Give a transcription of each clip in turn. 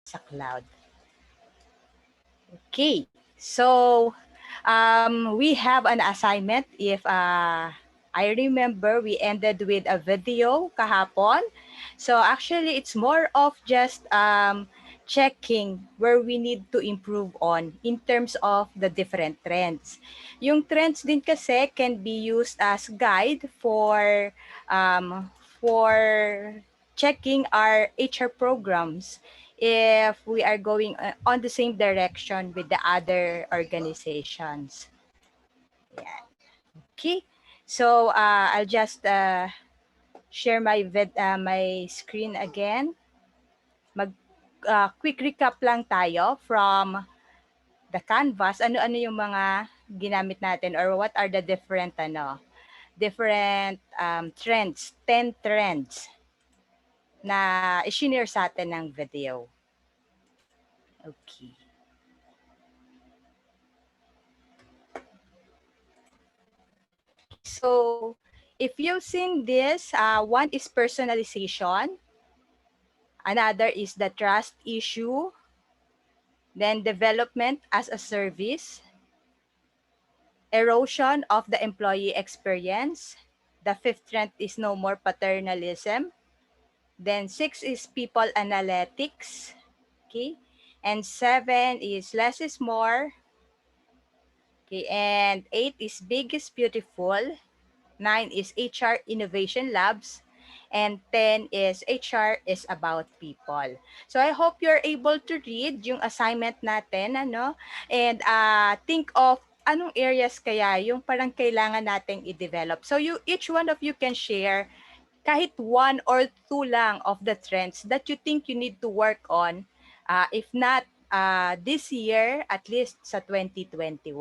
sa cloud. Okay, so we have an assignment. If I remember, we ended with a video kahapon. So actually, it's more of just checking where we need to improve on in terms of the different trends. Yung trends din kasi can be used as guide for checking our HR programs if we are going on the same direction with the other organizations. Yeah. Okay. So I'll just share my screen again. Mag quick recap lang tayo from the canvas. Ano-ano yung mga ginamit natin or what are the different trends, 10 trends na i-share sa atin ng video. Okay. So if you've seen this, one is personalization, another is the trust issue, then development as a service, erosion of the employee experience. The fifth trend is no more paternalism. Then 6 is people analytics. Okay. And 7 is less is more. Okay. And 8 is big is beautiful. 9 is HR Innovation Labs. And 10 is HR is about people. So I hope you're able to read yung assignment natin, and think of anong areas kaya yung parang kailangan nating i-develop. So each one of you can share kahit one or two lang of the trends that you think you need to work on. If not this year, at least sa 2021.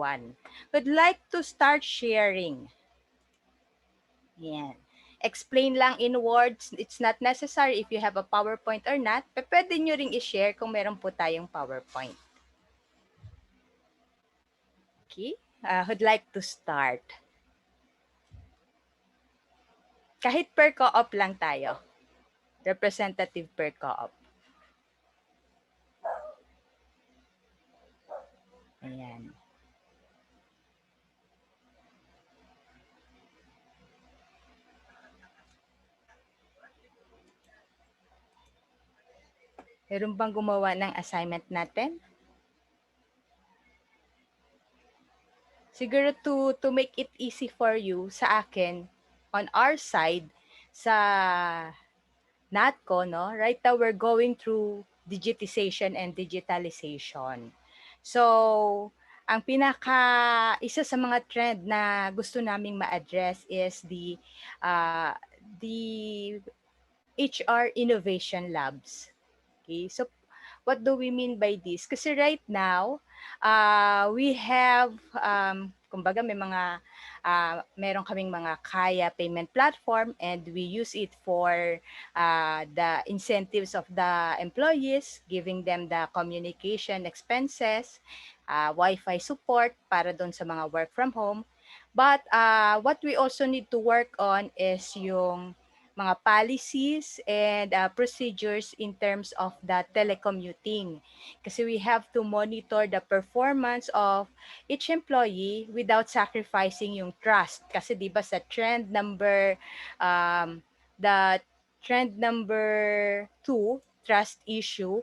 Would like to start sharing. Yan. Explain lang in words. It's not necessary if you have a PowerPoint or not. Pwede nyo ring i-share kung meron po tayong PowerPoint. Okay? Who'd like to start? Kahit per co-op lang tayo. Representative per co-op. Ayan. Meron bang gumawa ng assignment natin? Siguro to make it easy for you, sa akin, on our side, sa NATCO, no? Right now, we're going through digitization and digitalization. So, ang isa sa mga trend na gusto naming ma-address is the HR Innovation Labs. Okay, so what do we mean by this? Kasi right now, we have, kumbaga meron kaming mga kaya payment platform and we use it for the incentives of the employees, giving them the communication expenses, Wi-Fi support para doon sa mga work from home. But what we also need to work on is yung mga policies and procedures in terms of the telecommuting. Kasi we have to monitor the performance of each employee without sacrificing yung trust. Kasi di ba sa the trend number 2, trust issue,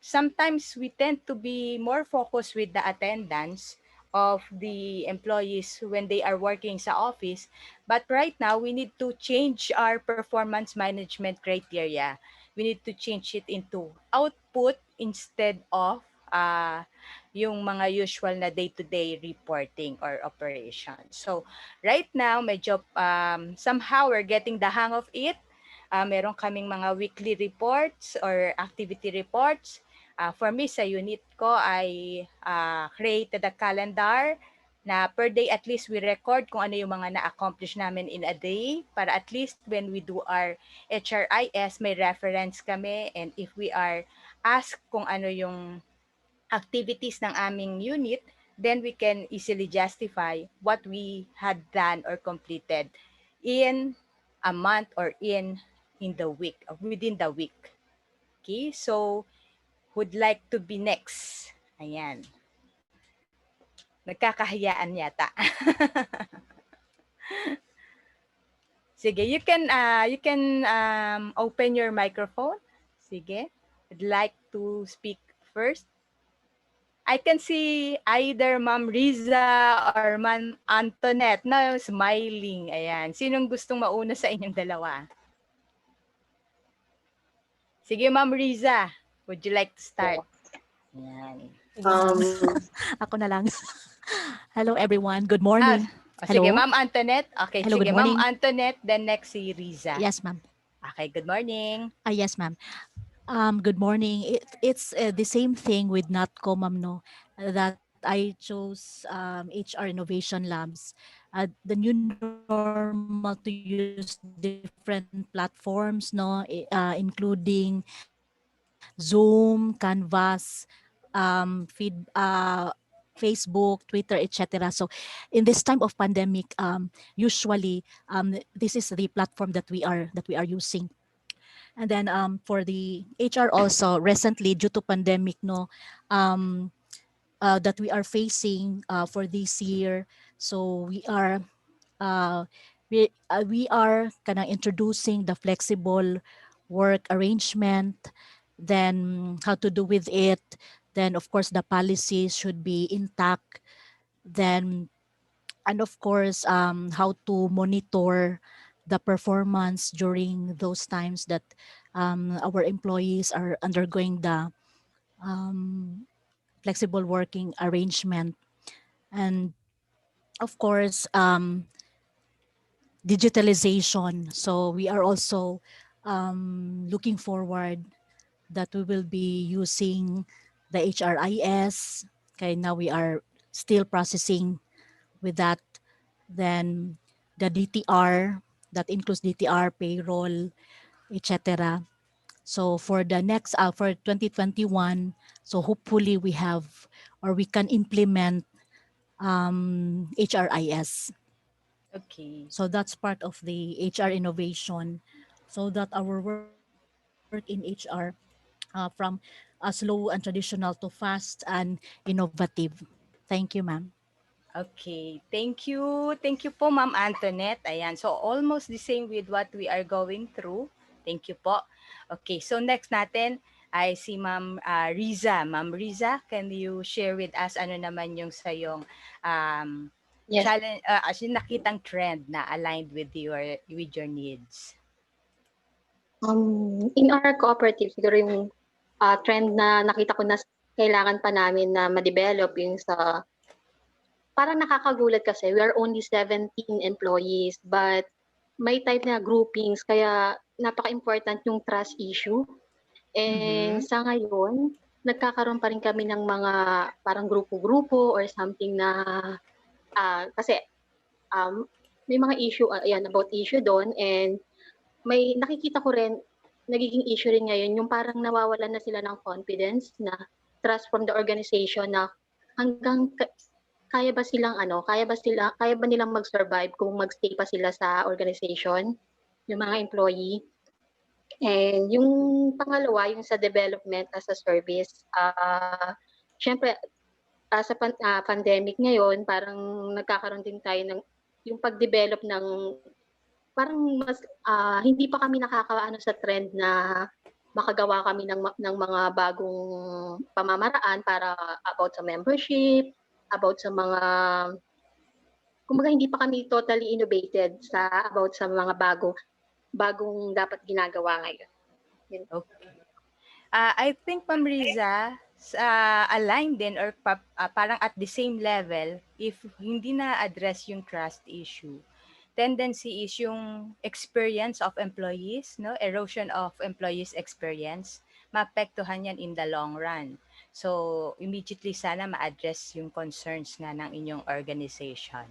sometimes we tend to be more focused with the attendance of the employees when they are working sa office. But right now, we need to change our performance management criteria. We need to change it into output instead of yung mga usual na day-to-day reporting or operation. So right now, medyo somehow we're getting the hang of it. Meron kaming mga weekly reports or activity reports. For me, sa unit ko, I created a calendar na per day at least we record kung ano yung mga na-accomplish namin in a day para at least when we do our HRIS, may reference kami, and if we are asked kung ano yung activities ng aming unit, then we can easily justify what we had done or completed in a month or in the week, within the week. Okay, so would like to be next? Ayan. Nagkakahiyaan yata. Sige, you can open your microphone. Sige. Would like to speak first? I can see either Ma'am Riza or Ma'am Antoinette na smiling. Ayan. Sinong gustong mauna sa inyong dalawa? Sige, Ma'am Riza. Would you like to start? Ayan. Sige, ma'am. Um, Ako na lang. Hello, everyone. Good Ah, morning. sige, Hello. Ma'am Antoinette. Okay, Hello, sige, good Ma'am morning. Antoinette. Then next si Riza. Yes, ma'am. Okay, good morning. Yes, ma'am. Good morning. It's the same thing with NATCO, ma'am, no, that I chose HR Innovation Labs. The new normal to use different platforms, no, including Zoom, Canvas, Facebook, Twitter, etc. So, in this time of pandemic, usually this is the platform that we are using. And then for the HR also recently due to pandemic, no, um, that we are facing for this year. So uh, we are kind of introducing the flexible work arrangement, then how to do with it, then of course the policies should be intact, then and of course how to monitor the performance during those times that our employees are undergoing the um, flexible working arrangement. And of course digitalization, so we are also looking forward that we will be using the HRIS. Okay, now we are still processing with that. Then the DTR, that includes DTR, payroll, etc. So for the next, for 2021, so hopefully we have or we can implement HRIS. Okay. So that's part of the HR innovation so that our work in HR from slow and traditional to fast and innovative. Thank you, ma'am. Okay. Thank you. Thank you po, Ma'am Antoinette. Ayan. So, almost the same with what we are going through. Thank you po. Okay. So, next natin ay si Ma'am Riza. Ma'am Riza, can you share with us ano naman yung sa yung um, yes. challenge, as yung nakitang trend na aligned with your needs? In our cooperative, siguro yung trend na nakita ko na kailangan pa namin na ma-develop yung sa parang nakakagulat kasi we are only 17 employees but may type na groupings kaya napaka-important yung trust issue. And Mhm. sa ngayon, nagkakaroon pa rin kami ng mga parang grupo-grupo or something na kasi um, may mga issue, ayan, about issue doon and may nakikita ko rin, nagiging issue rin ngayon yung parang nawawalan na sila ng confidence na trust from the organization na hanggang kaya ba silang kaya ba nilang mag-survive kung magstay pa sila sa organization, yung mga employee. And yung pangalawa, yung sa development as a service, syempre sa pandemic ngayon, parang nagkakaroon din tayo ng yung pag-develop ng parang mas hindi pa kami nakakaano sa trend na makagawa kami ng mga bagong pamamaraan para about sa membership, about sa mga kumbaga hindi pa kami totally innovated sa about sa mga bagong dapat ginagawa ngayon. Yun. Okay. I think, Ma'am Riza, align din or parang at the same level, if hindi na-address yung trust issue, tendency is yung experience of employees, no? Erosion of employees' experience, maapektuhan yan in the long run. So, immediately sana ma-address yung concerns nga ng inyong organization.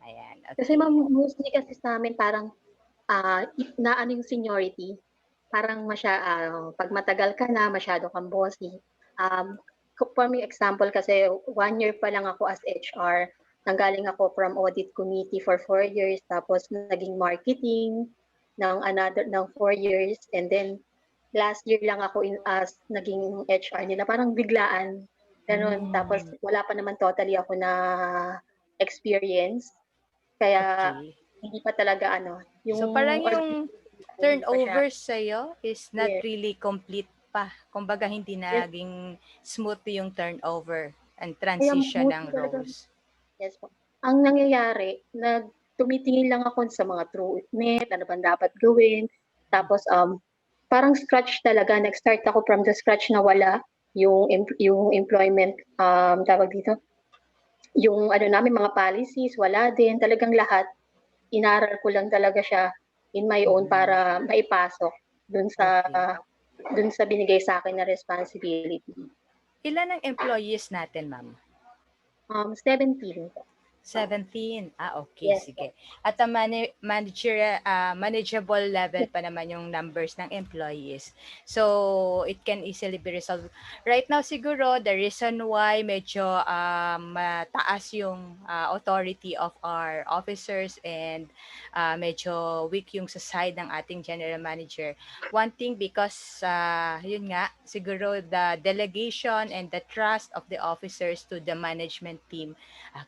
Ayan, Kasi okay. mostly kasi sa amin parang na ano yung seniority, parang 'pag matagal ka na masyado kang bossy. Um, for me example kasi 1 year pa lang ako as HR, nanggaling ako from audit committee for 4 years tapos naging marketing ng 4 years and then last year lang ako as naging HR nila, parang biglaan, gano'n. Tapos Mm, wala pa naman totally ako na experience, kaya okay. hindi pa talaga ano, So, parang yung yung organization ko hindi pa siya turnover sa'yo is not clear. really complete pa. Kumbaga, hindi Yes, naging smooth yung turnover and kaya transition ng mostly talaga roles. yes po. Ang nangyayari, tumitingin lang ako sa mga TrueNet, ano bang dapat gawin. Tapos, parang scratch talaga. Nag-start ako from the scratch na wala yung employment, tawag dito, yung ano namin, mga policies, wala din. Talagang lahat, inaral ko lang talaga siya in my own Mm, para maipasok dun sa okay. dun sa binigay sa akin na responsibility. Ilan ang employees natin, ma'am? 17 po. 17. Okay, Yes po. sige. At ang manageable level pa naman yung numbers ng employees. So, it can easily be resolved. Right now, siguro, the reason why medyo mataas yung authority of our officers and medyo weak yung sa side ng ating general manager. One thing because, yun nga, siguro the delegation and the trust of the officers to the management team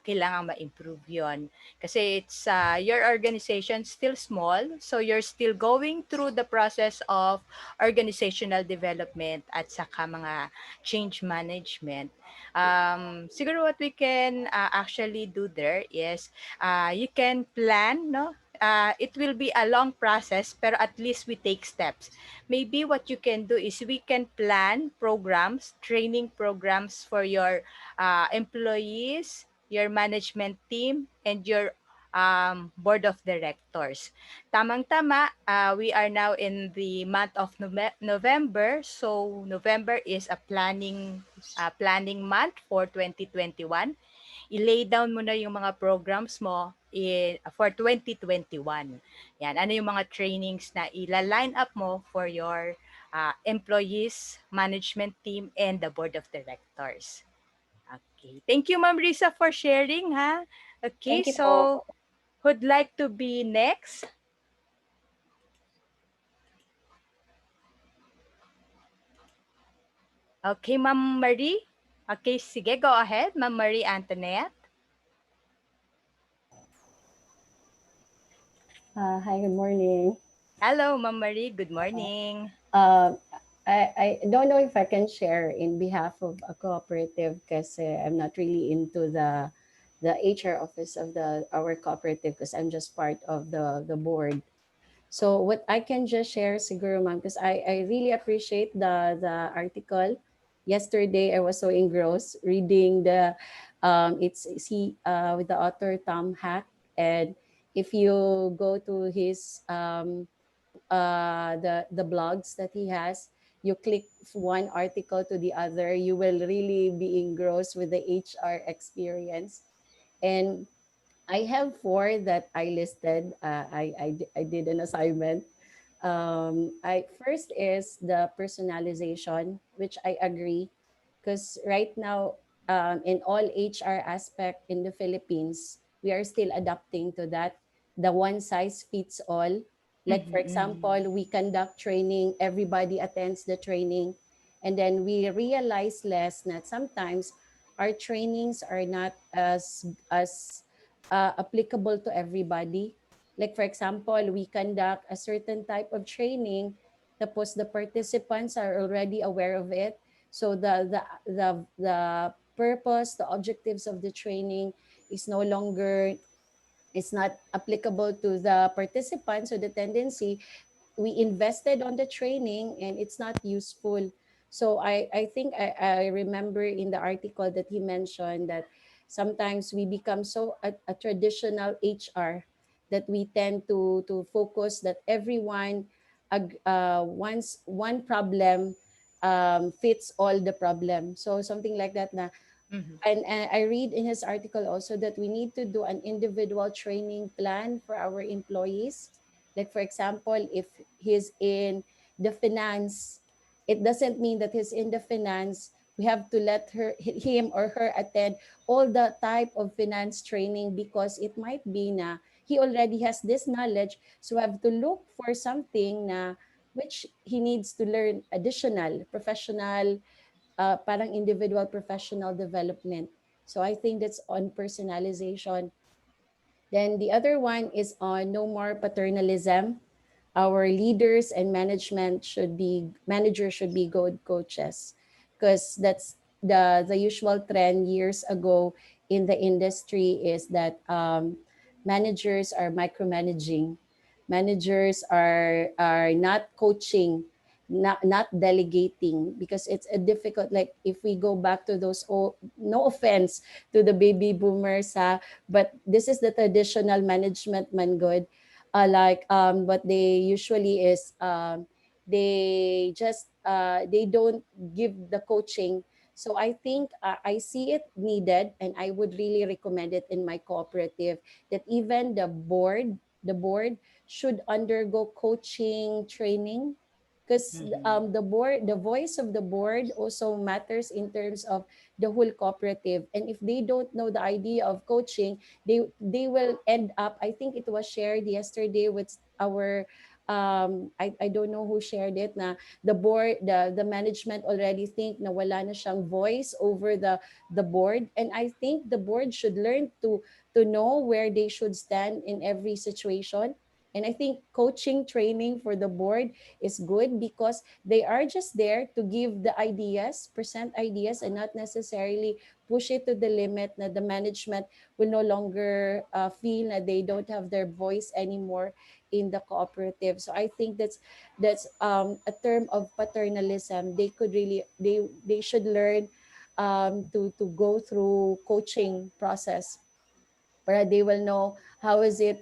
kailangan ma-improve yon. Kasi it's your organization still small, so you're still going through the process of organizational development at saka mga change management. Siguro what we can actually do there is you can plan, no? It will be a long process, pero at least we take steps. Maybe what you can do is we can plan programs, training programs for your employees, your management team, and your board of directors. Tamang-tama, we are now in the month of November. So November is a planning month for 2021. I-lay down mo na yung mga programs mo for 2021. Yan, ano yung mga trainings na ila-line up mo for your employees, management team, and the board of directors. Okay. Thank you, Ma'am Risa, for sharing, ha? Okay, Thank you po. so who'd like to be next? Okay, Ma'am Marie. Okay, sige, go ahead, Ma'am Marie Antoinette. Hi, good morning. Hello, Ma'am Marie. Good morning. Uh, I don't know if I can share in behalf of a cooperative because I'm not really into the HR office of the our cooperative because I'm just part of the board. So what I can just share, siguro ma'am, because I really appreciate the article. Yesterday, I was so engrossed reading it's with the author Tom Hack, and if you go to his the blogs that he has, you click one article to the other, you will really be engrossed with the HR experience. And I have four that I listed. I did an assignment. I first is the personalization, which I agree, because right now, in all HR aspect in the Philippines, we are still adapting to that. The one size fits all. Like for Mhm, example, mhm. we conduct training, everybody attends the training, and then we realize less that sometimes our trainings are not as applicable to everybody. Like for example, we conduct a certain type of training, tapos the participants are already aware of it. So the purpose, the objectives of the training is no longer, it's not applicable to the participants. So the tendency, we invested on the training and it's not useful. So I think I remember in the article that he mentioned that sometimes we become so a traditional HR that we tend to focus that everyone wants one problem fits all the problem. So something like that na. Mhm. And I read in his article also that we need to do an individual training plan for our employees. Like for example, if he's in the finance, it doesn't mean that he's in the finance. We have to let him or her attend all the type of finance training because it might be na he already has this knowledge. So we have to look for something na which he needs to learn additional professional, parang individual professional development. So I think that's on personalization. Then the other one is on no more paternalism. Our leaders and managers should be good coaches, because that's the usual trend years ago in the industry, is that managers are micromanaging, managers are not coaching, not delegating, because it's a difficult, like if we go back to those old, no offense to the baby boomers, ha, but this is the traditional management man good. Like what they usually is, they just they don't give the coaching. So I think I see it needed, and I would really recommend it in my cooperative, that even the board should undergo coaching training, because Mm-hmm. the voice of the board also matters in terms of the whole cooperative. And if they don't know the idea of coaching, they will end up, I think it was shared yesterday with our I don't know who shared it, na the management already think na wala na siyang voice over the board. And I think the board should learn to know where they should stand in every situation. And I think coaching training for the board is good, because they are just there to give the ideas, present ideas, and not necessarily push it to the limit that the management will no longer feel that they don't have their voice anymore in the cooperative. So I think that's a term of paternalism. They could really they should learn to go through coaching process, where they will know how is it,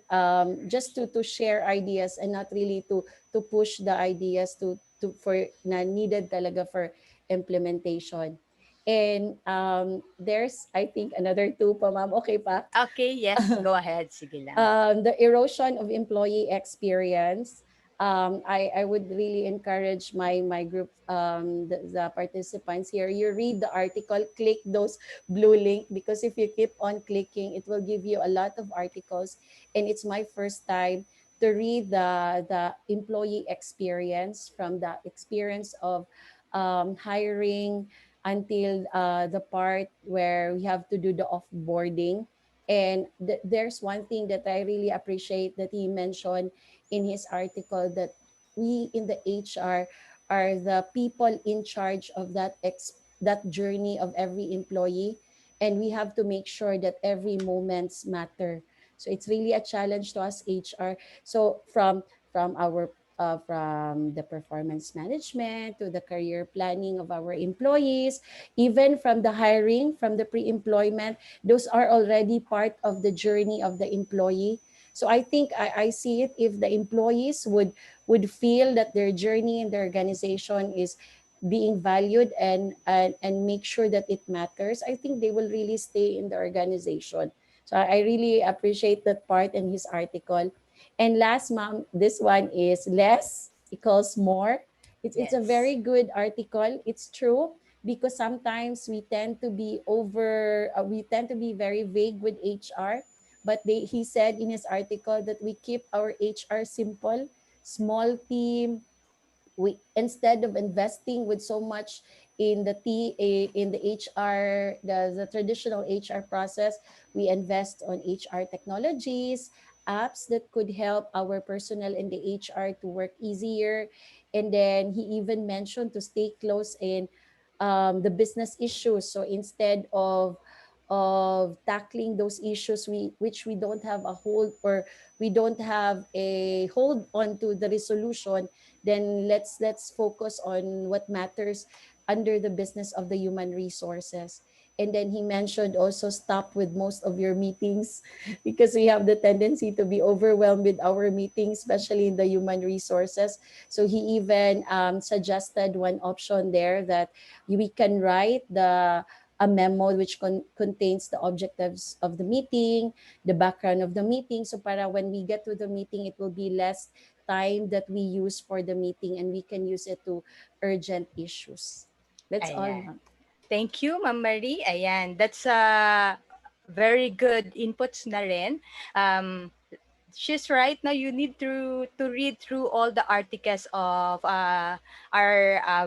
just to share ideas, and not really to push the ideas to for na needed talaga for implementation. And there's, I think, another two pa, ma'am, okay pa. Okay, yes, go ahead. Sige lang. The erosion of employee experience. I would really encourage my group, the participants here. You read the article, click those blue link, because if you keep on clicking, it will give you a lot of articles. And it's my first time to read the employee experience, from the experience of hiring until the part where we have to do the offboarding. And there's one thing that I really appreciate that he mentioned in his article, that we in the HR are the people in charge of that journey of every employee, and we have to make sure that every moments matter. So it's really a challenge to us HR. So from the performance management to the career planning of our employees, even from the hiring, from the pre-employment, those are already part of the journey of the employee. So I think I see it, if the employees would feel that their journey in the organization is being valued, and make sure that it matters, I think they will really stay in the organization. So I really appreciate that part in his article. And last, ma'am, this one is less equals more. It's a Yes. very good article. It's true, because sometimes we tend to be very vague with HR. But he said in his article that we keep our HR simple, small team. We, instead of investing with so much in the HR, the traditional HR process, we invest on HR technologies, apps that could help our personnel in the HR to work easier. And then he even mentioned to stay close in the business issues. So instead of tackling those issues which we don't have a hold, or we don't have a hold on to the resolution, then let's focus on what matters under the business of the human resources. And then he mentioned also stop with most of your meetings because we have the tendency to be overwhelmed with our meetings, especially in the human resources. So he even suggested one option there, that we can write the a memo which contains the objectives of the meeting, the background of the meeting. So para when we get to the meeting, it will be less time that we use for the meeting, and we can use it to urgent issues. That's all, Ayan. ma'am. Thank you, Ma'am Marie. Ayan, that's very good inputs na rin. Um, she's right. Now you need to read through all the articles of our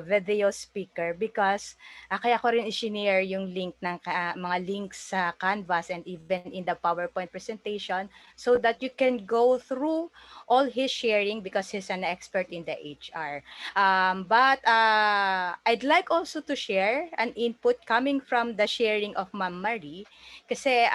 video speaker, because kaya ko rin i-share yung link ng mga links sa Canvas and even in the PowerPoint presentation, so that you can go through all his sharing, because he's an expert in the HR. But I'd like also to share an input coming from the sharing of Ma'am Marie, kasi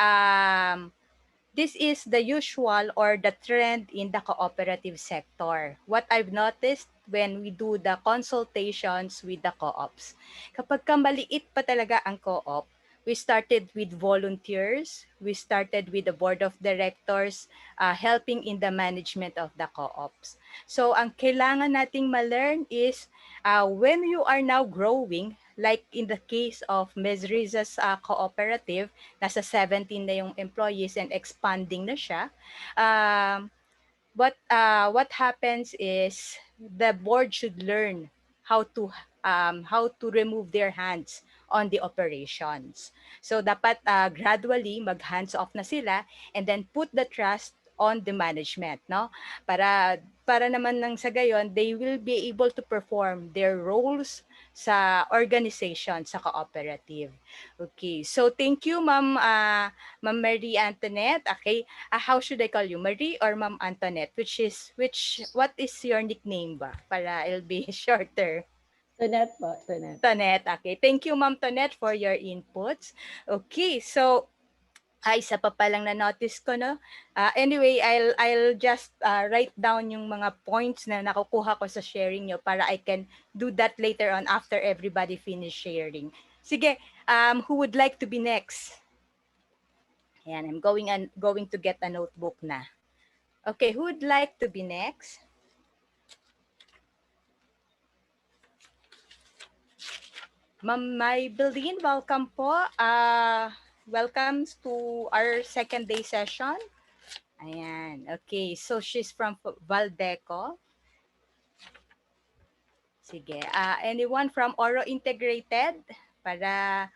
this is the usual or the trend in the cooperative sector. What I've noticed when we do the consultations with the co-ops, kapag ka maliit pa talaga ang co-op, we started with volunteers, we started with the board of directors, helping in the management of the co-ops. So ang kailangan nating ma-learn is when you are now growing, like in the case of Ms. Riza's cooperative, nasa 17 na yung employees and expanding na siya. What happens is the board should learn how to how to remove their hands on the operations. So dapat gradually mag hands off na sila and then put the trust on the management, no? Para naman nang sa gayon, they will be able to perform their roles sa organization, sa cooperative. Okay. So thank you, Ma'am Marie Antoinette. Okay. How should I call you? Marie or Ma'am Antoinette? What is your nickname ba? Para it'll be shorter. Tonet po, Tonet. Tonette. Okay. Thank you, Ma'am Tonette, for your inputs. Okay. So, isa pa palang na-notice ko, no? Anyway, I'll just write down yung mga points na nakukuha ko sa sharing nyo para I can do that later on after everybody finish sharing. Sige, who would like to be next? Ayan, I'm going to get a notebook na. Okay, who would like to be next? Ma'am Maybelline, welcome po. Welcome to our second day session. Ayan, okay. So she's from Valdeco. Sige. Anyone from Oro Integrated? Para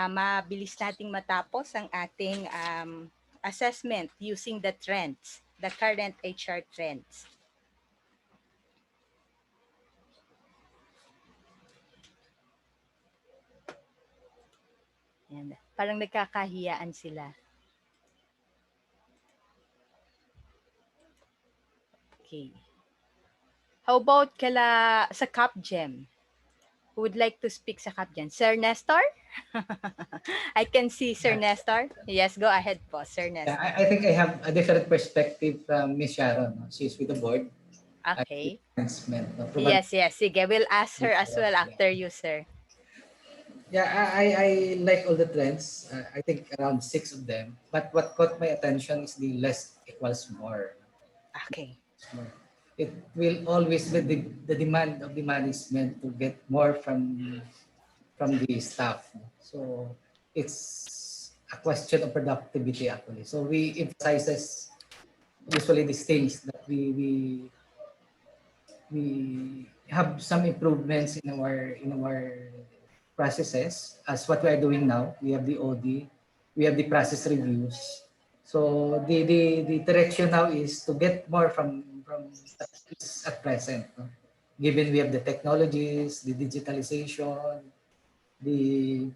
mabilis nating matapos ang ating assessment using the trends, the current HR trends. Ayan. Parang nagkakahiyaan sila. Okay. How about sa CapGem? Who would like to speak sa CapGem? Sir Nestor? I can see Sir Yeah, Nestor. Yes, go ahead po, Sir yeah, Nestor. I think I have a different perspective from Miss Sharon. No? She's with the board. I see Okay. advancement. No? Probably, Yes, yes. Sige, we'll ask her as well yeah. after you, sir. Yeah, I like all the trends. I think around six of them. But what caught my attention is the less equals more. Okay. More. It will always be the demand of the management to get more from the staff. No? So it's a question of productivity actually. So we emphasizes usually these things that we have some improvements in our processes as what we are doing now. We have the OD, we have the process reviews. So the direction now is to get more from what is at present. No? Given we have the technologies, the digitalization, the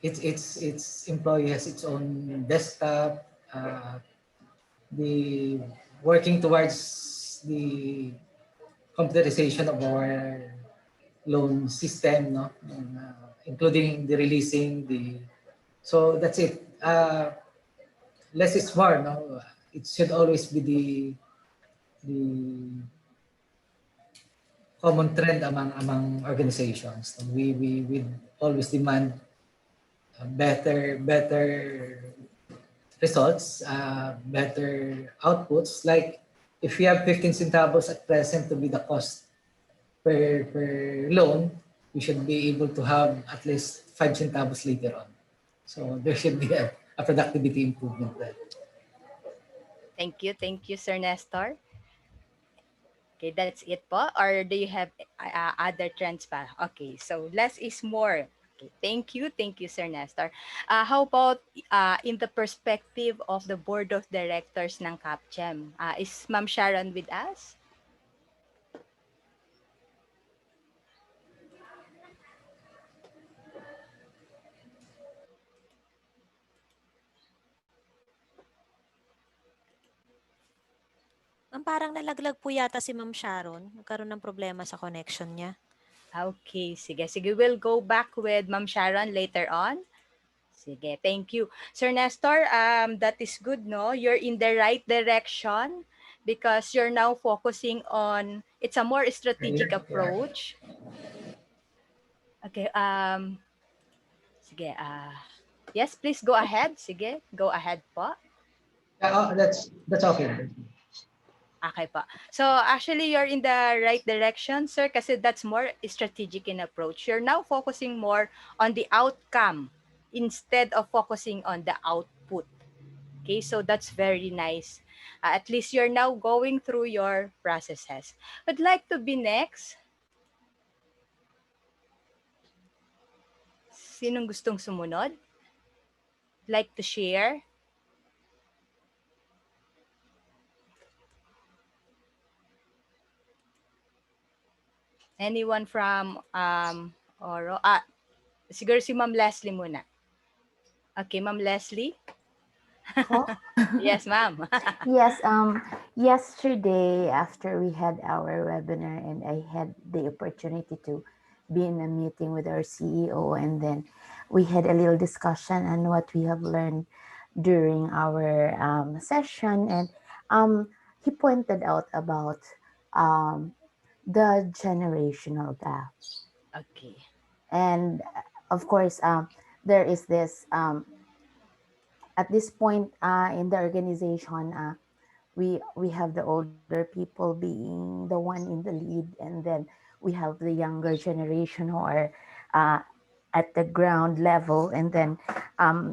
its employee has its own desktop, the working towards the computerization of our loan system, no? Including the releasing, so that's it. Less is more, no? It should always be the common trend among organizations. We always demand better results, better outputs. Like if we have 15 centavos at present to be the cost per loan, we should be able to have at least 5 centavos later on. So there should be a productivity improvement there. Thank you, Sir Nestor. Okay, that's it po. Or do you have other trends pa? Okay, so less is more. Okay, thank you, Sir Nestor. How about in the perspective of the Board of Directors ng CAPGEM? Is Ma'am Sharon with us? Ma'am, parang nalaglag po yata si Ma'am Sharon. Nagkaroon ng problema sa connection niya. Okay, sige. Sige, we'll go back with Ma'am Sharon later on. Sige, thank you. Sir Nestor, that is good, no? You're in the right direction because you're now focusing on, it's a more strategic Earlier, yeah. approach. Okay, sige, yes, please go ahead. Sige, go ahead po. Yeah, that's okay. Okay po. So actually, you're in the right direction, sir, kasi that's more strategic in approach. You're now focusing more on the outcome instead of focusing on the output. Okay, so that's very nice. At least you're now going through your processes. Would like to be next. Sinong gustong sumunod? Like to share? Anyone from Oro? Siguro si Ma'am Leslie muna. Okay, Ma'am Leslie? Po? Yes, ma'am. Yes, yesterday after we had our webinar and I had the opportunity to be in a meeting with our CEO, and then we had a little discussion on what we have learned during our session, and he pointed out about um, the generational gap. Okay. And of course, there is this at this point in the organization, we have the older people being the one in the lead, and then we have the younger generation who are uh, at the ground level, and then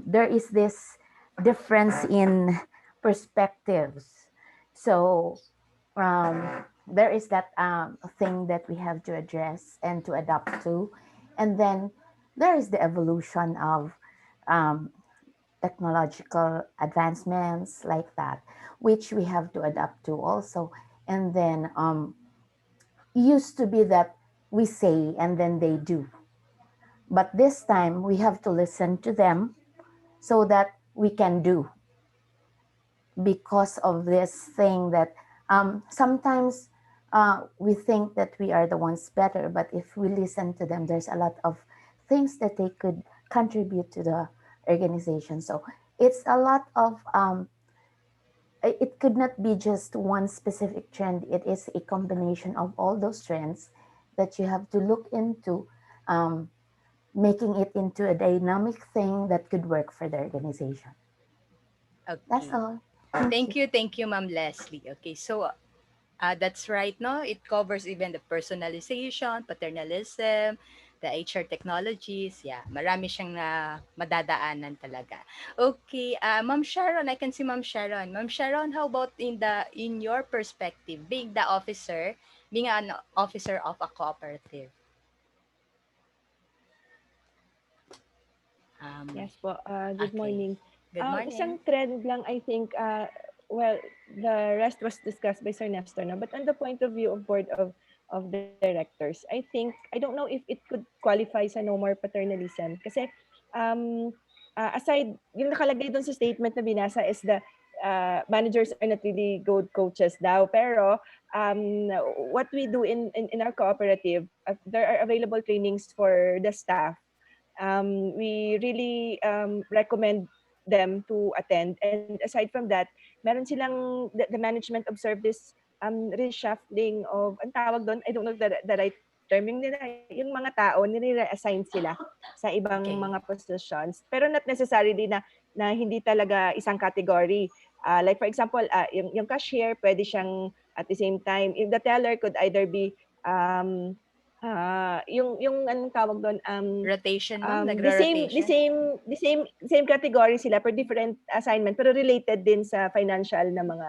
there is this difference in perspectives. So there is that thing that we have to address and to adapt to, and then there is the evolution of um, technological advancements like that, which we have to adapt to also. And then used to be that we say and then they do. But this time we have to listen to them so that we can do, because of this thing that sometimes we think that we are the ones better, but if we listen to them, there's a lot of things that they could contribute to the organization. So it's a lot of it could not be just one specific trend. It is a combination of all those trends that you have to look into, um, making it into a dynamic thing that could work for the organization. That's Okay. all. Thank you. Thank you, Ma'am Leslie. Okay, so that's right, no? It covers even the personalization, paternalism, the HR technologies. Yeah, marami siyang madadaanan talaga. Okay, Ma'am Sharon, I can see Ma'am Sharon. Ma'am Sharon, how about in your perspective, being an officer of a cooperative? Um, Yes po, good okay. morning. Good morning. Isang trend lang I think, well, the rest was discussed by Sir Nestor, no? But on the point of view of board of directors, I think, I don't know if it could qualify sa no more paternalism. Kasi, um, aside, yung nakalagay doon sa statement na binasa is the managers are not really good coaches daw. Pero what we do in our cooperative, there are available trainings for the staff. We really recommend them to attend. And aside from that, meron silang, the management observed this reshuffling of, ang tawag doon, I don't know the right terming nila, yung mga tao, nire-assign sila sa ibang Okay. mga positions. Pero not necessarily na hindi talaga isang category. Like for example, yung cashier, pwede siyang at the same time, if the teller could either be yung anong tawag doon, Rotation, ma'am? the Nagro-rotation? same category sila for different assignment, pero related din sa financial na mga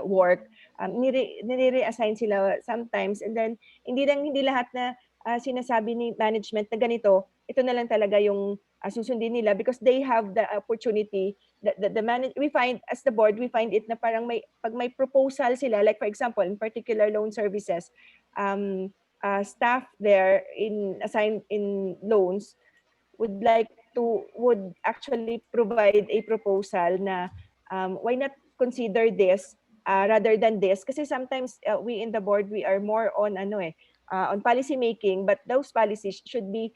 work. Nire-assign sila sometimes, and then hindi lahat na sinasabi ni management na ganito, ito na lang talaga yung susundin nila because they have the opportunity. We find, as the board, we find it na parang pag may proposal sila, like for example, in particular loan services, staff there assigned in loans would actually provide a proposal na why not consider this rather than this, kasi sometimes we in the board, we are more on on policy making, but those policies should be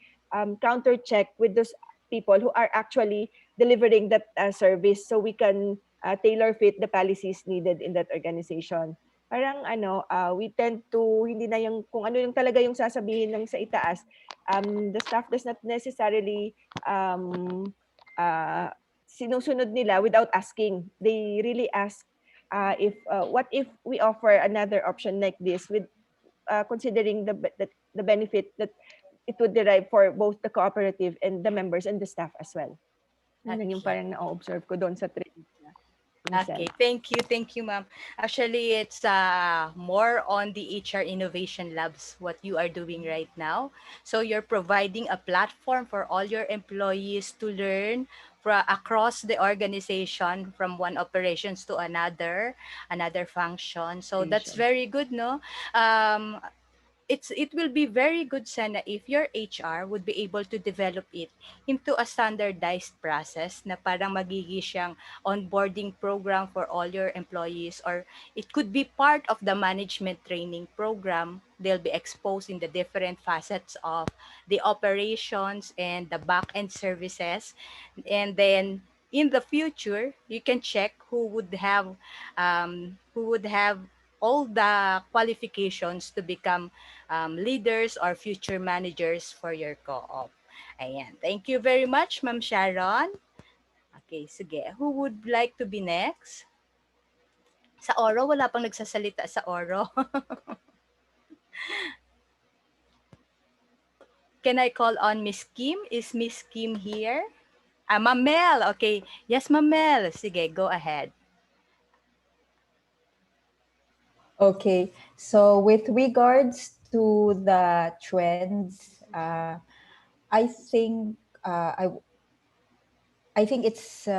counter checked with those people who are actually delivering that service, so we can tailor fit the policies needed in that organization. Parang we tend to hindi na yung kung ano yung talaga yung sasabihin ng sa itaas. The staff does not necessarily um, uh, sinusunod nila without asking. They really ask if what if we offer another option like this with considering the benefit that it would derive for both the cooperative and the members and the staff as well. Yun lang yung Okay. parang na-observe ko doon sa training niya. Okay, thank you, ma'am. Actually, it's more on the HR Innovation Labs, what you are doing right now. So you're providing a platform for all your employees to learn across the organization from one operations to another function. So that's very good, no? Um, it will be very good sana if your HR would be able to develop it into a standardized process na parang magiging siyang onboarding program for all your employees, or it could be part of the management training program. They'll be exposed in the different facets of the operations and the back end services, and then in the future you can check who would have all the qualifications to become leaders or future managers for your co-op. Ayan. Thank you very much, Ma'am Sharon. Okay, sige. Who would like to be next? Sa Oro, wala pang nagsasalita sa Oro. Can I call on Miss Kim? Is Miss Kim here? Ma'am Mel. Okay. Yes, Ma'am Mel. Sige, go ahead. Okay, so with regards to the trends, I think I think it's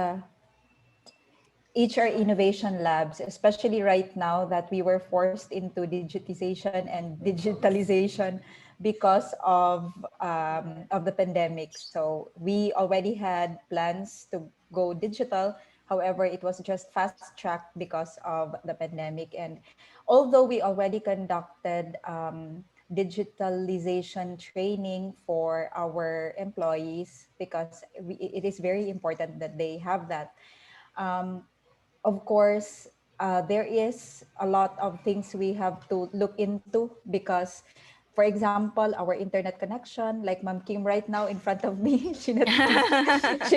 HR innovation labs, especially right now that we were forced into digitization and digitalization because of the pandemic. So we already had plans to go digital. However, it was just fast tracked because of the pandemic. And although we already conducted digitalization training for our employees, because it is very important that they have that. Um, of course, there is a lot of things we have to look into because, for example, our internet connection, like Ma'am Kim right now in front of me, she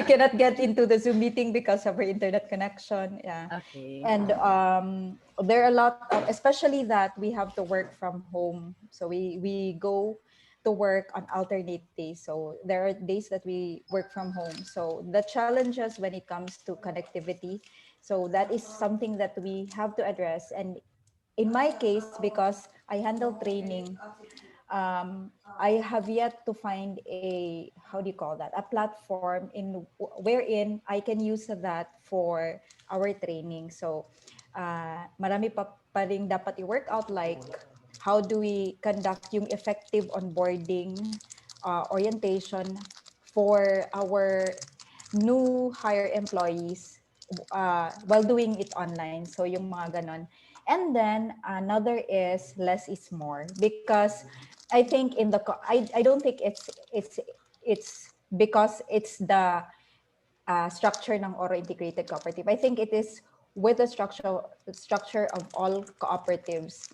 cannot get into the Zoom meeting because of her internet connection. Yeah. Okay. And there are a lot of, especially that we have to work from home. So we go to work on alternate days. So there are days that we work from home. So the challenges when it comes to connectivity, so that is something that we have to address. And in my case, because I handle training, I have yet to find a, how do you call that, a platform in wherein I can use that for our training. So marami pa rin dapat i-work out, like how do we conduct yung effective onboarding orientation for our new hire employees while doing it online. So yung mga ganon. And then another is less is more, because I think in the I don't think it's because it's the structure ng Oro Integrated Cooperative. I think it is with the structure of all cooperatives.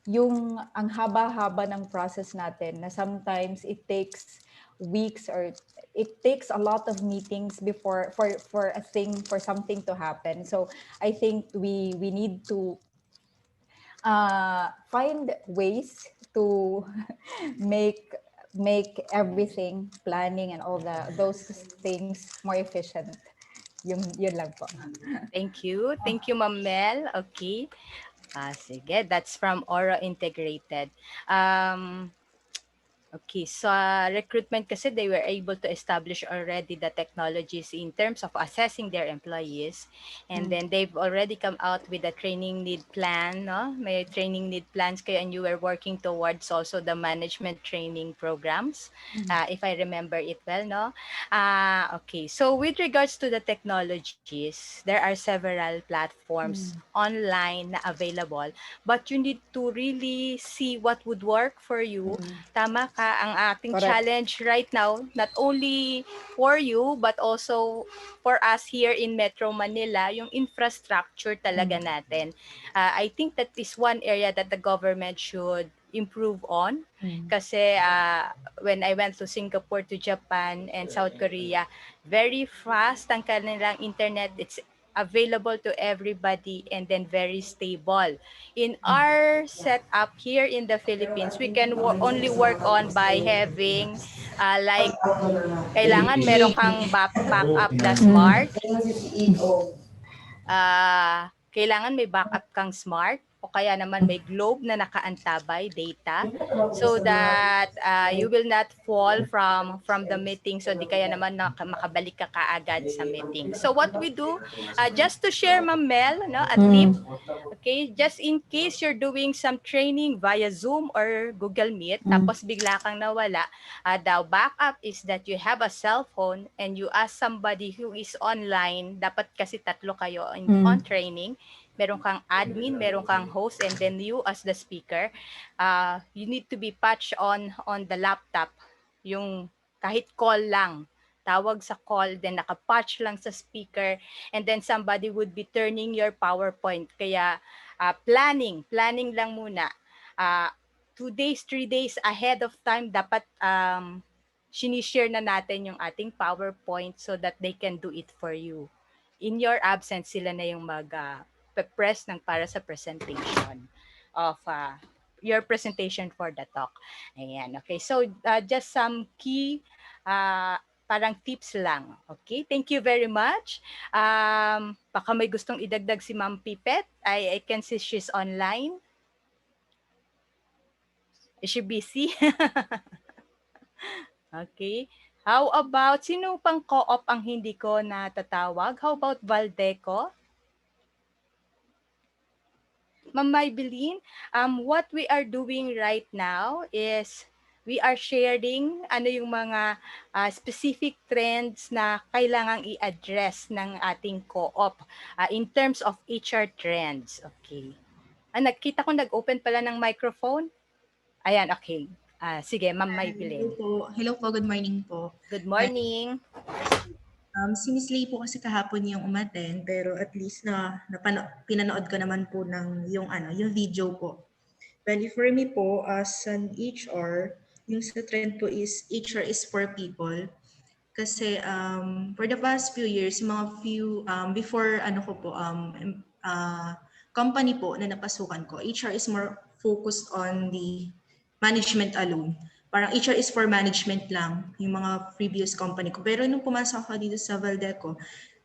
Yung ang haba-haba ng process natin na sometimes it takes weeks or it takes a lot of meetings before for something to happen. So I think we need to find ways to make everything, planning and all those things more efficient. Yun lang po. Thank you. Thank you, Ma'am Mel. Okay. Sige, that's from Oro Integrated. Okay, so recruitment kasi they were able to establish already the technologies in terms of assessing their employees, and then they've already come out with a training need plan, no? May training need plans kayo, and you were working towards also the management training programs, if I remember it well, no? Okay, so with regards to the technologies, there are several platforms online na available, but you need to really see what would work for you. Tama ka, ang ating Correct. challenge right now, not only for you, but also for us here in Metro Manila, yung infrastructure talaga natin. I think that is one area that the government should improve on. Kasi when I went to Singapore, to Japan, and South Korea, very fast ang kanilang internet. It's available to everybody and then very stable. In our setup here in the Philippines, we can only work on by having like kailangan meron kang backup na smart. Kailangan may backup kang smart o kaya naman may globe na nakaantabay data so that you will not fall from the meeting, so di kaya naman makabalik ka kaagad sa meeting. So what we do, just to share, Ma'am Mel, no, a tip. Okay, just in case you're doing some training via Zoom or Google Meet, tapos bigla kang nawala, the backup is that you have a cell phone and you ask somebody who is online. Dapat kasi tatlo kayo on training. Meron kang admin, meron kang host, and then you as the speaker. You need to be patched on the laptop. Yung kahit call lang, tawag sa call, then nakapatch lang sa speaker, and then somebody would be turning your PowerPoint. Kaya planning lang muna. 2 days, 3 days ahead of time, dapat sinishare na natin yung ating PowerPoint so that they can do it for you. In your absence, sila na yung press ng para sa presentation of your presentation for the talk. Ayan, okay. So, just some key parang tips lang. Okay, thank you very much. Baka may gustong idagdag si Ma'am Pipet. I can see she's online. Is she busy? Okay. How about, sino pang co-op ang hindi ko natatawag? How about Valdeco? Ma'am Maybelline, what we are doing right now is we are sharing ano yung mga specific trends na kailangang i-address ng ating co-op in terms of HR trends. Okay. Nakita ko nag-open pala ng microphone. Ayan, okay. Sige, Ma'am Maybelline. Hello po, good morning po. Good morning. Si Miss Lay po kasi kahapon yung umattend, pero at least pinanood ko naman po ng yung video po. Well, for me po, as an HR, yung sa trend po is HR is for people. Kasi for the past few years, before company po na napasukan ko, HR is more focused on the management alone. Parang HR is for management lang, yung mga previous company ko. Pero nung pumasok ako dito sa Valdeco,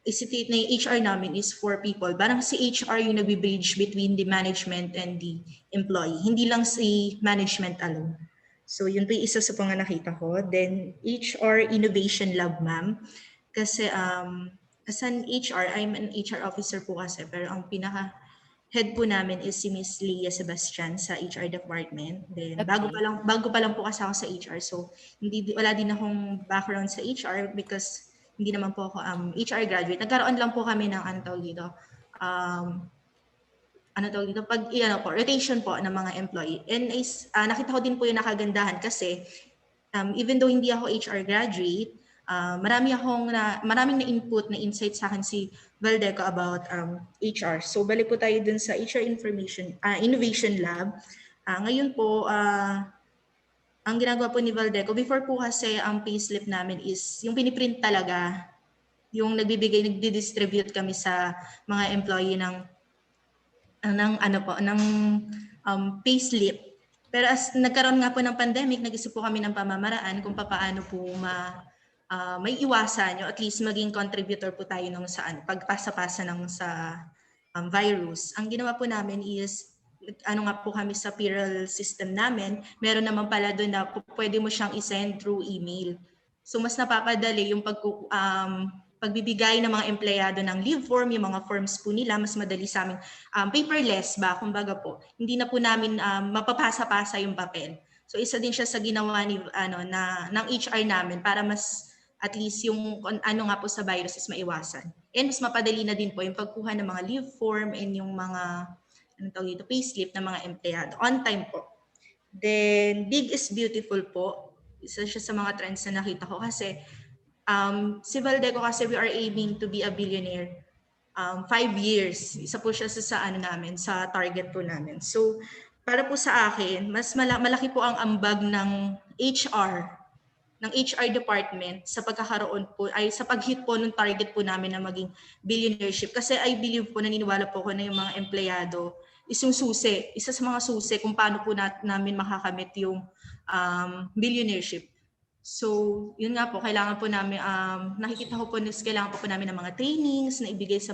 isitate na yung HR namin is for people. Parang si HR yung nag-bridge between the management and the employee. Hindi lang si management alone. So yun po yung isa sa mga nakita ko. Then HR Innovation Lab, ma'am. Kasi as an HR, I'm an HR officer po kasi. Pero ang pinaka-head po namin is si Miss Leah Sebastian sa HR department. Then Okay. bago pa lang po kasi ako sa HR. So wala din akong background sa HR because hindi naman po ako HR graduate. Nagkaroon lang po kami ng rotation po ng mga employee. And nakita ko din po yung nakagandahan kasi even though hindi ako HR graduate, maraming na-input na insight sa akin si Valdeco about HR. So balik po tayo dun sa HR Innovation Lab. Ngayon po, ang ginagawa po ni Valdeco, before po kasi ang payslip namin is yung piniprint talaga, yung nagdi-distribute kami sa mga employee ng payslip. Pero as nagkaroon nga po ng pandemic, nag-isip po kami ng pamamaraan kung paano po may iwasan o at least maging contributor po tayo pagpasa-pasa sa virus. Ang ginawa po namin is ano nga po kami sa payroll system namin, meron naman pala doon na pwede mo siyang i-send through email. So mas napapadali yung pagbibigay ng mga empleyado ng leave form, yung mga forms po nila, mas madali sa amin. Paperless ba, kumbaga po. Hindi na po namin mapapasa-pasa yung papel. So isa din siya sa ginawa ni ng HR namin para mas at least yung ano nga po sa virus is maiwasan. And mas mapadali na din po yung pagkuha ng mga leave form and yung mga anong tawag dito, payslip ng mga empleyado. On time po. Then, big is beautiful po. Isa siya sa mga trends na nakita ko kasi si Valdeco kasi we are aiming to be a billionaire 5 years. Isa po siya sa ano namin, sa target po namin. So, para po sa akin, mas malaki po ang ambag ng HR ng HR department sa pagkakaroon po ay sa pag-hit po ng target po namin na maging billionaireship. Kasi I believe po, naniniwala po ako na yung mga empleyado is yung susi, isa sa mga susi kung paano po namin makakamit yung billionaireship. So, yun nga po, kailangan po namin, nakikita ko po, kailangan po namin ng mga trainings na ibigay sa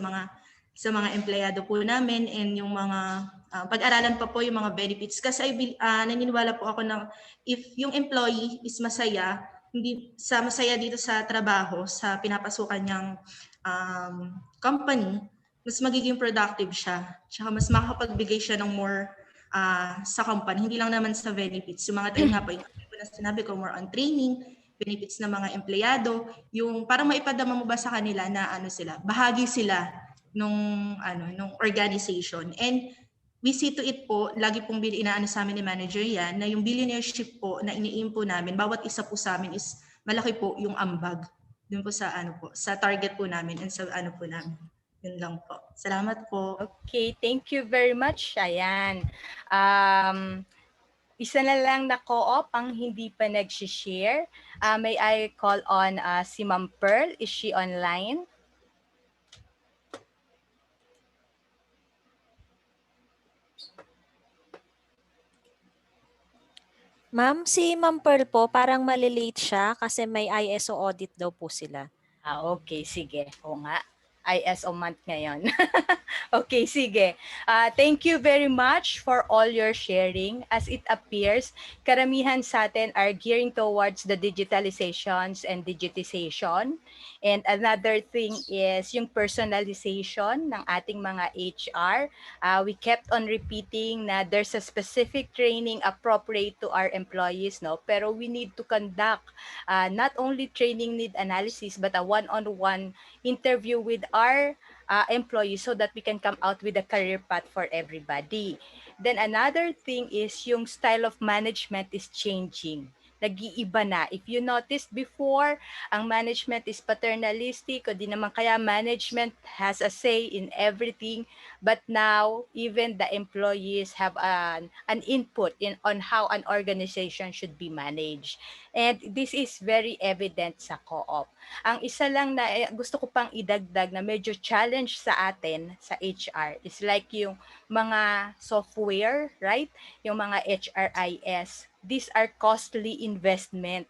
mga empleyado po namin and yung mga pag-aralan pa po yung mga benefits. Kasi naniniwala po ako na if yung employee is masaya, hindi sa masaya dito sa trabaho, sa pinapasukan niyang company, mas magiging productive siya. Tsaka mas makakapagbigay siya ng more sa company. Hindi lang naman sa benefits. Yung mga nga po, yung na sinabi ko, more on training, benefits ng mga empleyado, yung parang maipadama mo ba sa kanila na ano sila, bahagi sila nung organization. And we see to it po, lagi pong inaano sa amin ni manager yan, na yung billionaireship po na ini-aim po namin, bawat isa po sa amin is malaki po yung ambag. Dun po sa sa target po namin and sa po namin. Yun lang po. Salamat po. Okay, thank you very much. Ayan. Isa na lang na co-op ang hindi pa nag-share. May I call on si Ma'am Pearl? Is she online? Ma'am, si Ma'am Pearl po, parang malilate siya kasi may ISO audit daw po sila. Okay, sige. Oo nga. ISO month ngayon. Okay, sige. Thank you very much for all your sharing. As it appears, karamihan sa atin are gearing towards the digitalizations and digitization. And another thing is yung personalization ng ating mga HR. We kept on repeating na there's a specific training appropriate to our employees, no? Pero we need to conduct not only training need analysis, but a one-on-one interview with our employees so that we can come out with a career path for everybody. Then another thing is yung style of management is changing. Nag-iiba na. If you noticed before, ang management is paternalistic o di naman kaya management has a say in everything. But now, even the employees have an input on how an organization should be managed. And this is very evident sa co-op. Ang isa lang na gusto ko pang idagdag na medyo challenge sa atin sa HR is like yung mga software, right? Yung mga HRIS. These are costly investment.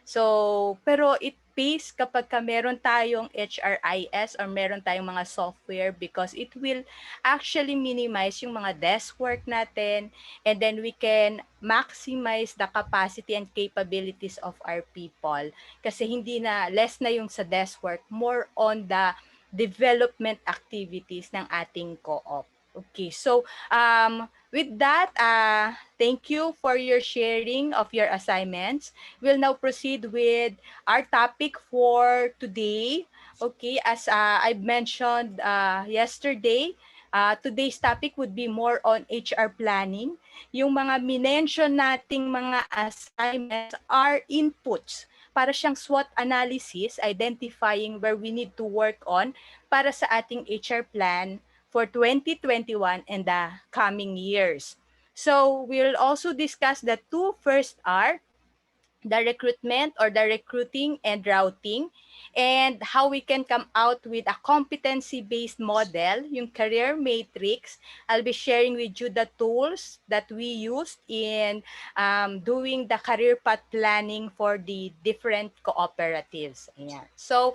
So, pero it pays kapag meron tayong HRIS or meron tayong mga software because it will actually minimize yung mga desk work natin and then we can maximize the capacity and capabilities of our people. Kasi hindi na, less na yung sa desk work, more on the development activities ng ating co-op. Okay, so with that, thank you for your sharing of your assignments. We'll now proceed with our topic for today. Okay, as I mentioned yesterday, today's topic would be more on HR planning. Yung mga minention nating mga assignments are inputs para siyang SWOT analysis, identifying where we need to work on para sa ating HR plan for 2021 and the coming years. So we'll also discuss the two first are the recruitment or the recruiting and routing, and how we can come out with a competency-based model, yung career matrix. I'll be sharing with you the tools that we used in doing the career path planning for the different cooperatives. Ayan. So,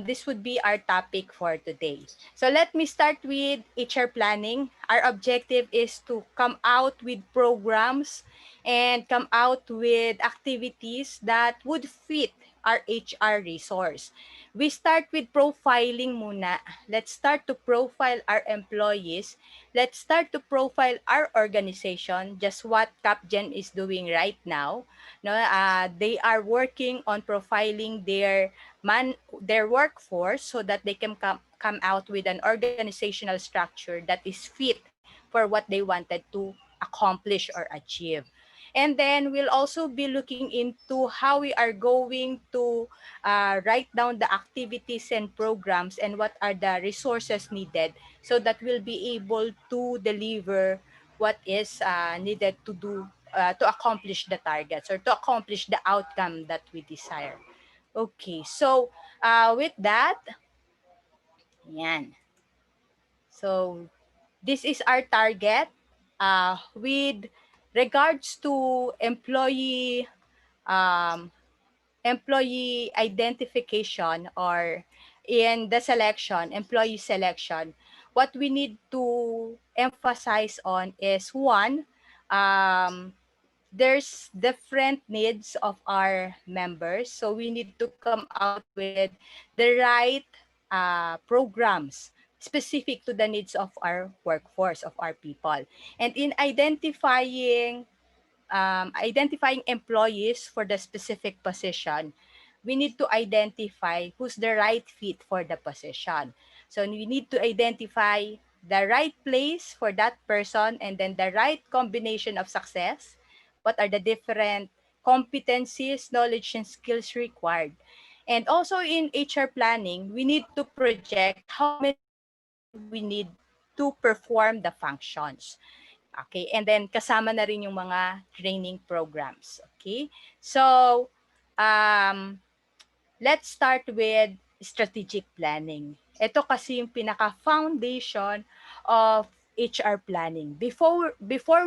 this would be our topic for today. So, let me start with HR planning. Our objective is to come out with programs and come out with activities that would fit our HR resource. We start with profiling muna. Let's start to profile our employees. Let's start to profile our organization, just what CapGen is doing right now. No, they are working on profiling their workforce so that they can come out with an organizational structure that is fit for what they wanted to accomplish or achieve. And then we'll also be looking into how we are going to write down the activities and programs and what are the resources needed so that we'll be able to deliver what is needed to do to accomplish the targets or to accomplish the outcome that we desire. Okay, so with that, yan. So this is our target with regards to um, employee identification, or in the selection, employee selection. What we need to emphasize on is one, um, there's different needs of our members. So we need to come out with the right programs specific to the needs of our workforce, of our people. And in identifying employees for the specific position, we need to identify who's the right fit for the position. So we need to identify the right place for that person, and then the right combination of success. What are the different competencies, knowledge, and skills required? And also in HR planning, we need to project how many people we need to perform the functions. Okay, and then kasama na rin yung mga training programs. Okay, so um, let's start with strategic planning. Ito kasi yung pinaka-foundation of HR planning. Before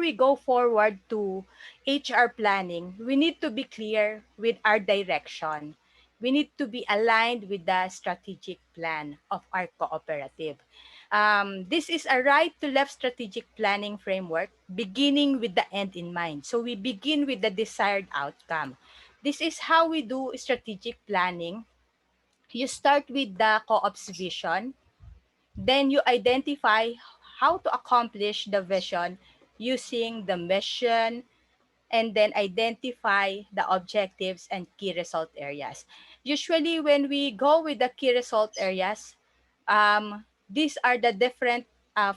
we go forward to HR planning, we need to be clear with our direction. We need to be aligned with the strategic plan of our cooperative. This is a right to left strategic planning framework, beginning with the end in mind. So we begin with the desired outcome. This is how we do strategic planning. You start with the co-op's vision, then you identify how to accomplish the vision using the mission, and then identify the objectives and key result areas. Usually, when we go with the key result areas, these are the different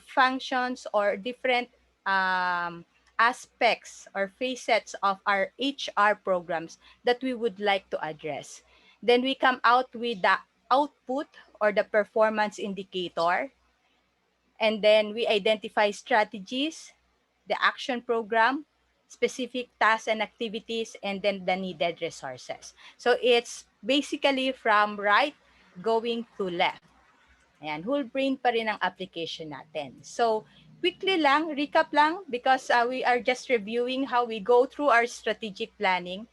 functions or different um, aspects or facets of our HR programs that we would like to address. Then we come out with the output or the performance indicator, and then we identify strategies, the action program, specific tasks and activities, and then the needed resources. So it's basically from right going to left. Ayan, whole brain pa rin ang application natin. So, quickly lang, recap lang, because we are just reviewing how we go through our strategic planning.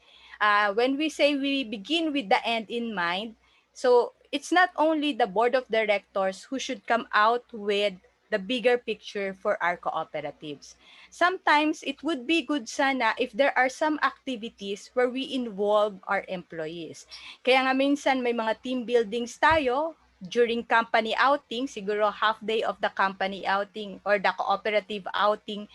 When we say we begin with the end in mind, so it's not only the board of directors who should come out with the bigger picture for our cooperatives. Sometimes it would be good sana if there are some activities where we involve our employees. Kaya nga minsan may mga team buildings tayo during company outing, siguro half day of the company outing or the cooperative outing,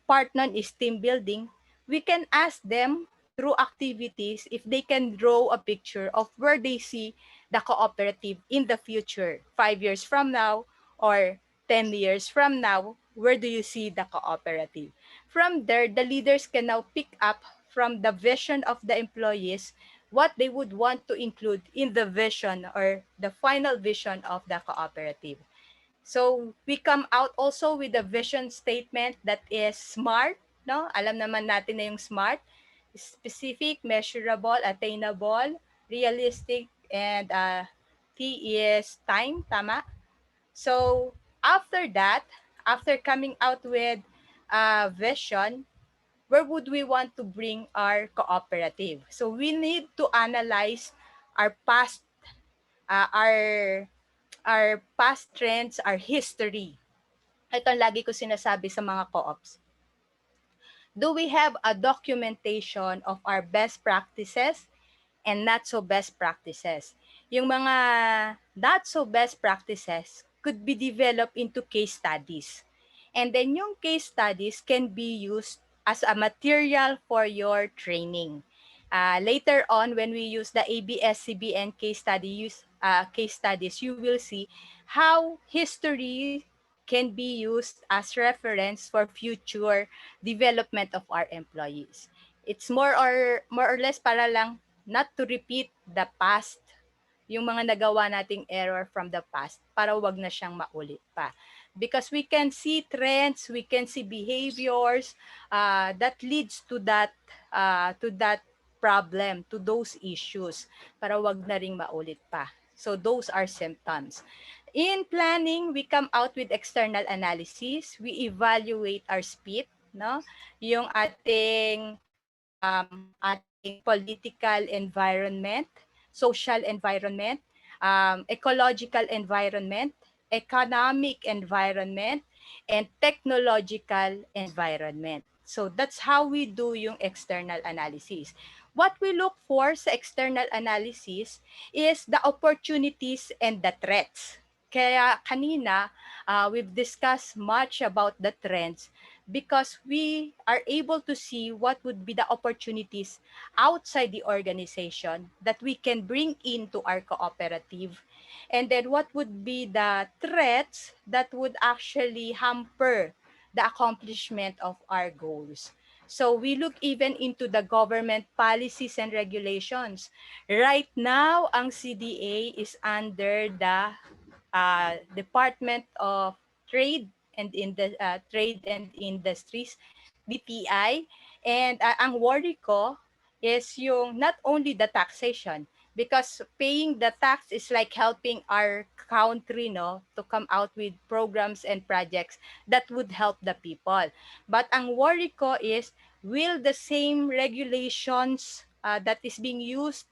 part nun is team building. We can ask them through activities if they can draw a picture of where they see the cooperative in the future, 5 years from now or 10 years from now. Where do you see the cooperative? From there, the leaders can now pick up from the vision of the employees what they would want to include in the vision or the final vision of the cooperative. So we come out also with a vision statement that is SMART, no? Alam naman natin na yung SMART, specific, measurable, attainable, realistic, and T is time, tama? So after that, after coming out with a vision, where would we want to bring our cooperative? So we need to analyze our past, uh, our our past trends, our history. Ito ang lagi ko sinasabi sa mga co-ops. Do we have a documentation of our best practices and not so best practices? Yung mga not so best practices could be developed into case studies. And then yung case studies can be used as a material for your training. Later on, when we use the ABS-CBN case studies, you will see how history can be used as reference for future development of our employees. It's more or less para lang not to repeat the past, yung mga nagawa nating error from the past para wag na siyang maulit pa. Because we can see trends, we can see behaviors that leads to that problem, to those issues para wag na ring maulit pa. So those are symptoms. In planning, we come out with external analysis. We evaluate our speed, no? Yung ating political environment, social environment, ecological environment, economic environment, and technological environment. So that's how we do yung external analysis. What we look for sa external analysis is the opportunities and the threats. Kaya kanina, we've discussed much about the trends because we are able to see what would be the opportunities outside the organization that we can bring into our cooperative, and then what would be the threats that would actually hamper the accomplishment of our goals. So we look even into the government policies and regulations. Right now, ang CDA is under the Department of Trade Trade and Industries, DTI. And ang worry ko is yung not only the taxation, because paying the tax is like helping our country, no, to come out with programs and projects that would help the people. But ang worry ko is, will the same regulations that is being used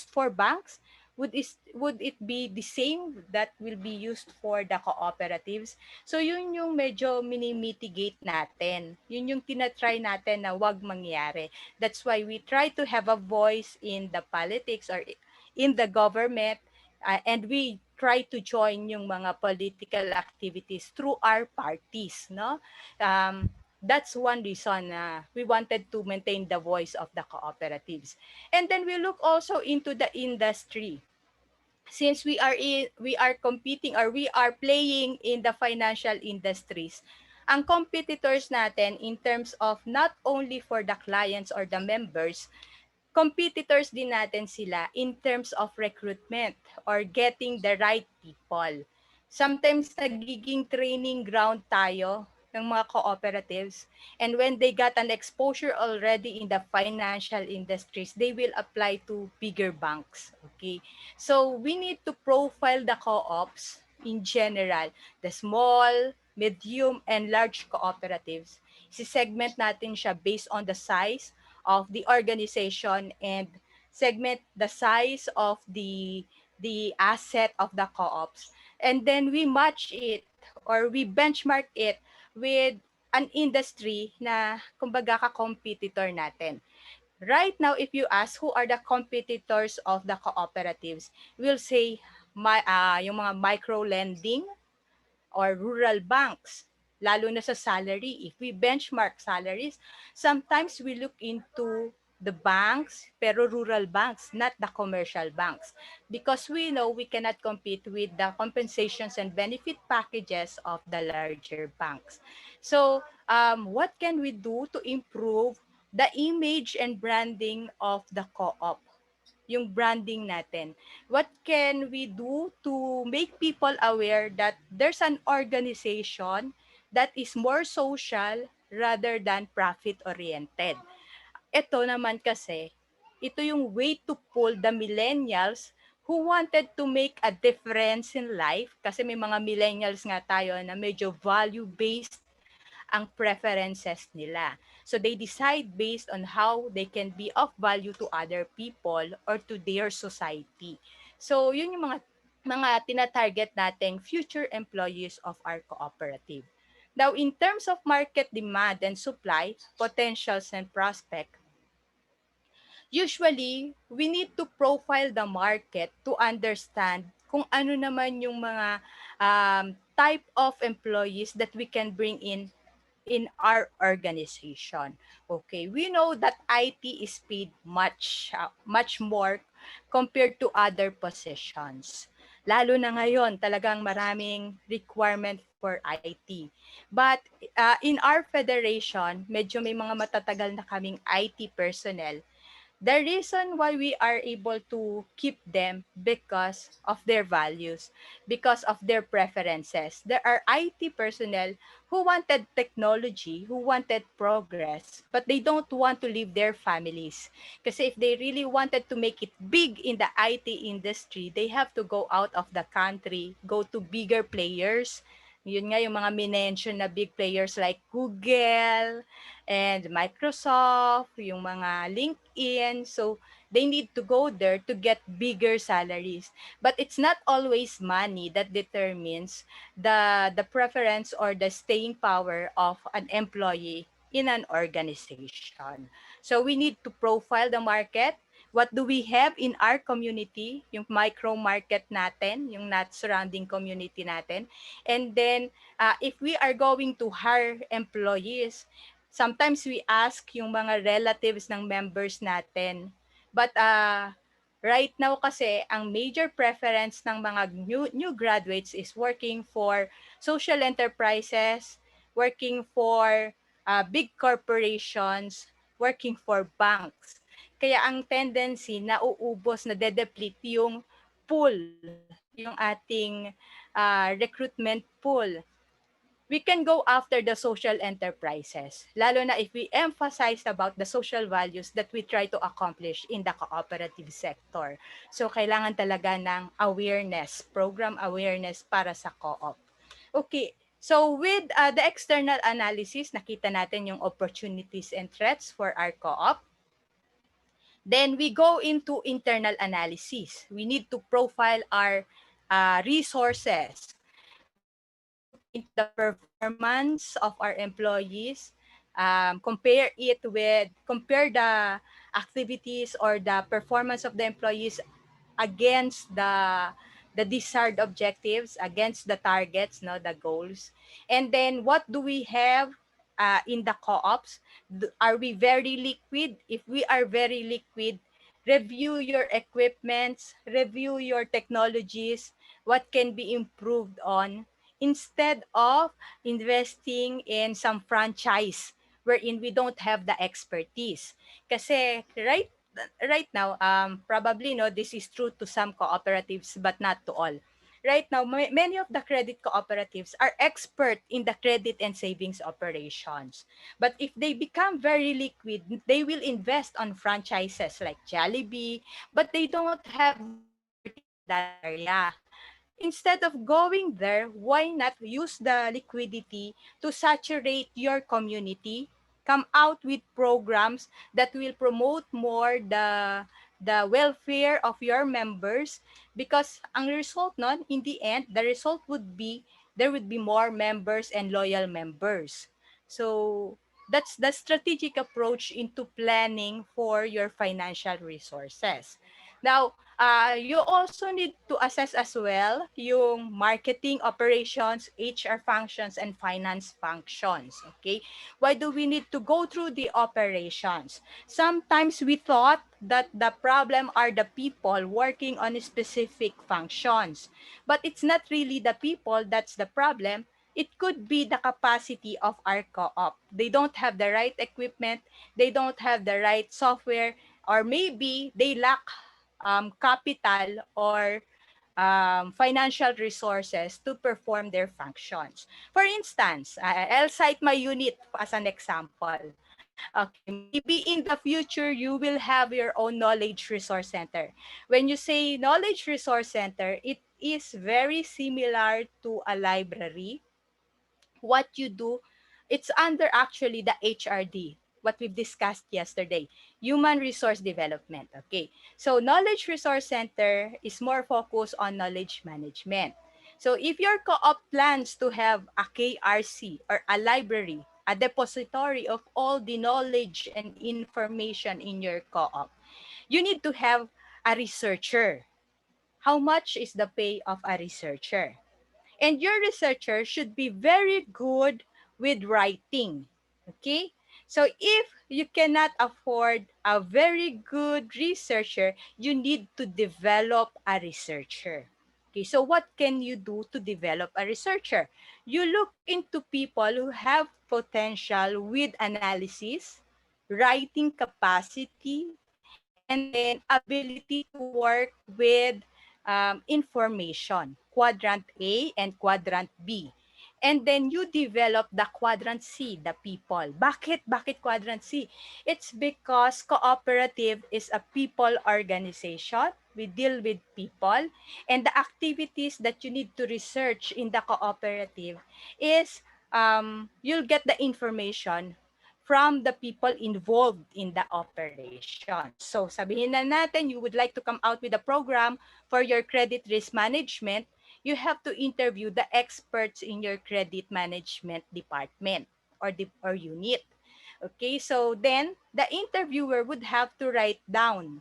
for banks, would it be the same that will be used for the cooperatives? So yun yung medyo mini-mitigate natin. Yun yung tinatry natin na wag mangyari. That's why we try to have a voice in the politics or in the government, and we try to join yung mga political activities through our parties, no? That's one reason we wanted to maintain the voice of the cooperatives. And then we look also into the industry. Since we are competing, or we are playing in the financial industries, ang competitors natin in terms of not only for the clients or the members, competitors din natin sila in terms of recruitment or getting the right people. Sometimes nagiging training ground tayo ng mga cooperatives, and when they got an exposure already in the financial industries, they will apply to bigger banks. Okay? So we need to profile the co-ops in general, the small, medium, and large cooperatives. Si-segment natin siya based on the size of the organization and segment the size of the asset of the co-ops, and then we match it or we benchmark it with an industry na kumbaga ka-competitor natin. Right now, if you ask who are the competitors of the cooperatives, we'll say yung mga micro lending or rural banks, lalo na sa salary. If we benchmark salaries, sometimes we look into the banks, pero rural banks, not the commercial banks. Because we know we cannot compete with the compensations and benefit packages of the larger banks. So, what can we do to improve the image and branding of the co-op? Yung branding natin. What can we do to make people aware that there's an organization that is more social rather than profit-oriented? Ito naman kasi, ito yung way to pull the millennials who wanted to make a difference in life. Kasi may mga millennials nga tayo na medyo value-based ang preferences nila. So they decide based on how they can be of value to other people or to their society. So yun yung mga tina-target nating future employees of our cooperative. Now, in terms of market demand and supply, potentials and prospect, usually, we need to profile the market to understand kung ano naman yung mga type of employees that we can bring in our organization. Okay, we know that IT is paid much more compared to other positions. Lalo na ngayon, talagang maraming requirement for IT. But in our federation, medyo may mga matatagal na kaming IT personnel. The reason why we are able to keep them because of their values, because of their preferences. There are IT personnel who wanted technology, who wanted progress, but they don't want to leave their families. Kasi if they really wanted to make it big in the IT industry, they have to go out of the country, go to bigger players. Yun nga yung mga minention na big players like Google, and Microsoft, yung mga LinkedIn. So they need to go there to get bigger salaries. But it's not always money that determines the preference or the staying power of an employee in an organization. So we need to profile the market. What do we have in our community, yung micro market natin, yung not surrounding community natin. And then, if we are going to hire employees, sometimes we ask yung mga relatives ng members natin. But right now kasi, ang major preference ng mga new graduates is working for social enterprises, working for big corporations, working for banks. Kaya ang tendency na uubos, na dedeplete yung pool, yung ating recruitment pool. We can go after the social enterprises, lalo na if we emphasize about the social values that we try to accomplish in the cooperative sector. So, kailangan talaga ng awareness, program awareness para sa co-op. Okay, so with the external analysis, nakita natin yung opportunities and threats for our co-op. Then we go into internal analysis. We need to profile our resources. We need to look into the performance of our employees, compare the activities or the performance of the employees against the desired objectives, against the targets, no, the goals. And then what do we have in the co-ops? Are we very liquid? If we are very liquid, review your equipments, review your technologies, what can be improved on, instead of investing in some franchise wherein we don't have the expertise. Kasi right now, probably no, this is true to some cooperatives, but not to all. Right now, many of the credit cooperatives are expert in the credit and savings operations. But if they become very liquid, they will invest on franchises like Jollibee, but they don't have the expertise in that area. Instead of going there, why not use the liquidity to saturate your community? Come out with programs that will promote more the welfare of your members, because ang result nun, in the end, the result would be there would be more members and loyal members. So that's the strategic approach into planning for your financial resources. Now, you also need to assess as well yung marketing operations, HR functions, and finance functions. Okay? Why do we need to go through the operations? Sometimes we thought that the problem are the people working on specific functions. But it's not really the people that's the problem. It could be the capacity of our co-op. They don't have the right equipment, they don't have the right software, or maybe they lack capital or financial resources to perform their functions. For instance, I'll cite my unit as an example. Okay, maybe in the future you will have your own knowledge resource center. When you say knowledge resource center, it is very similar to a library. What you do, it's under actually the HRD, what we've discussed yesterday, human resource development. Okay, so knowledge resource center is more focused on knowledge management. So if your co-op plans to have a KRC or a library, a depository of all the knowledge and information in your co-op, you need to have a researcher. How much is the pay of a researcher? And your researcher should be very good with writing. Okay? So if you cannot afford a very good researcher, you need to develop a researcher. Okay, so what can you do to develop a researcher? You look into people who have potential with analysis, writing capacity, and then ability to work with information, quadrant A and quadrant B. And then you develop the quadrant C, the people. Bakit? Bakit quadrant C? It's because cooperative is a people organization. We deal with people. And the activities that you need to research in the cooperative is you'll get the information from the people involved in the operation. So sabihin na natin, you would like to come out with a program for your credit risk management, you have to interview the experts in your credit management department or unit. Okay, so then the interviewer would have to write down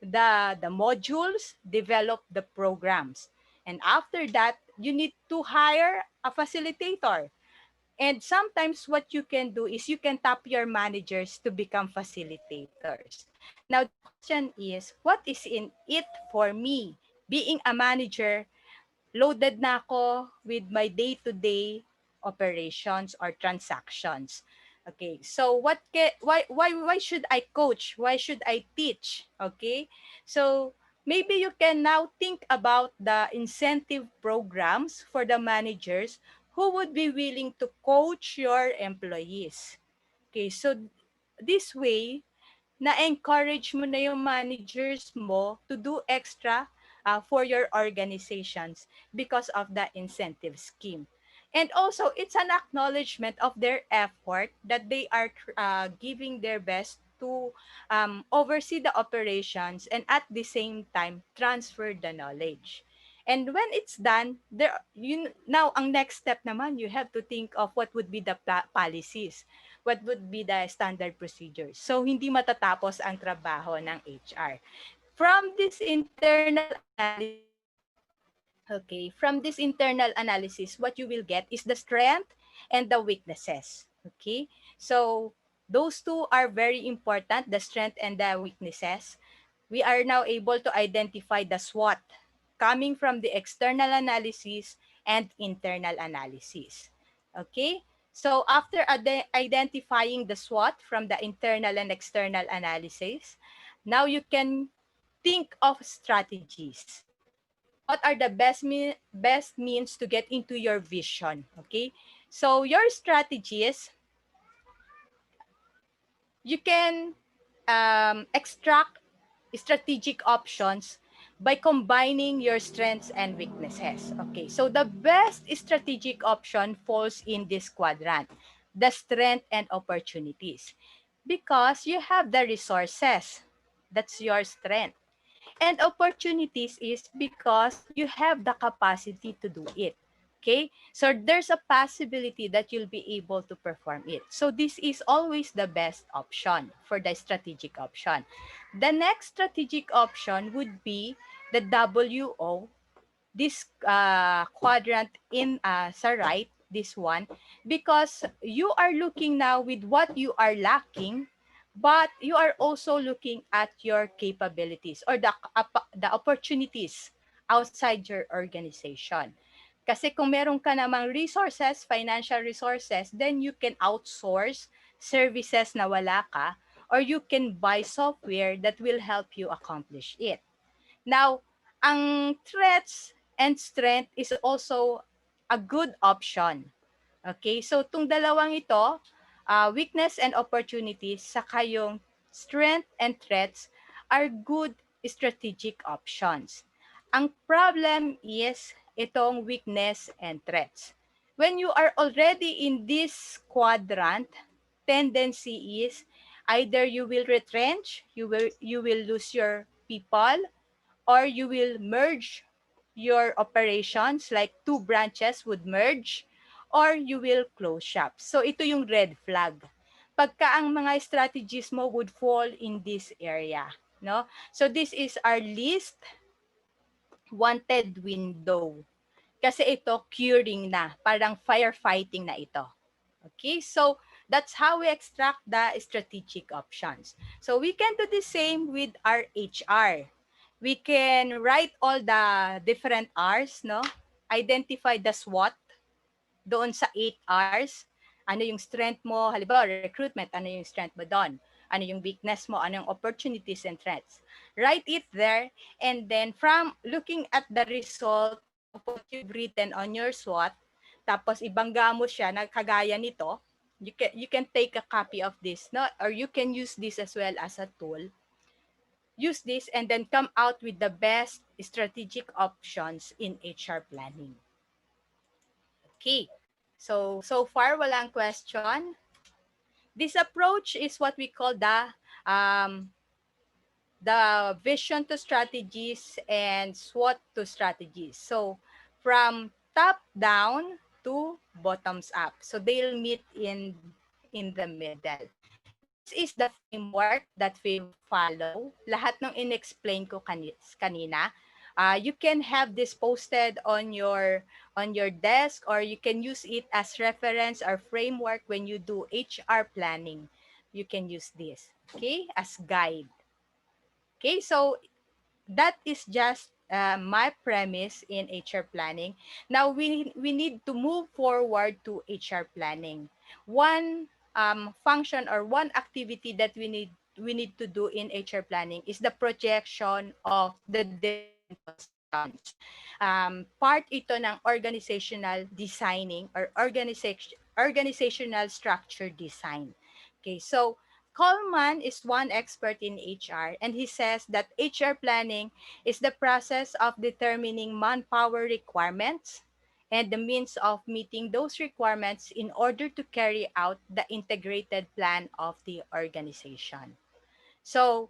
the modules, develop the programs. And after that, you need to hire a facilitator. And sometimes what you can do is you can tap your managers to become facilitators. Now, the question is, what is in it for me? Being a manager, loaded na ako with my day-to-day operations or transactions. Okay, so why should I coach? Why should I teach? Okay, so maybe you can now think about the incentive programs for the managers who would be willing to coach your employees. Okay, so this way na-encourage mo na yung managers mo to do extra for your organizations because of the incentive scheme. And also, it's an acknowledgement of their effort that they are giving their best to oversee the operations and at the same time transfer the knowledge. And when it's done, now ang next step naman, you have to think of what would be the policies, what would be the standard procedures. So, hindi matatapos ang trabaho ng HR. From this internal analysis, okay, from this internal analysis, what you will get is the strength and the weaknesses. Okay, so those two are very important, the strength and the weaknesses. We are now able to identify the SWOT coming from the external analysis and internal analysis. Okay, so after identifying the SWOT from the internal and external analysis, now you can think of strategies. What are the best means to get into your vision? Okay, so your strategies, you can extract strategic options by combining your strengths and weaknesses. Okay, so the best strategic option falls in this quadrant, the strength and opportunities, because you have the resources. That's your strength. And opportunities is because you have the capacity to do it. Okay? So there's a possibility that you'll be able to perform it. So this is always the best option for the strategic option. The next strategic option would be the WO, this quadrant in sa right, this one, because you are looking now with what you are lacking, but you are also looking at your capabilities or the opportunities outside your organization. Kasi kung meron ka namang resources, financial resources, then you can outsource services na wala ka, or you can buy software that will help you accomplish it. Now, ang threats and strength is also a good option. Okay? So, itong dalawang ito, weakness and opportunities, saka yung strength and threats are good strategic options. Ang problem is itong weakness and threats. When you are already in this quadrant, tendency is either you will retrench, you will lose your people, or you will merge your operations, like two branches would merge, or you will close shop. So ito yung red flag. Pagka ang mga strategies mo would fall in this area, no? So this is our least wanted window. Kasi ito curing na, parang firefighting na ito. Okay? So that's how we extract the strategic options. So we can do the same with our HR. We can write all the different R's, no? Identify the SWOT doon sa 8 R's. Ano yung strength mo? Halimbawa, recruitment, ano yung strength mo doon? Ano yung weakness mo? Ano yung opportunities and threats? Write it there, and then from looking at the result of what you've written on your SWOT, tapos ibangga mo siya na kagaya nito, you can take a copy of this, no? Or you can use this as well as a tool. Use this and then come out with the best strategic options in HR planning. Okay. So far walang question. This approach is what we call the vision to strategies and SWOT to strategies. So from top down to bottoms up. So they'll meet in the middle. This is the framework that we follow. Lahat ng inexplain ko kanina. You can have this posted on your desk, or you can use it as reference or framework when you do HR planning. You can use this, okay, as guide. Okay, so that is just my premise in HR planning. Now we need to move forward to HR planning. One function or one activity that we need to do in HR planning is the projection of the different positions. Part ito ng organizational designing or organizational structure design. Okay, so Coleman is one expert in HR, and he says that HR planning is the process of determining manpower requirements and the means of meeting those requirements in order to carry out the integrated plan of the organization. So,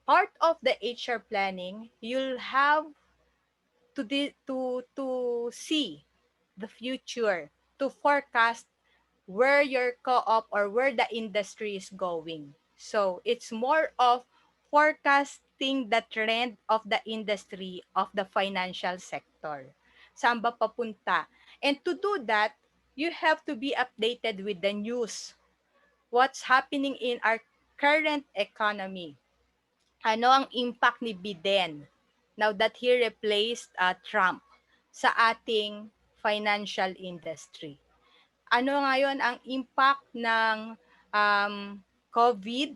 part of the HR planning, you'll have to see the future, to forecast where your co-op or where the industry is going. So it's more of forecasting the trend of the industry of the financial sector. Saan ba papunta? And to do that, you have to be updated with the news. What's happening in our current economy? Ano ang impact ni Biden now that he replaced Trump sa ating financial industry? Ano ngayon ang impact ng COVID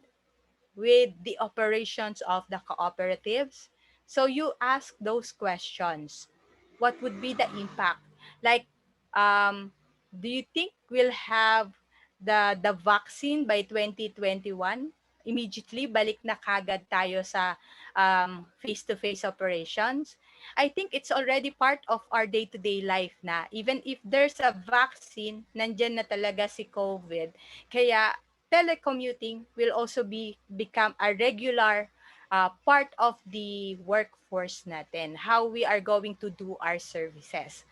with the operations of the cooperatives? So you ask those questions. What would be the impact? Like, do you think we'll have the vaccine by 2021? Immediately, balik na kagad tayo sa face-to-face operations. I think it's already part of our day-to-day life na. Even if there's a vaccine, nandyan na talaga si COVID. Kaya telecommuting will also become a regular part of the workforce natin, how we are going to do our services.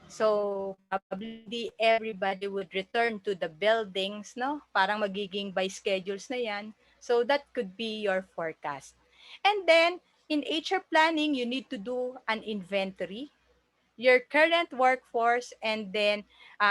So, probably hindi everybody would return to the buildings, no? Parang magiging by schedules na yan. So, that could be your forecast. And then, in HR planning, you need to do an inventory, your current workforce, and then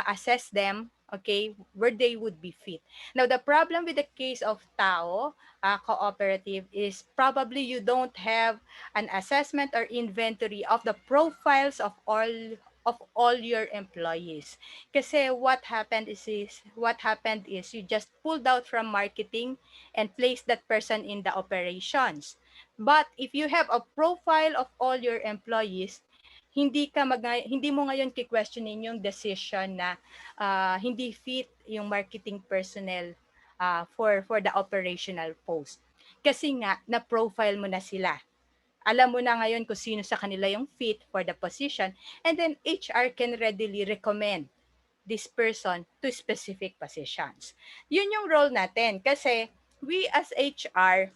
assess them, okay, where they would be fit. Now, the problem with the case of Tao Cooperative is probably you don't have an assessment or inventory of the profiles of all your employees. Kasi what happened is you just pulled out from marketing and placed that person in the operations. But if you have a profile of all your employees, hindi mo ngayon ki-questionin yung decision na hindi fit yung marketing personnel for the operational post. Kasi nga na profile mo na sila. Alam mo na ngayon kung sino sa kanila yung fit for the position, and then HR can readily recommend this person to specific positions. Yun yung role natin kasi we as HR,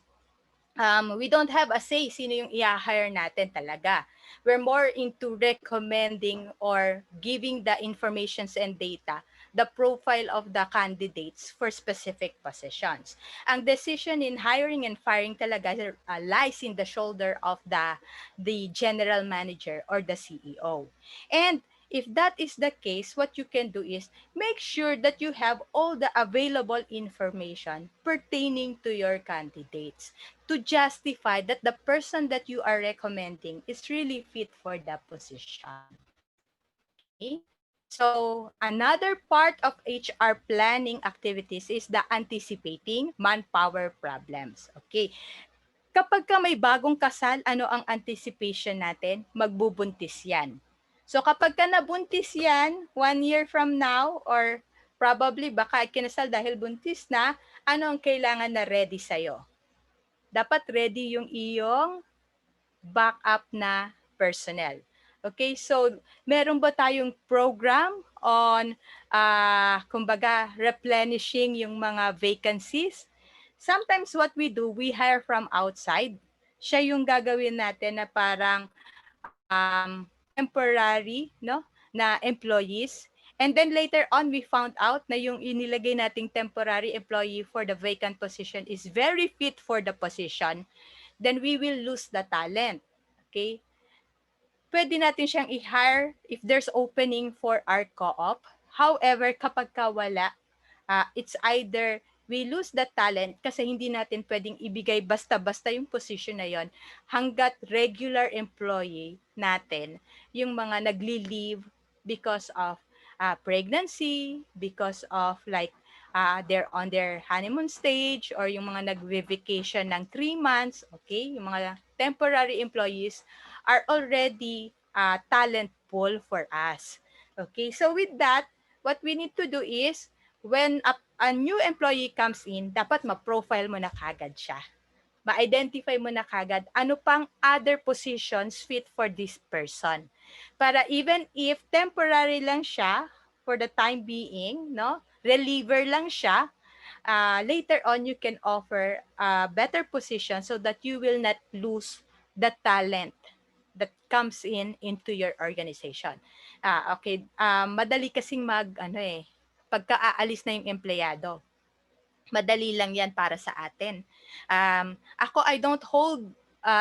we don't have a say sino yung i-hire natin talaga. We're more into recommending or giving the informations and data, the profile of the candidates for specific positions. Ang decision in hiring and firing talaga lies in the shoulder of the general manager or the CEO. And if that is the case, what you can do is make sure that you have all the available information pertaining to your candidates to justify that the person that you are recommending is really fit for the position. Okay? So, another part of HR planning activities is the anticipating manpower problems. Okay? Kapag ka may bagong kasal, ano ang anticipation natin? Magbubuntis yan. So, kapag ka nabuntis yan, 1 year from now, or probably baka kinasal dahil buntis na, ano ang kailangan na ready sa'yo? Dapat ready yung iyong backup na personnel. Okay, so meron ba tayong program on, kumbaga, replenishing yung mga vacancies? Sometimes what we do, we hire from outside. Siya yung gagawin natin na parang temporary, no, na employees. And then later on, we found out na yung inilagay nating temporary employee for the vacant position is very fit for the position, then we will lose the talent. Okay? Pwede natin siyang i-hire if there's opening for our co-op. However, kapag ka wala, it's either we lose the talent kasi hindi natin pwedeng ibigay basta-basta yung position na yon hanggat regular employee natin, yung mga nagli-leave because of pregnancy, because of like they're on their honeymoon stage, or yung mga nag-vacation ng 3 months, okay? Yung mga temporary employees are already talent pool for us. Okay, so with that, what we need to do is when a new employee comes in, dapat ma-profile mo na kagad siya. Ma-identify mo na kagad ano pang other positions fit for this person. Para even if temporary lang siya for the time being, no? Reliever lang siya, later on you can offer a better position so that you will not lose the talent that comes in into your organization. Okay, madali kasing pagka aalis na yung empleyado. Madali lang yan para sa atin. Ako, I don't hold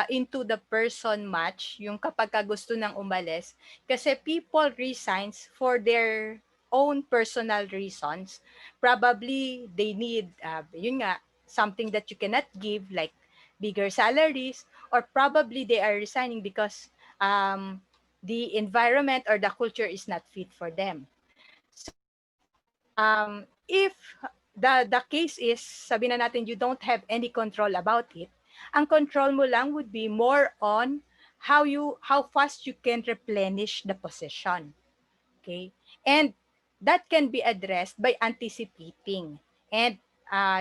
into the person much yung kapag gusto nang umalis kasi people resigns for their own personal reasons. Probably they need, yun nga, something that you cannot give like bigger salaries, or probably they are resigning because the environment or the culture is not fit for them. So, if the case is, sabi na natin, you don't have any control about it, ang control mo lang would be more on how fast you can replenish the position. Okay? And that can be addressed by anticipating. And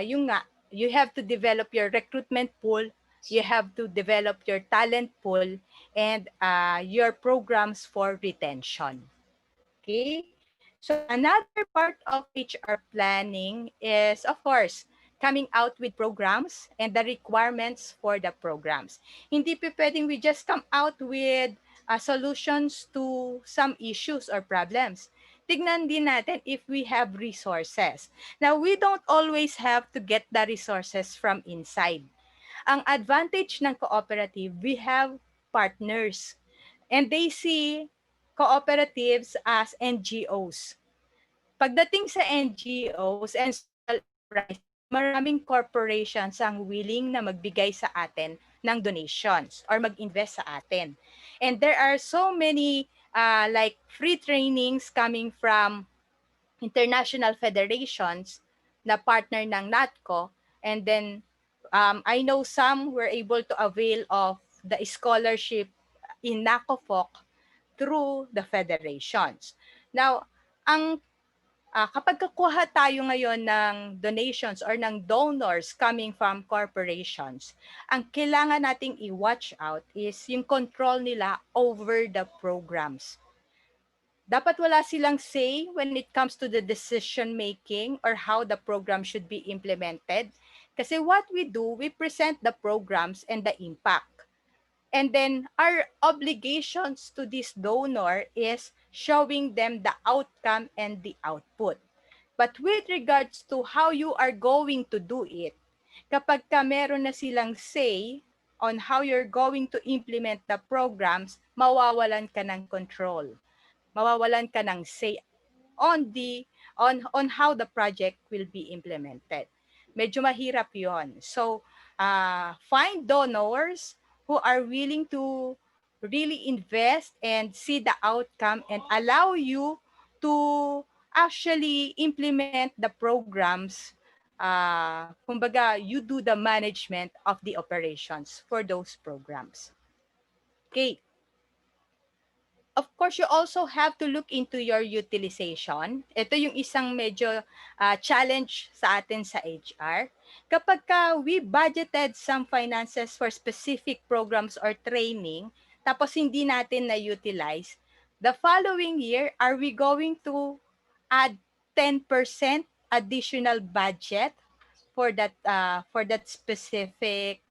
yung nga, you have to develop your recruitment pool, you have to develop your talent pool, and your programs for retention. Okay? So another part of HR planning is, of course, coming out with programs and the requirements for the programs. Hindi pa pwedeng we just come out with solutions to some issues or problems. Tignan din natin if we have resources. Now, we don't always have to get the resources from inside. Ang advantage ng cooperative, we have partners. And they see cooperatives as NGOs. Pagdating sa NGOs and social enterprises, maraming corporations ang willing na magbigay sa atin ng donations or mag-invest sa atin. And there are so many like free trainings coming from international federations na partner ng NATCO. And then I know some were able to avail of the scholarship in NACOFOC through the federations. Now, ang kapag kukuha tayo ngayon ng donations or ng donors coming from corporations, ang kailangan nating i-watch out is yung control nila over the programs. Dapat wala silang say when it comes to the decision making or how the program should be implemented. Kasi what we do, we present the programs and the impact. And then our obligations to this donor is showing them the outcome and the output. But with regards to how you are going to do it, kapag ka meron na silang say on how you're going to implement the programs, mawawalan ka ng control. Mawawalan ka ng say on the on how the project will be implemented. Medyo mahirap 'yon. So, find donors who are willing to really invest and see the outcome and allow you to actually implement the programs. Kumbaga, you do the management of the operations for those programs. Okay. Of course, you also have to look into your utilization. Ito yung isang medyo challenge sa atin sa HR. Kapag we budgeted some finances for specific programs or training, tapos hindi natin na-utilize, the following year, are we going to add 10% additional budget for that specific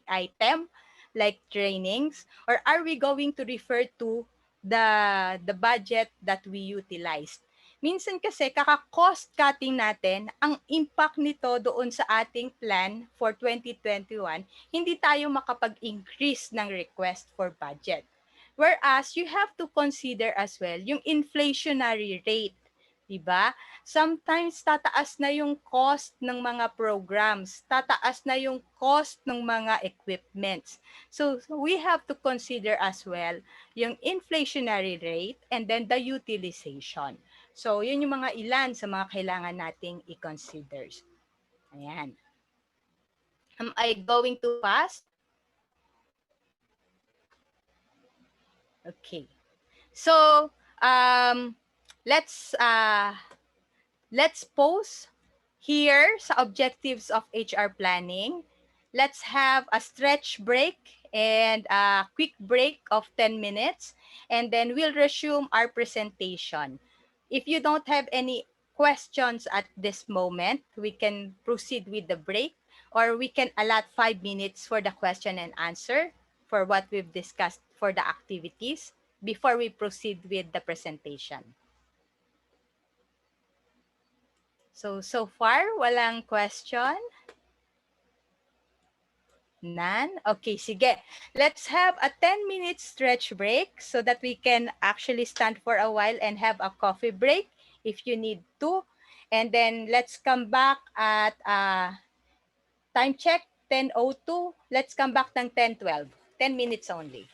item like trainings, or are we going to refer to the budget that we utilized? Minsan kasi kaka-cost cutting natin, ang impact nito doon sa ating plan for 2021, hindi tayo makapag-increase ng request for budget. Whereas you have to consider as well yung inflationary rate, 'di ba? Sometimes tataas na yung cost ng mga programs, tataas na yung cost ng mga equipments. So we have to consider as well yung inflationary rate and then the utilization. So yun yung mga ilan sa mga kailangan nating i-consider. Ayan. Am I going too fast? Okay. So, let's pause here sa objectives of HR planning. Let's have a stretch break and a quick break of 10 minutes, and then we'll resume our presentation. If you don't have any questions at this moment, we can proceed with the break, or we can allot 5 minutes for the question and answer for what we've discussed for the activities before we proceed with the presentation. So far, walang question? None? Okay, sige. Let's have a 10-minute stretch break so that we can actually stand for a while and have a coffee break if you need to. And then let's come back at time check, 10:02. Let's come back ng 10:12. 10 minutes only.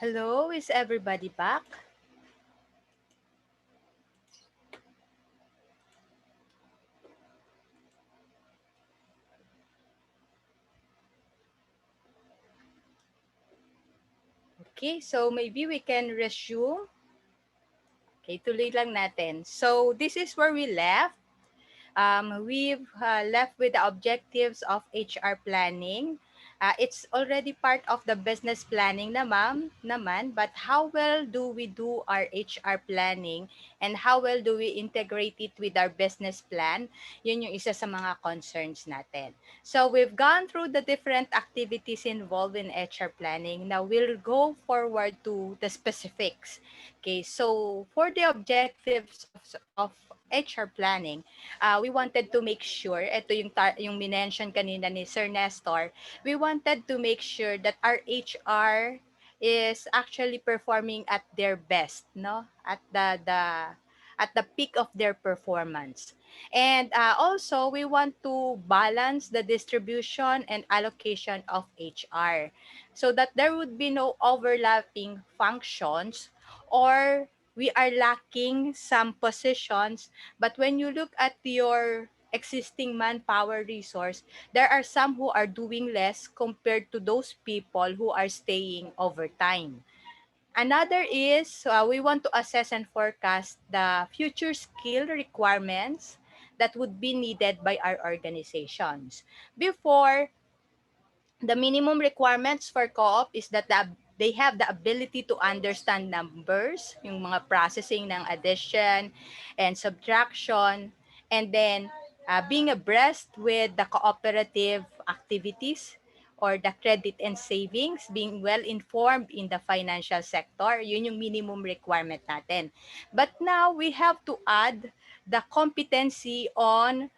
Hello, is everybody back? Okay, so maybe we can resume. Okay, tuloy lang natin. So, this is where we left. We've left with the objectives of HR planning. It's already part of the business planning naman, but how well do we do our HR planning and how well do we integrate it with our business plan? Yun yung isa sa mga concerns natin. So we've gone through the different activities involved in HR planning. Now we'll go forward to the specifics. Okay, so for the objectives of HR planning, we wanted to make sure, ito yung minention kanina ni Sir Nestor, we wanted to make sure that our HR is actually performing at their best, no? At the peak of their performance. And also, we want to balance the distribution and allocation of HR so that there would be no overlapping functions or we are lacking some positions. But when you look at your existing manpower resource, there are some who are doing less compared to those people who are staying overtime. Another is we want to assess and forecast the future skill requirements that would be needed by our organizations. Before, the minimum requirements for co-op is that they have the ability to understand numbers, yung mga processing ng addition and subtraction, and then being abreast with the cooperative activities or the credit and savings, being well informed in the financial sector. Yun yung minimum requirement natin. But now we have to add the competency on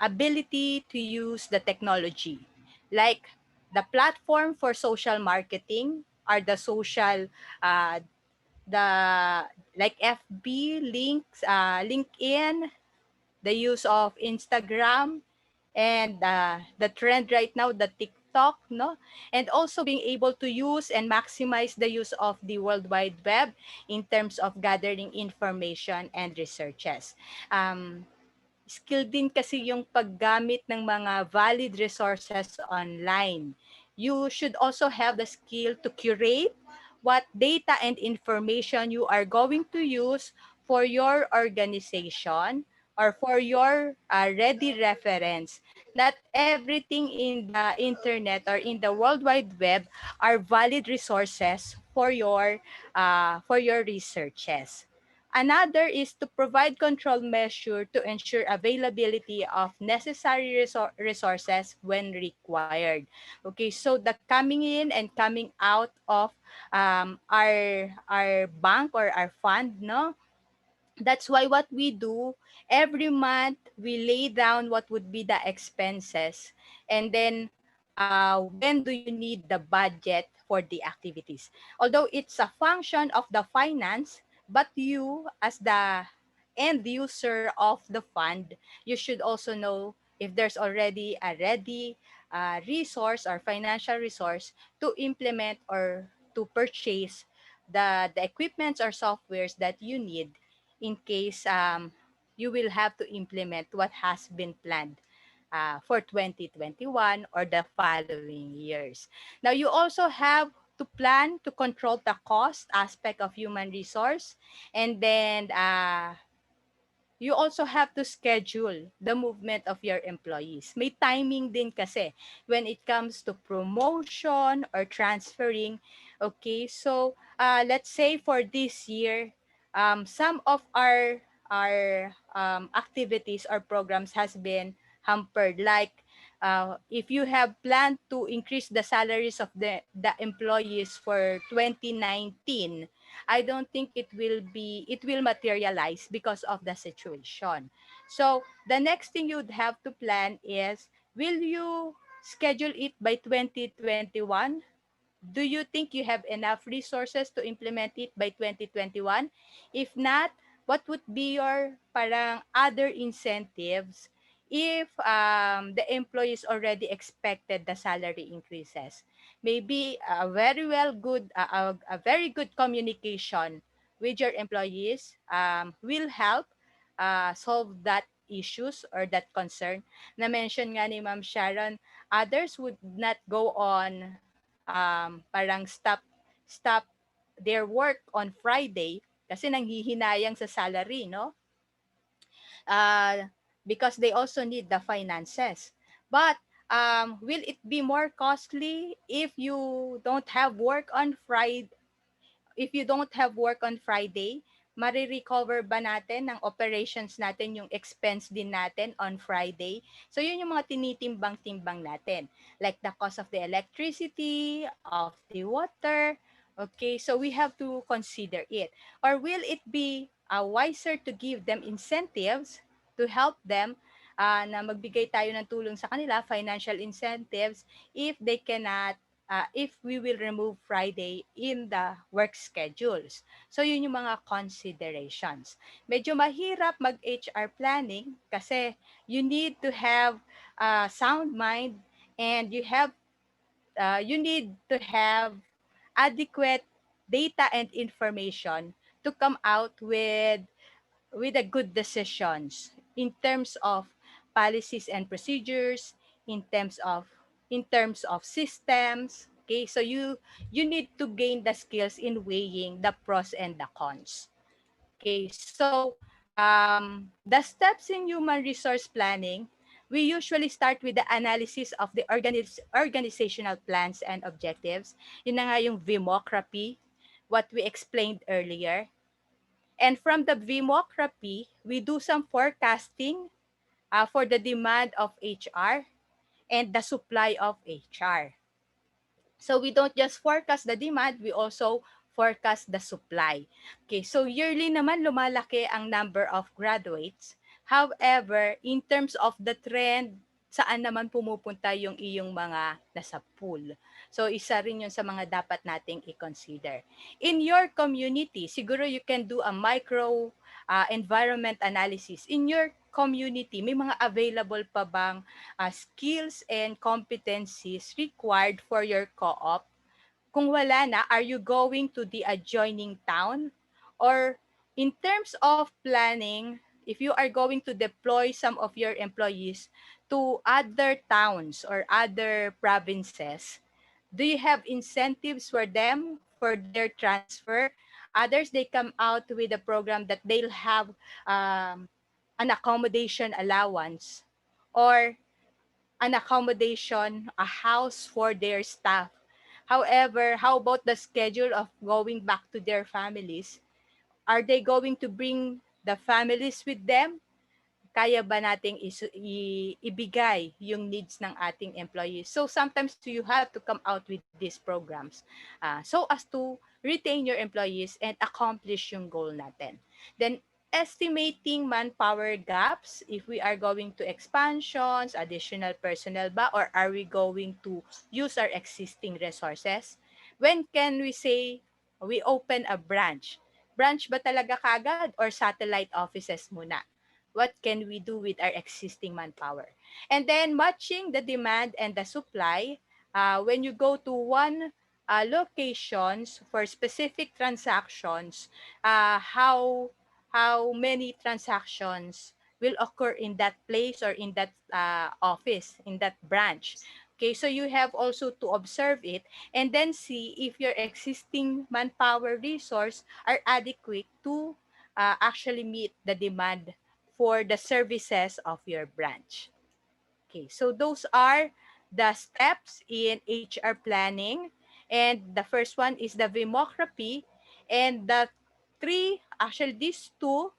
ability to use the technology. Like the platform for social marketing are the social uh, the like FB links, LinkedIn, the use of Instagram, and the trend right now, the TikTok, no, and also being able to use and maximize the use of the World Wide Web in terms of gathering information and researches. Skill din kasi yung paggamit ng mga valid resources online. You should also have the skill to curate what data and information you are going to use for your organization or for your ready reference. Not everything in the internet or in the World Wide Web are valid resources for your researches. Another is to provide control measure to ensure availability of necessary resources when required. Okay, so the coming in and coming out of our bank or our fund, no, that's why what we do every month, we lay down what would be the expenses, and then when do you need the budget for the activities. Although it's a function of the finance, but you as the end user of the fund, you should also know if there's already a ready resource or financial resource to implement or to purchase the equipments or softwares that you need in case you will have to implement what has been planned for 2021 or the following years. Now, you also have to plan to control the cost aspect of human resource, and then you also have to schedule the movement of your employees. May timing din kasi when it comes to promotion or transferring. Okay, so let's say for this year, some of our activities or programs has been hampered. Like if you have planned to increase the salaries of the employees for 2019, I don't think it will materialize because of the situation. So the next thing you'd have to plan is, will you schedule it by 2021? Do you think you have enough resources to implement it by 2021? If not, what would be your parang other incentives if the employees already expected the salary increases? maybe a very well good a very good communication with your employees will help solve that issues or that concern. Na mention nga ni Ma'am Sharon, others would not go on parang stop their work on Friday kasi nanghihinayang sa salary, no? uh, because they also need the finances. But will it be more costly if you don't have work on Friday? If you don't have work on Friday, marirecover ba natin ng operations natin yung expense din natin on Friday? So, yun yung mga tinitimbang-timbang natin. Like the cost of the electricity, of the water. Okay, so we have to consider it. Or will it be wiser to give them incentives to help them na magbigay tayo ng tulong sa kanila, financial incentives, if they cannot if we will remove Friday in the work schedules. So, yun yung mga considerations. Medyo mahirap mag-HR planning kasi you need to have a sound mind and you need to have adequate data and information to come out with a good decisions in terms of policies and procedures, in terms of systems. Okay, so you need to gain the skills in weighing the pros and the cons. Okay, so the steps in human resource planning, we usually start with the analysis of the organizational plans and objectives. Yun na nga yung vimocracy, what we explained earlier. And from the vimocracy, we do some forecasting for the demand of HR and the supply of HR. So we don't just forecast the demand, we also forecast the supply. Okay, so yearly naman lumalaki ang number of graduates. However, in terms of the trend, saan naman pumupunta yung iyong mga nasa pool. So isa rin yun sa mga dapat nating i-consider. In your community, siguro you can do a micro environment analysis. In your community, may mga available pa bang skills and competencies required for your co-op? Kung wala na, are you going to the adjoining town? Or in terms of planning, if you are going to deploy some of your employees to other towns or other provinces, do you have incentives for them for their transfer? Others, they come out with a program that they'll have an accommodation allowance or an accommodation, a house for their staff. However, how about the schedule of going back to their families? Are they going to bring the families with them? Kaya ba nating ibigay yung needs ng ating employees? So sometimes you have to come out with these programs so as to retain your employees and accomplish yung goal natin. Then estimating manpower gaps, if we are going to expansions, additional personnel ba, or are we going to use our existing resources? When can we say we open a branch? Branch ba talaga kagad or satellite offices muna? What can we do with our existing manpower? And then matching the demand and the supply. When you go to one locations for specific transactions, how many transactions will occur in that place or in that office, in that branch. Okay, so you have also to observe it and then see if your existing manpower resource are adequate to actually meet the demand for the services of your branch. Okay, so those are the steps in HR planning. And the first one is the vimocracy. And the these two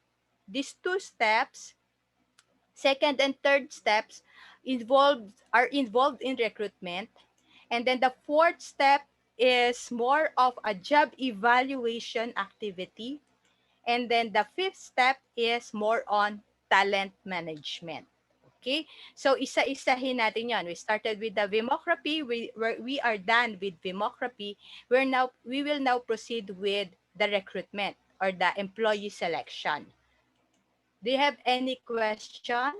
steps, second and third steps, are involved in recruitment. And then the fourth step is more of a job evaluation activity. And then the fifth step is more on talent management. Okay? So isa-isahin natin 'yon. We started with the vimocracy. We are done with vimocracy. We will now proceed with the recruitment or the employee selection. Do you have any question?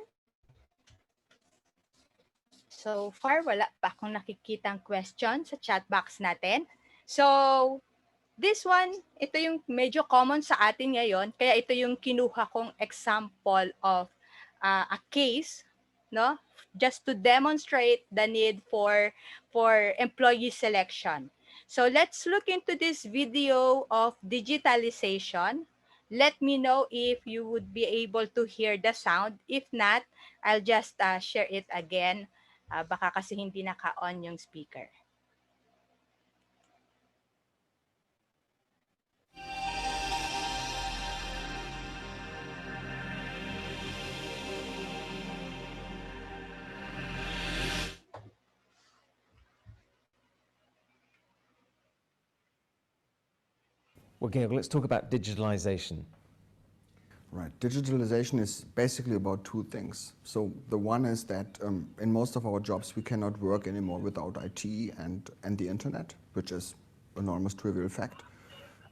So far, wala pa akong nakikitang question sa chat box natin. So, this one, ito yung medyo common sa atin ngayon. Kaya ito yung kinuha kong example of a case, no? Just to demonstrate the need for employee selection. So let's look into this video of digitalization. Let me know if you would be able to hear the sound. If not, I'll just share it again. Baka kasi hindi naka-on yung speaker. Okay, let's talk about digitalization. Right. Digitalization is basically about two things. So the one is that in most of our jobs we cannot work anymore without IT and the internet, which is an almost trivial fact.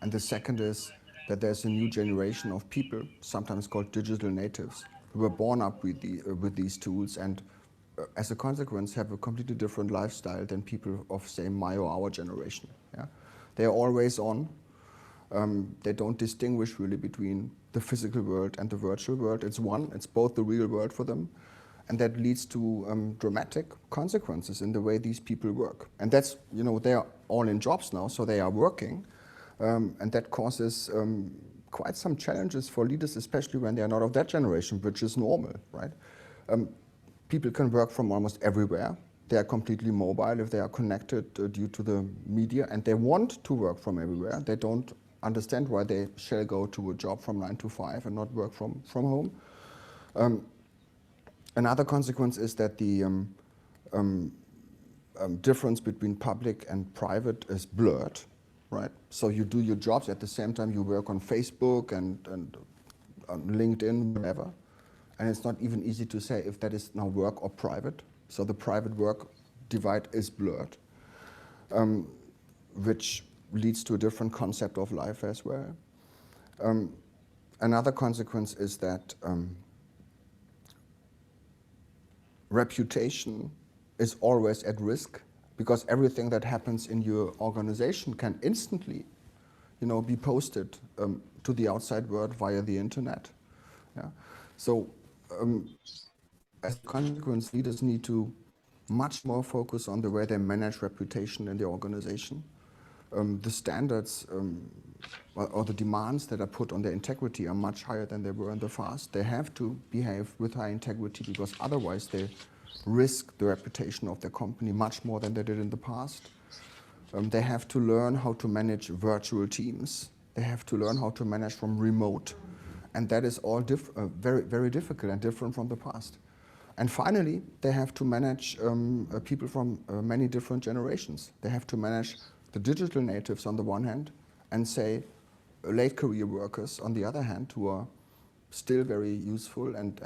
And the second is that there's a new generation of people, sometimes called digital natives, who were born up with these tools and as a consequence have a completely different lifestyle than people of say my or our generation. Yeah? They are always on. They don't distinguish really between the physical world and the virtual world. It's one, it's both the real world for them. And that leads to dramatic consequences in the way these people work. And that's, you know, they are all in jobs now, so they are working. And that causes quite some challenges for leaders, especially when they are not of that generation, which is normal, right? People can work from almost everywhere. They are completely mobile if they are connected due to the media, and they want to work from everywhere. They don't understand why they shall go to a job from 9 to 5 and not work from home. Another consequence is that the difference between public and private is blurred, right? So you do your jobs at the same time you work on Facebook and on LinkedIn, whatever. And it's not even easy to say if that is now work or private. So the private work divide is blurred, which leads to a different concept of life as well. Another consequence is that reputation is always at risk because everything that happens in your organization can instantly, you know, be posted to the outside world via the internet. Yeah? So as a consequence, leaders need to much more focus on the way they manage reputation in the organization. The standards or the demands that are put on their integrity are much higher than they were in the past. They have to behave with high integrity because otherwise they risk the reputation of their company much more than they did in the past. They have to learn how to manage virtual teams. They have to learn how to manage from remote. And that is all very, very difficult and different from the past. And finally, they have to manage people from many different generations. They have to manage the digital natives on the one hand and say late career workers on the other hand who are still very useful and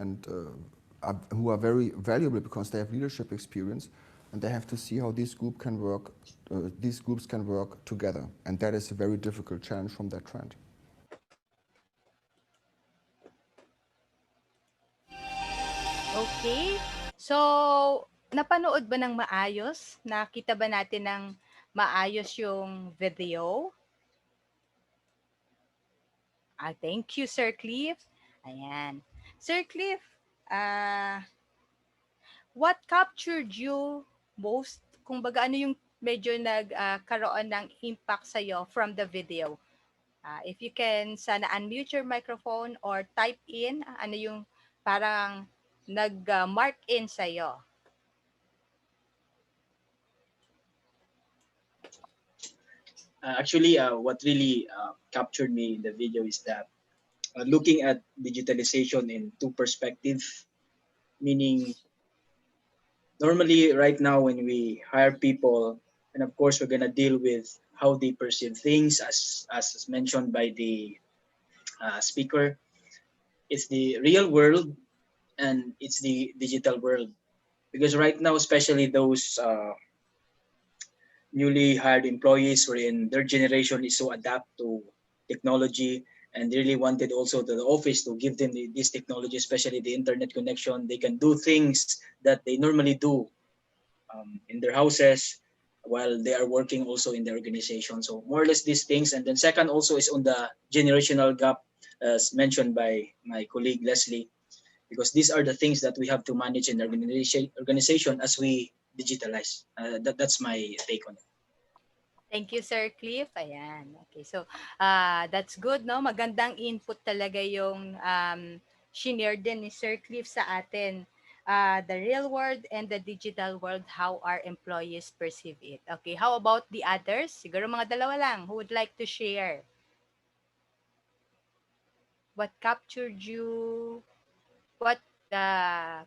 who are very valuable because they have leadership experience, and they have to see how these groups can work together, and that is a very difficult challenge from that trend. Okay. So, napanood ba ng maayos? Nakita ba natin ng maayos yung video? Thank you, Sir Cliff. Ayan. Sir Cliff, what captured you most? Kung baga, ano yung medyo nagkaroon ng impact sa'yo from the video? If you can sana unmute your microphone or type in, ano yung parang nag-mark in sa'yo? Actually, what really captured me in the video is that looking at digitalization in two perspectives, meaning normally right now when we hire people, and of course we're gonna deal with how they perceive things, as mentioned by the speaker, it's the real world and it's the digital world. Because right now, especially those newly hired employees wherein their generation is so adapt to technology and they really wanted also the office to give them this technology, especially the internet connection. They can do things that they normally do in their houses while they are working also in the organization. So more or less these things. And then second also is on the generational gap, as mentioned by my colleague Leslie, because these are the things that we have to manage in the organization as we digitalize. That's my take on it. Thank you, Sir Cliff. Ayan. Okay. So, that's good, no? Magandang input talaga yung shinare din ni Sir Cliff sa atin. The real world and the digital world, how our employees perceive it. Okay. How about the others? Siguro mga dalawa lang. Who would like to share? What captured you? What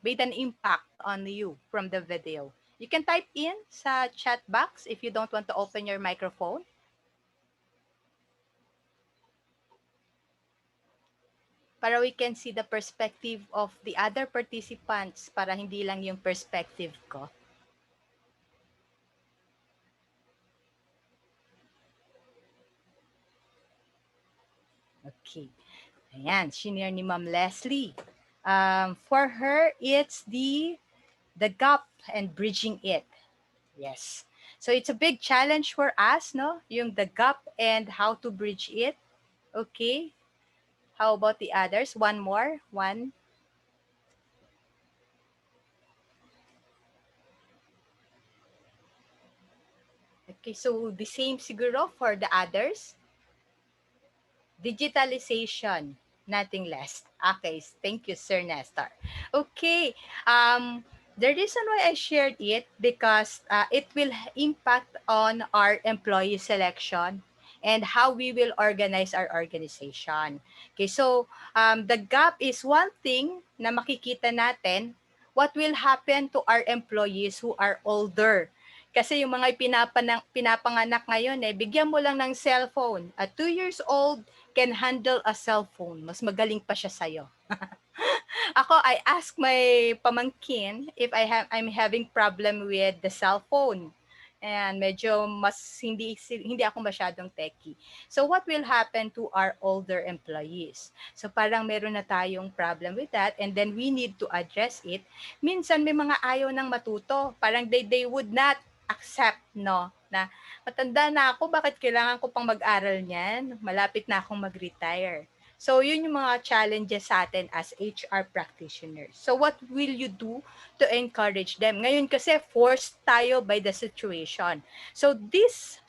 made an impact on you from the video? You can type in sa chat box if you don't want to open your microphone para we can see the perspective of the other participants para hindi lang yung perspective ko. Okay. Ayan, shinare ni Ma'am Leslie. For her, it's the gap and bridging it. Yes. So it's a big challenge for us, no? Yung the gap and how to bridge it. Okay. How about the others? One more. One. Okay, so the same siguro for the others. Digitalization, nothing less. Okay, thank you, Sir Nestor. Okay, the reason why I shared it because it will impact on our employee selection and how we will organize our organization. Okay, so the gap is one thing na makikita natin what will happen to our employees who are older. Kasi yung mga pinapanganak ngayon, bigyan mo lang ng cellphone. At 2 years old, can handle a cellphone. Mas magaling pa siya sa'yo. Ako, I ask my pamangkin if I'm having problem with the cellphone. And medyo mas hindi ako masyadong techie. So what will happen to our older employees? So parang meron na tayong problem with that and then we need to address it. Minsan may mga ayaw nang matuto. Parang they would not accept, no, na matanda na ako, bakit kailangan ko pang mag-aral niyan? Malapit na akong mag-retire. So, yun yung mga challenges sa atin as HR practitioners. So, what will you do to encourage them? Ngayon kasi forced tayo by the situation. So, this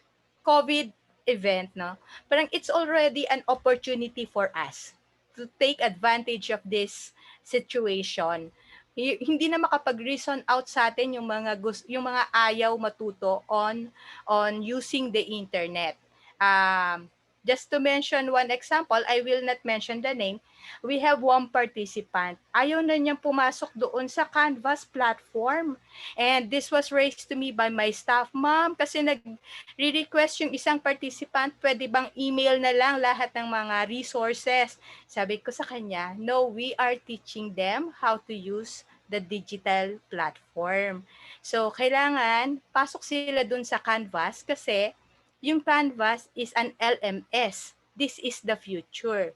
COVID event, no, parang it's already an opportunity for us to take advantage of this situation. Hindi na makapag-reason out sa atin yung mga ayaw matuto on using the internet. Just to mention one example, I will not mention the name. We have one participant. Ayaw na niyang pumasok doon sa Canvas platform. And this was raised to me by my staff. Ma'am, kasi nag-request yung isang participant, pwede bang email na lang lahat ng mga resources? Sabi ko sa kanya, no, we are teaching them how to use the digital platform. So, kailangan pasok sila dun sa Canvas kasi yung Canvas is an LMS. This is the future.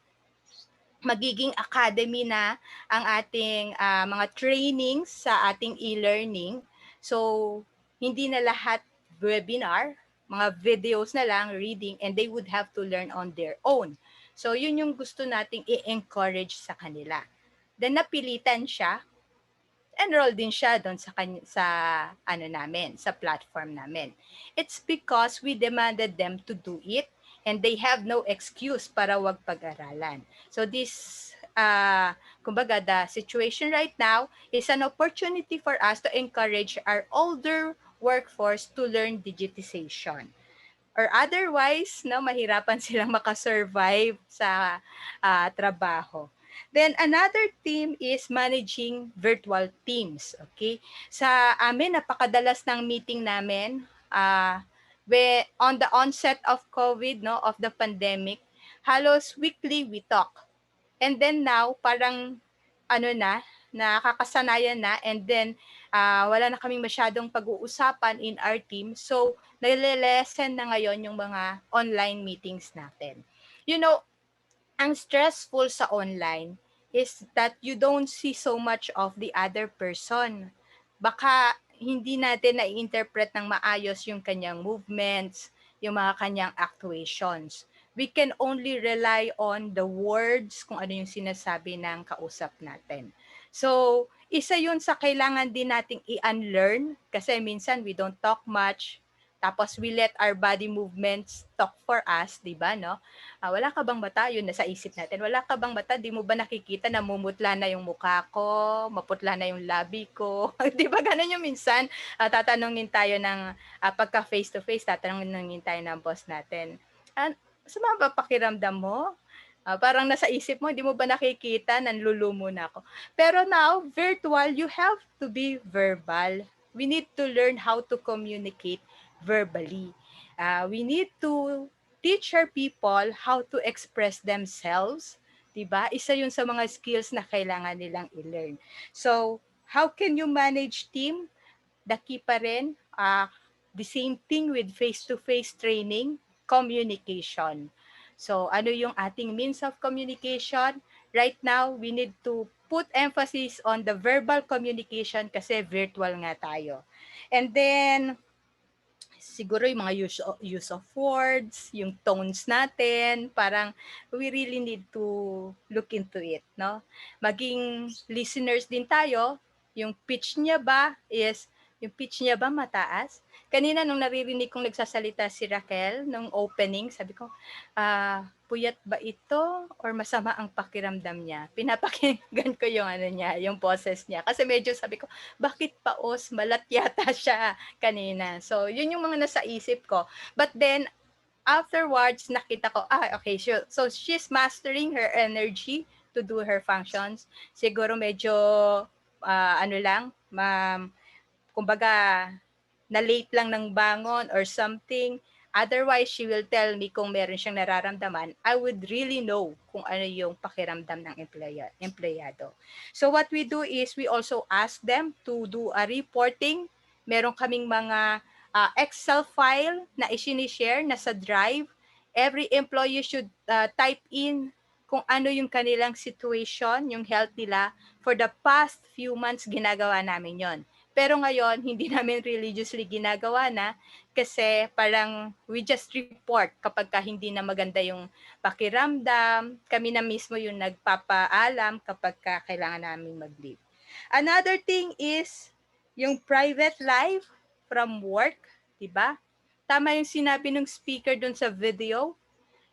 Magiging academy na ang ating mga trainings sa ating e-learning. So, hindi na lahat webinar, mga videos na lang, reading, and they would have to learn on their own. So, yun yung gusto nating i-encourage sa kanila. Then, napilitan siya enroll din siya doon sa ano namin, sa platform namin. It's because we demanded them to do it and they have no excuse para wag pag-aralan. So this kumbaga the situation right now is an opportunity for us to encourage our older workforce to learn digitization or otherwise, no, mahirapan silang makasurvive sa trabaho. Then another team is managing virtual teams. Okay? Sa amin, napakadalas ng meeting namin on the onset of COVID, no, of the pandemic, halos weekly we talk. And then now, parang ano na, nakakasanayan na and then wala na kaming masyadong pag-uusapan in our team. So, nile-lessen na ngayon yung mga online meetings natin. You know, ang stressful sa online is that you don't see so much of the other person. Baka hindi natin na-interpret ng maayos yung kanyang movements, yung mga kanyang actuations. We can only rely on the words kung ano yung sinasabi ng kausap natin. So, isa yun sa kailangan din nating i-unlearn kasi minsan we don't talk much, tapos we let our body movements talk for us, 'di ba, no? Wala ka bang mata? Yun nasa isip natin. Wala ka bang mata? Di mo ba nakikita na mumutla na yung mukha ko, maputla na yung labi ko? 'Di ba ganun yung minsan? Tatanungin tayo ng pagka face to face, tatanungin tayo ng boss natin. Sumama ba pakiramdam mo? Parang nasa isip mo, hindi mo ba nakikita, nanlulumo na ako. Pero now, virtual, you have to be verbal. We need to learn how to communicate verbally. We need to teach our people how to express themselves. Diba? Isa yun sa mga skills na kailangan nilang i-learn. So, how can you manage team? The key pa rin, the same thing with face-to-face training, communication. So, ano yung ating means of communication? Right now, we need to put emphasis on the verbal communication kasi virtual nga tayo. And then, siguro yung mga use of words, yung tones natin, parang we really need to look into it, no? Maging listeners din tayo, yung pitch niya ba mataas? Kanina nung naririnig kong nagsasalita si Raquel nung opening, sabi ko, puyat ba ito or masama ang pakiramdam niya? Pinapakinggan ko yung ano niya, yung boses niya. Kasi medyo sabi ko, bakit paos? Malat yata siya kanina. So, yun yung mga nasa isip ko. But then, afterwards, nakita ko, okay, so she's mastering her energy to do her functions. Siguro medyo, ano lang, kumbaga, na late lang ng bangon or something. Otherwise, she will tell me kung meron siyang nararamdaman. I would really know kung ano yung pakiramdam ng empleyado. So what we do is we also ask them to do a reporting. Meron kaming mga Excel file na isinishare na sa Drive. Every employee should type in kung ano yung kanilang situation, yung health nila. For the past few months, ginagawa namin yon. Pero ngayon, hindi namin religiously ginagawa na kasi parang we just report kapag hindi na maganda yung pakiramdam. Kami na mismo yung nagpapaalam kapag kailangan namin mag-leave. Another thing is yung private life from work, diba? Tama yung sinabi ng speaker dun sa video.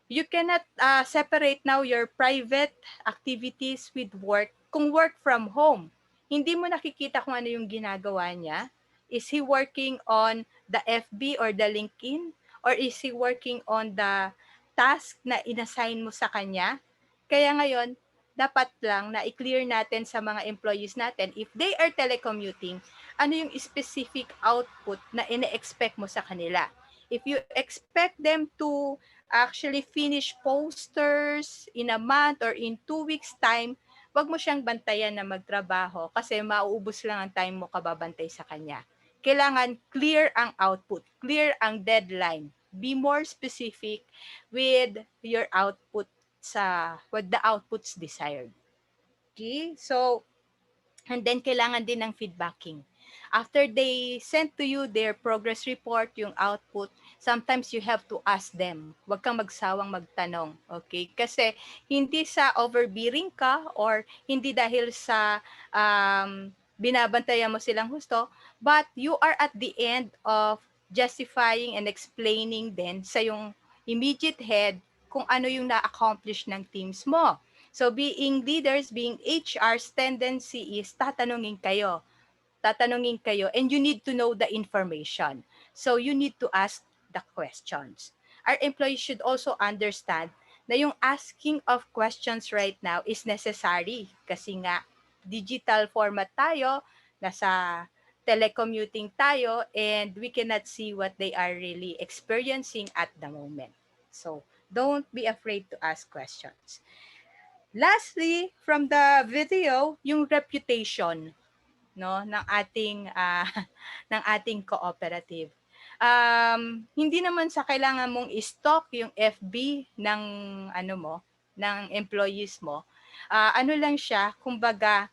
You cannot separate now your private activities with work kung work from home. Hindi mo nakikita kung ano yung ginagawa niya. Is he working on the FB or the LinkedIn? Or is he working on the task na inassign mo sa kanya? Kaya ngayon, dapat lang na i-clear natin sa mga employees natin, if they are telecommuting, ano yung specific output na ine-expect mo sa kanila. If you expect them to actually finish posters in a month or in 2 weeks time, wag mo siyang bantayan na magtrabaho kasi mauubos lang ang time mo kababantay sa kanya. Kailangan clear ang output, clear ang deadline. Be more specific with your output with the outputs desired. Okay? So, and then kailangan din ng feedbacking. After they send to you their progress report, yung output, sometimes you have to ask them. Huwag kang magsawang magtanong. Okay? Kasi hindi sa overbearing ka or hindi dahil sa binabantayan mo silang husto, but you are at the end of justifying and explaining din sa yung immediate head kung ano yung na-accomplish ng teams mo. So being leaders, being HR's tendency is tatanungin kayo, and you need to know the information. So you need to ask the questions. Our employees should also understand na yung asking of questions right now is necessary kasi nga digital format tayo, nasa telecommuting tayo, and we cannot see what they are really experiencing at the moment. So don't be afraid to ask questions. Lastly, from the video, yung reputation ng ating ng ating cooperative. Hindi naman sa kailangan mong i-stalk yung FB ng ng employees mo. Ano lang siya, kumbaga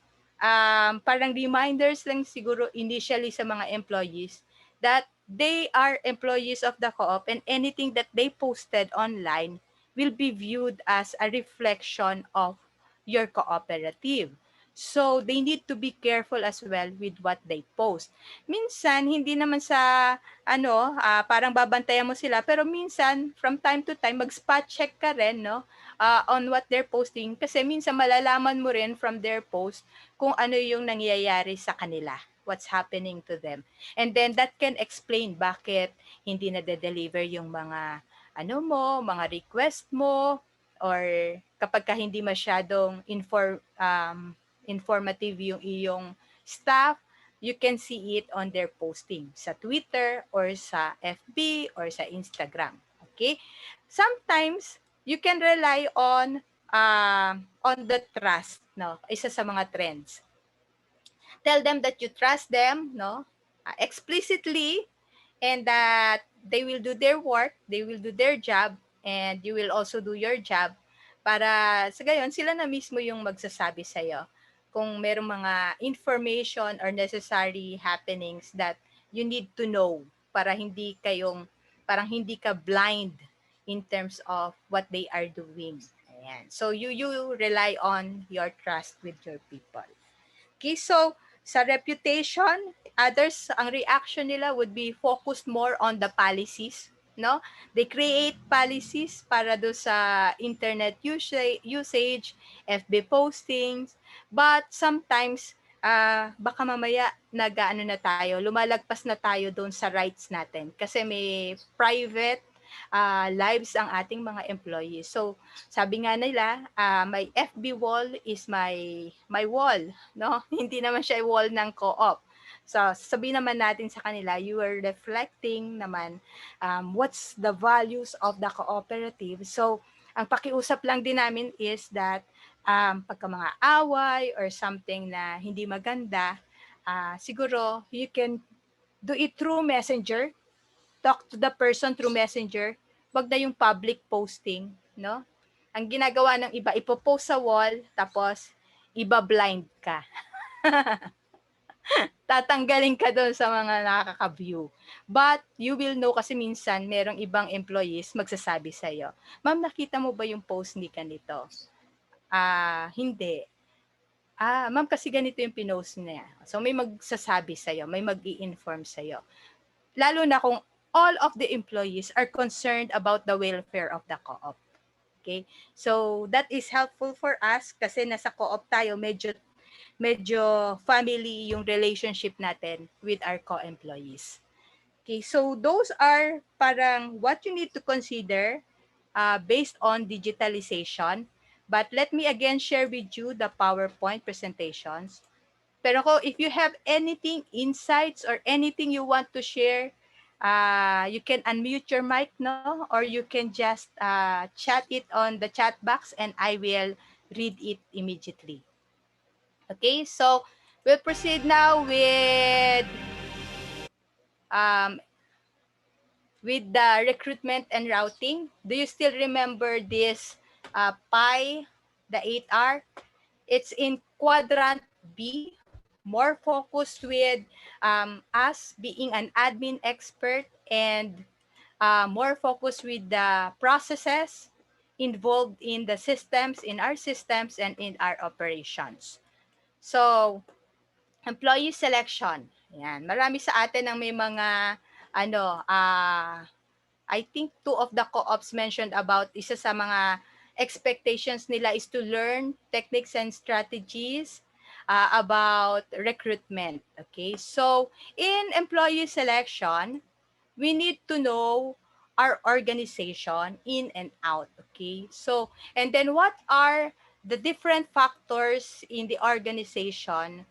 parang reminders lang siguro initially sa mga employees that they are employees of the co-op and anything that they posted online will be viewed as a reflection of your cooperative. So they need to be careful as well with what they post. Minsan hindi naman sa parang babantayan mo sila pero minsan from time to time mag-spot check ka rin no on what they're posting kasi minsan malalaman mo rin from their post kung ano yung nangyayari sa kanila, what's happening to them. And then that can explain bakit hindi na deliver yung mga mga request mo or kapag ka hindi masyadong informative yung iyong staff, you can see it on their posting sa Twitter or sa FB or sa Instagram. Okay? Sometimes you can rely on the trust, no? Isa sa mga trends. Tell them that you trust them, no? Explicitly, and that they will do their work, they will do their job, and you will also do your job para sa gayon sila na mismo yung magsasabi sa iyo kung merong mga information or necessary happenings that you need to know para hindi kayong parang hindi ka blind in terms of what they are doing. Ayan. So you rely on your trust with your people. Okay, so sa reputation, others, ang reaction nila would be focused more on the policies, no? They create policies para do sa internet usage, FB postings, but sometimes baka mamaya nag-ano na tayo, lumalagpas na tayo doon sa rights natin kasi may private lives ang ating mga employees. So, sabi nga nila, my FB wall is my wall, no? Hindi naman siya wall ng co-op. So, sabihin naman natin sa kanila, you are reflecting naman what's the values of the cooperative. So, ang pakiusap lang din namin is that pagka mga away or something na hindi maganda, siguro you can do it through messenger, talk to the person through messenger, wag na yung public posting, no? Ang ginagawa ng iba, ipopost sa wall, tapos iba blind ka. Tatanggalin ka doon sa mga nakaka-view. But you will know kasi minsan merong ibang employees magsasabi sa iyo, "Ma'am, nakita mo ba yung post ni ganito?" Hindi. Ma'am, kasi ganito yung pinost niya. So may magsasabi sa iyo, may mag-i-inform sa iyo. Lalo na kung all of the employees are concerned about the welfare of the co-op. Okay? So that is helpful for us kasi nasa co-op tayo, medyo family yung relationship natin with our co-employees. Okay, so those are parang what you need to consider based on digitalization. But let me again share with you the PowerPoint presentations. Pero if you have anything, insights, or anything you want to share, you can unmute your mic, no? Or you can just chat it on the chat box and I will read it immediately. Okay, so we'll proceed now um, with the recruitment and routing. Do you still remember this pie, the 8R? It's in quadrant B, more focused with us being an admin expert and more focused with the processes involved in the systems, in our systems, and in our operations. So, employee selection. Yan. Marami sa atin ang may mga I think two of the co-ops mentioned about isa sa mga expectations nila is to learn techniques and strategies about recruitment. Okay, so in employee selection, we need to know our organization in and out. Okay, so and then what are the different factors in the organization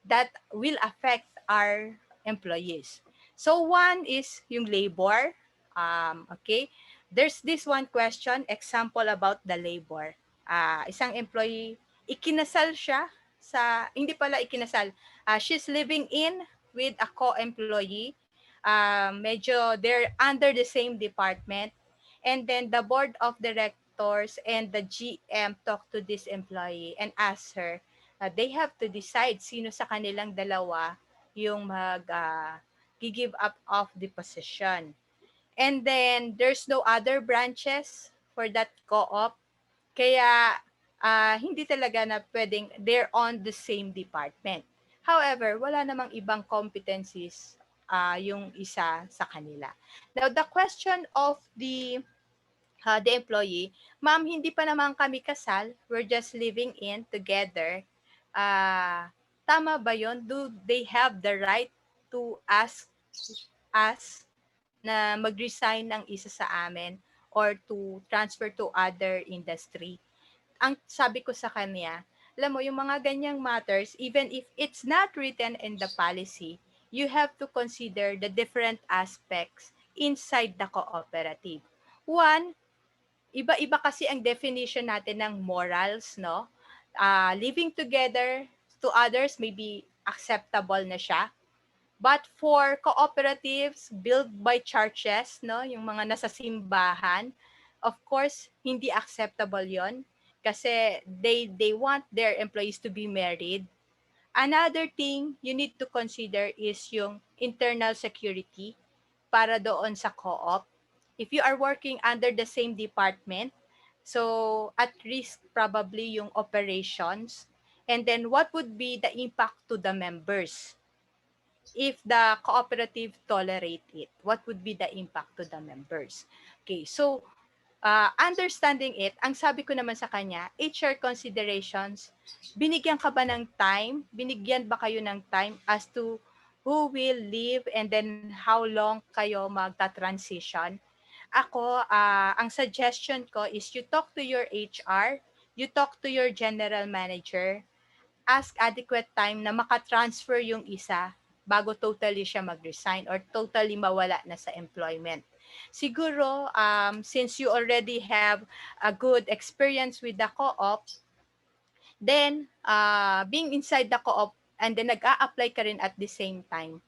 that will affect our employees. So one is yung labor. Okay, there's this one question, example about the labor. Isang employee, ikinasal siya hindi pala ikinasal. She's living in with a co-employee. Medyo they're under the same department. And then the board of directors and the GM talk to this employee and ask her, they have to decide sino sa kanilang dalawa yung give up of the position. And then there's no other branches for that co-op. Kaya hindi talaga na pwedeng they're on the same department. However, wala namang ibang competencies yung isa sa kanila. Now, the question of the employee, ma'am, hindi pa naman kami kasal. We're just living in together. Tama ba yon? Do they have the right to ask us na mag-resign ng isa sa amin or to transfer to other industry? Ang sabi ko sa kanya, alam mo, yung mga ganyang matters, even if it's not written in the policy, you have to consider the different aspects inside the cooperative. One, iba-iba kasi ang definition natin ng morals, no? Living together to others maybe acceptable na siya. But for cooperatives built by churches, no, yung mga nasa simbahan, of course, hindi acceptable 'yon kasi they want their employees to be married. Another thing you need to consider is yung internal security para doon sa co-op. If you are working under the same department, so at risk probably yung operations. And then what would be the impact to the members if the cooperative tolerate it? What would be the impact to the members? Okay, so understanding it, ang sabi ko naman sa kanya, HR considerations, binigyan ka ba ng time? Binigyan ba kayo ng time as to who will leave and then how long kayo magta-transition? Ako, ang suggestion ko is you talk to your HR, you talk to your general manager, ask adequate time na makatransfer yung isa bago totally siya mag-resign or totally mawala na sa employment. Siguro, since you already have a good experience with the co-op, then being inside the co-op and then nag-a-apply ka rin at the same time.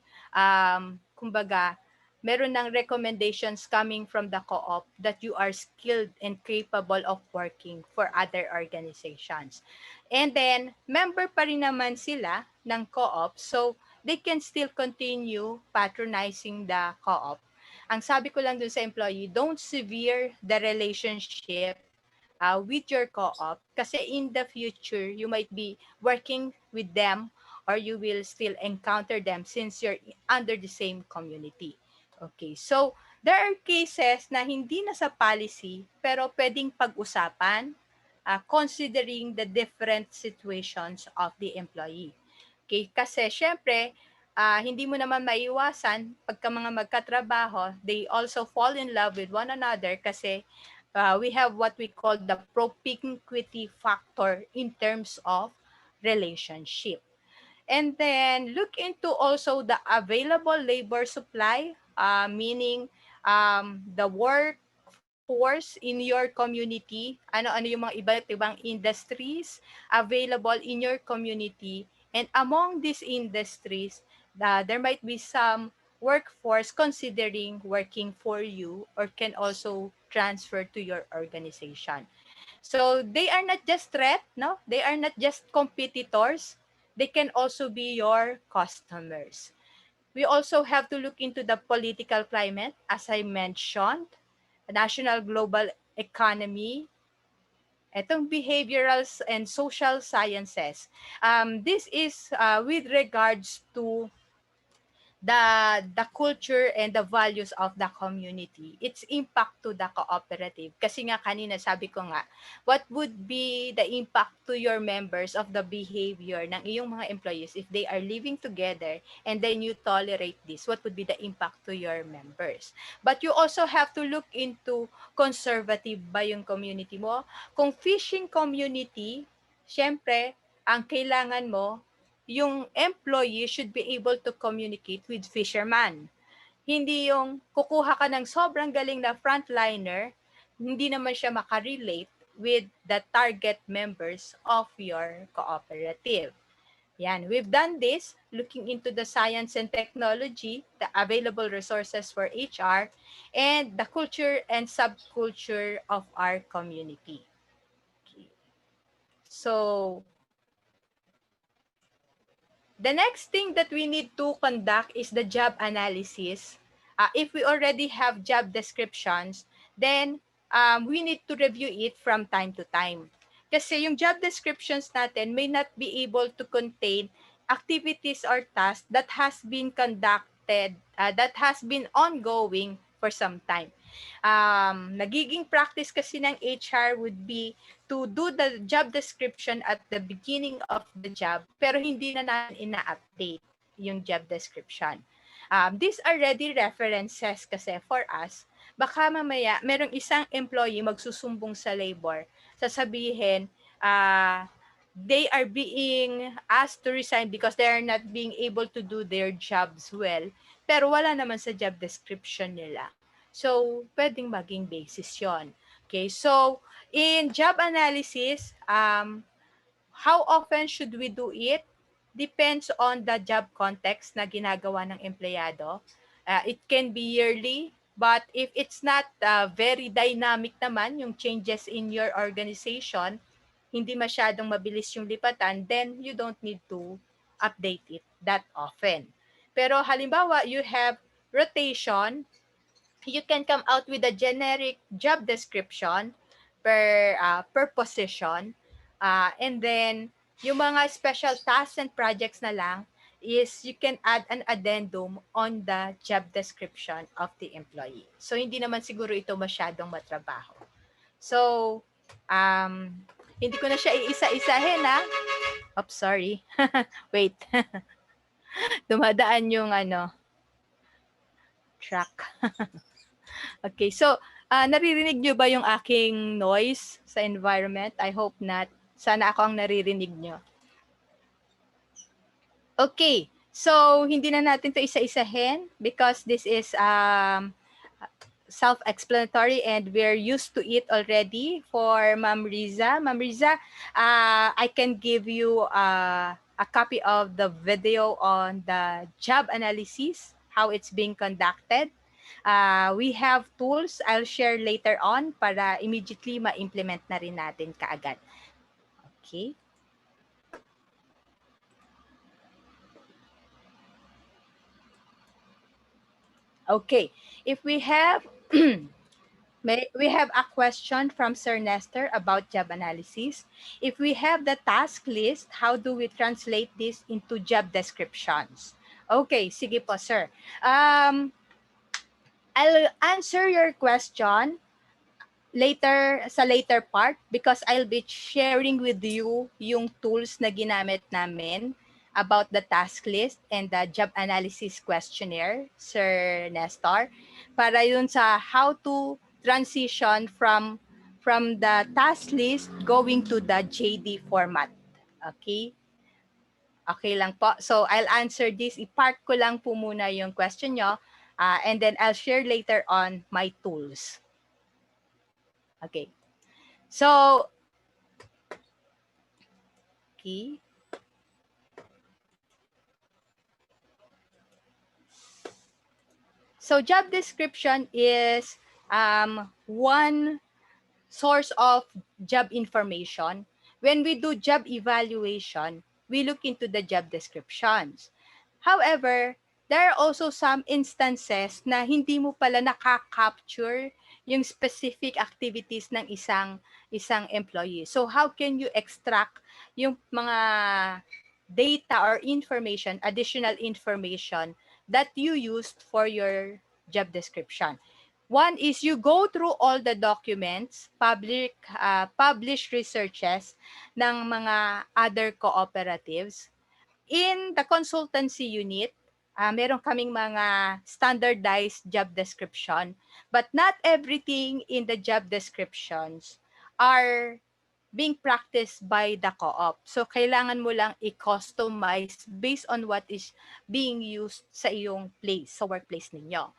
Kumbaga, meron ng recommendations coming from the co-op that you are skilled and capable of working for other organizations. And then, member pa rin naman sila ng co-op, so they can still continue patronizing the co-op. Ang sabi ko lang dun sa employee, don't sever the relationship with your co-op kasi in the future, you might be working with them or you will still encounter them since you're under the same community. Okay, so there are cases na hindi na sa policy pero pwedeng pag-usapan considering the different situations of the employee. Okay, kasi syempre, hindi mo naman maiwasan pagka mga magkatrabaho, they also fall in love with one another kasi we have what we call the propinquity factor in terms of relationship. And then look into also the available labor supply, meaning the workforce in your community, ano-ano yung mga iba't ibang industries available in your community. And among these industries, there might be some workforce considering working for you or can also transfer to your organization. So they are not just threat, no? They are not just competitors. They can also be your customers. We also have to look into the political climate, as I mentioned, the national global economy, etong behavioral and social sciences. This is with regards to the culture and the values of the community, its impact to the cooperative. Kasi nga kanina sabi ko nga, what would be the impact to your members of the behavior ng iyong mga employees if they are living together and then you tolerate this? What would be the impact to your members? But you also have to look into conservative ba yung community mo. Kung fishing community, syempre, ang kailangan mo yung employee should be able to communicate with fisherman. Hindi yung kukuha ka ng sobrang galing na frontliner, hindi naman siya makarelate with the target members of your cooperative. Yan, we've done this looking into the science and technology, the available resources for HR, and the culture and subculture of our community. Okay. So, The next thing that we need to conduct is the job analysis. If we already have job descriptions, then we need to review it from time to time. Kasi yung job descriptions natin may not be able to contain activities or tasks that has been conducted, that has been ongoing for some time. Nagiging practice kasi ng HR would be to do the job description at the beginning of the job, pero hindi na natin ina-update yung job description. These are ready references kasi for us. Baka mamaya, merong isang employee magsusumbong sa labor, sasabihin, they are being asked to resign because they are not being able to do their jobs well, pero wala naman sa job description nila. So, pwedeng maging basis yon. Okay, so in job analysis, how often should we do it? Depends on the job context na ginagawa ng empleyado. It can be yearly, but if it's not very dynamic naman, yung changes in your organization, hindi masyadong mabilis yung lipatan, then you don't need to update it that often. Pero halimbawa, you have rotation, you can come out with a generic job description per position, and then yung mga special tasks and projects na lang is you can add an addendum on the job description of the employee. So hindi naman siguro ito masyadong matrabaho. So hindi ko na siya iisa-isahin ha. Oops, sorry. Wait. Dumadaan yung track. Okay, so naririnig nyo ba yung aking noise sa environment? I hope not. Sana ako ang naririnig nyo. Okay, so hindi na natin to isa-isahin because this is self-explanatory and we're used to it already for Ma'am Riza. Ma'am Riza, I can give you a copy of the video on the job analysis, how it's being conducted. We have tools I'll share later on para immediately ma-implement na rin natin kaagad. Okay. Okay. If we have we have a question from Sir Nestor about job analysis. If we have the task list, how do we translate this into job descriptions? Okay, sige po, sir. I'll answer your question sa later part because I'll be sharing with you yung tools na ginamit namin about the task list and the job analysis questionnaire, Sir Nestor, para yun sa how to transition from the task list going to the JD format. Okay? Okay lang po. So I'll answer this. I-park ko lang po muna yung question nyo and then I'll share later on my tools. Okay. So, okay. So, job description is one source of job information. When we do job evaluation, we look into the job descriptions. However, there are also some instances na hindi mo pala nakaka-capture yung specific activities ng isang employee. So how can you extract yung mga data or information, additional information that you used for your job description? One is you go through all the documents, published researches ng mga other cooperatives. In the consultancy unit, meron kaming mga standardized job description, but not everything in the job descriptions are being practiced by the co-op. So, kailangan mo lang i-customize based on what is being used sa iyong place, sa workplace ninyo.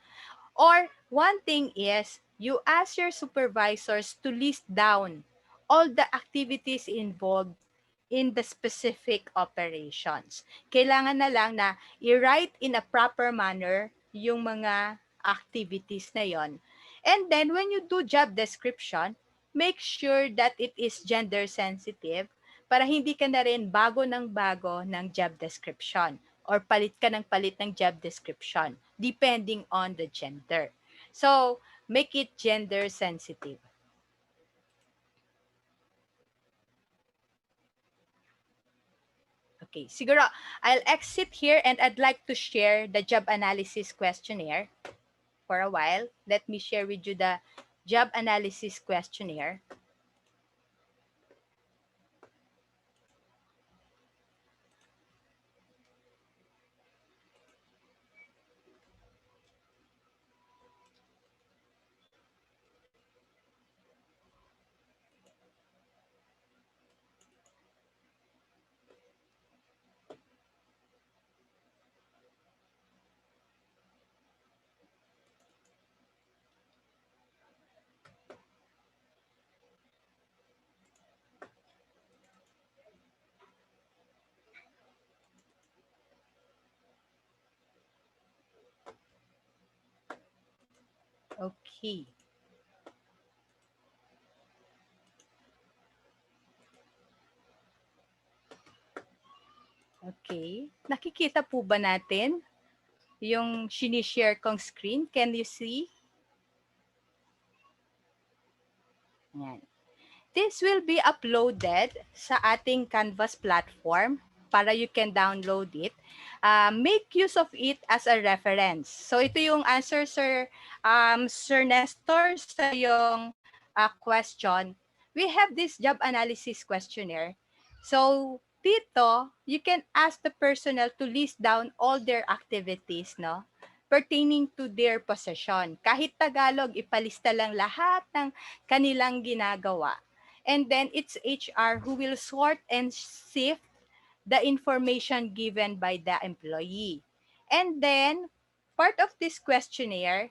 Or one thing is, you ask your supervisors to list down all the activities involved in the specific operations. Kailangan na lang na i-write in a proper manner yung mga activities na yon. And then when you do job description, make sure that it is gender sensitive para hindi ka na rin bago ng bago ng job description or palit ka ng palit ng job description depending on the gender. So, make it gender sensitive. Okay, siguro I'll exit here and I'd like to share the job analysis questionnaire for a while. Let me share with you the job analysis questionnaire. Okay. Okay. Nakikita po ba natin yung sinishare kong screen? Can you see? Yan. This will be uploaded sa ating Canvas platform para you can download it. Make use of it as a reference. So ito yung answer, Sir Nestor, sa yung question. We have this job analysis questionnaire. So dito, you can ask the personnel to list down all their activities, no? Pertaining to their position. Kahit Tagalog, ipalista lang lahat ng kanilang ginagawa. And then it's HR who will sort and sift the information given by the employee. And then part of this questionnaire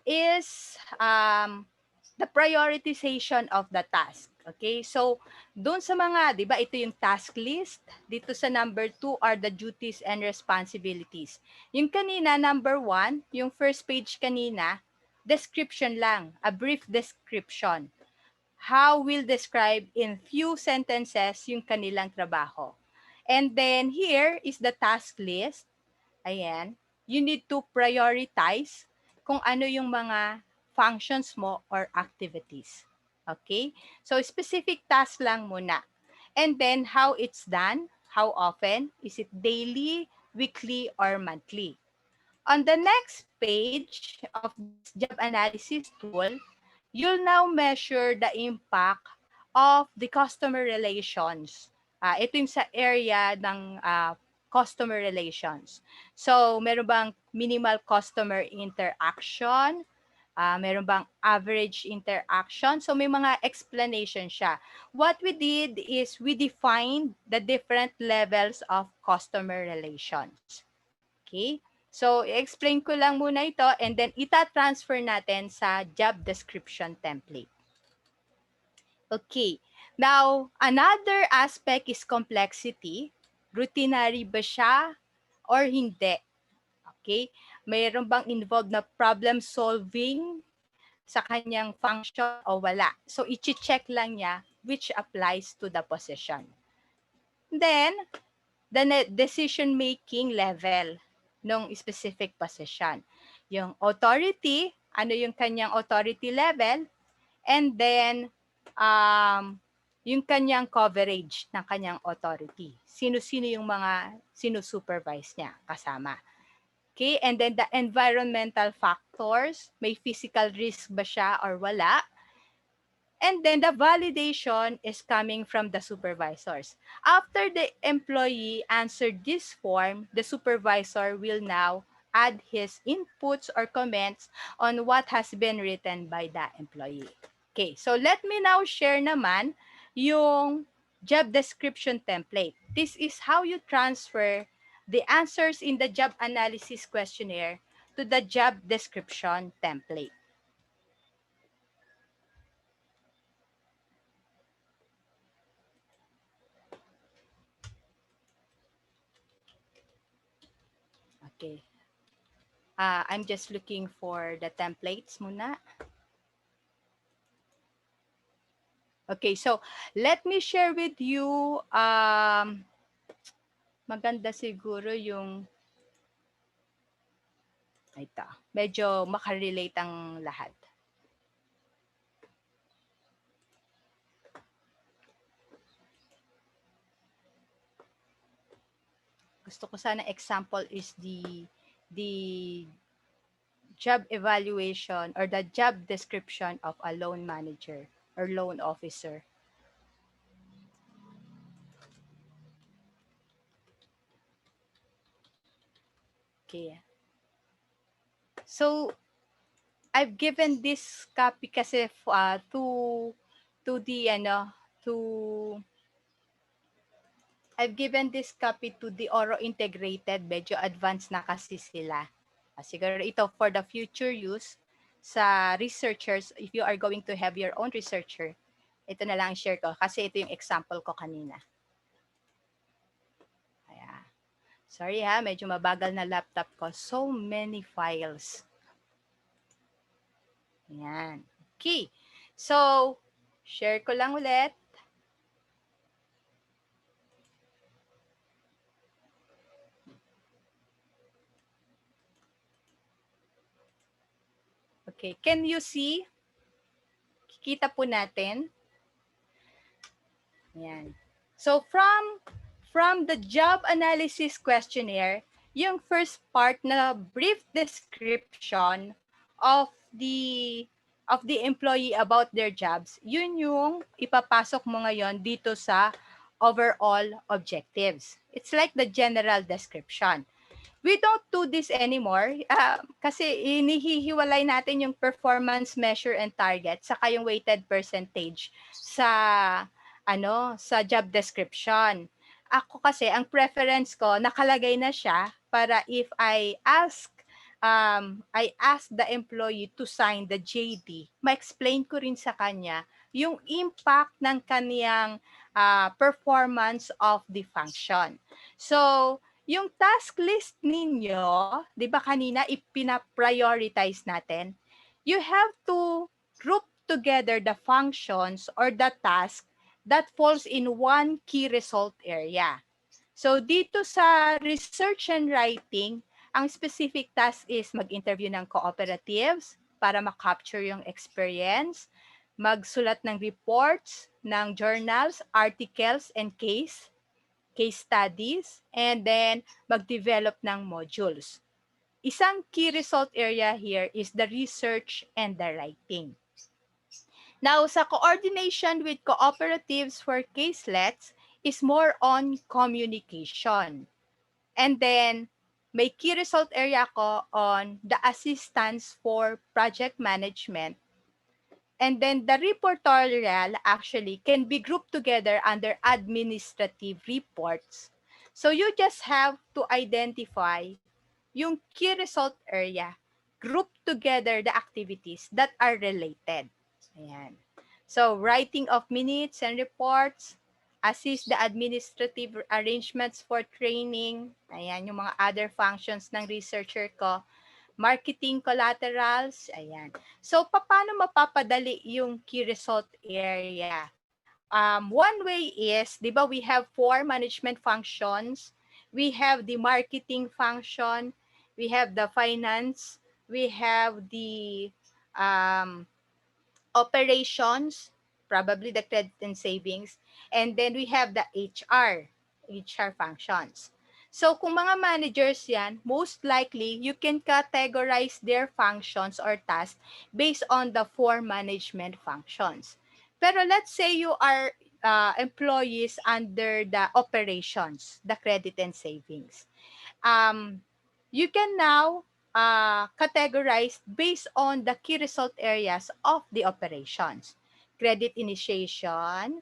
is the prioritization of the task. Okay? So, doon sa mga, di ba, ito yung task list. Dito sa number 2 are the duties and responsibilities. Yung kanina, number 1, yung first page kanina, description lang, a brief description. How will describe in few sentences yung kanilang trabaho. And then here is the task list. Ayan. You need to prioritize kung ano yung mga functions mo or activities. Okay? So, specific task lang muna. And then, how it's done, how often, is it daily, weekly, or monthly? On the next page of this job analysis tool, you'll now measure the impact of the customer relations. Ito yung sa area ng customer relations. So, meron bang minimal customer interaction? Meron bang average interaction? So, may mga explanation siya. What we did is we defined the different levels of customer relations. Okay? So, i-explain ko lang muna ito and then ita-transfer natin sa job description template. Okay. Now, another aspect is complexity. Routinary ba siya or hindi? Okay? Mayroon bang involved na problem solving sa kanyang function o wala? So, i-check lang niya which applies to the position. Then, the decision-making level ng specific position. Yung authority, ano yung kanyang authority level, and then yung kanyang coverage ng kanyang authority. Sino-sino yung mga sinusupervise niya kasama. Okay, and then the environmental factors, may physical risk ba siya or wala? And then the validation is coming from the supervisors. After the employee answered this form, the supervisor will now add his inputs or comments on what has been written by the employee. Okay, so let me now share naman yung job description template. This is how you transfer the answers in the job analysis questionnaire to the job description template. Okay. I'm just looking for the templates muna. Okay, so let me share with you, maganda siguro yung, ito, medyo makarelate ang lahat. Gusto ko sana example is the job evaluation or the job description of a loan manager or loan officer. Okay. So, I've given this copy kasi to the ano to I've given this copy to the Oro Integrated, medyo advanced na kasi sila. Siguro ito for the future use sa researchers, if you are going to have your own researcher, ito na lang share ko kasi ito yung example ko kanina. Ayan. Sorry ha, medyo mabagal na laptop ko. So many files. Ayan. Okay. So, share ko lang ulit. Okay. Can you see? Kikita po natin. Ayan. So, from the job analysis questionnaire, yung first part na brief description of the employee about their jobs, yun yung ipapasok mo ngayon dito sa overall objectives. It's like the general description. We don't do this anymore kasi inihihiwalay natin yung performance measure and target saka yung weighted percentage sa sa job description. Ako kasi ang preference ko nakalagay na siya para if I ask the employee to sign the JD, ma-explain ko rin sa kanya yung impact ng kaniyang performance of the function. So, yung task list ninyo, 'di ba kanina ipina-prioritize natin? You have to group together the functions or the task that falls in one key result area. So dito sa research and writing, ang specific task is mag-interview ng cooperatives para ma-capture yung experience, magsulat ng reports, ng journals, articles, and case studies, and then mag-develop ng modules. Isang key result area here is the research and the writing. Now, sa coordination with cooperatives for caselets is more on communication. And then, may key result area ko on the assistance for project management. And then the reportorial actually can be grouped together under administrative reports. So you just have to identify yung key result area, group together the activities that are related. Ayan. So writing of minutes and reports, assist the administrative arrangements for training, ayan yung mga other functions ng researcher ko, marketing collaterals, ayan. So, paano mapapadali yung key result area? One way is, di ba, we have 4 management functions. We have the marketing function, we have the finance, we have the operations, probably the credit and savings, and then we have the HR functions. So kung mga managers yan, most likely you can categorize their functions or tasks based on the 4 management functions. Pero let's say you are employees under the operations, the credit and savings. You can now categorize based on the key result areas of the operations. Credit initiation,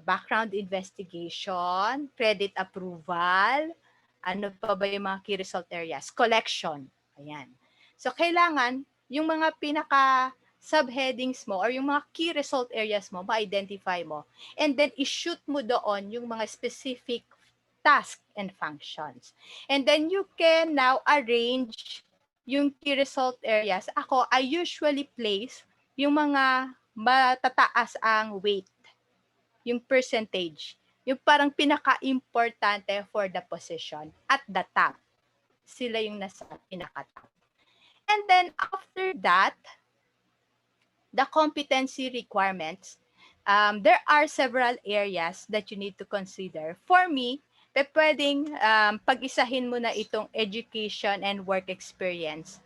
background investigation, credit approval, ano pa ba yung mga key result areas? Collection. Ayan. So, kailangan yung mga pinaka subheadings mo or yung mga key result areas mo, ma-identify mo. And then, i-shoot mo doon yung mga specific tasks and functions. And then, you can now arrange yung key result areas, I usually place yung mga matataas ang weight, yung percentage, yung parang pinaka-importante for the position at the top. Sila yung nasa pinaka-top. And then after that, the competency requirements, there are several areas that you need to consider. For me, pwedeng pag-isahin mo na itong education and work experience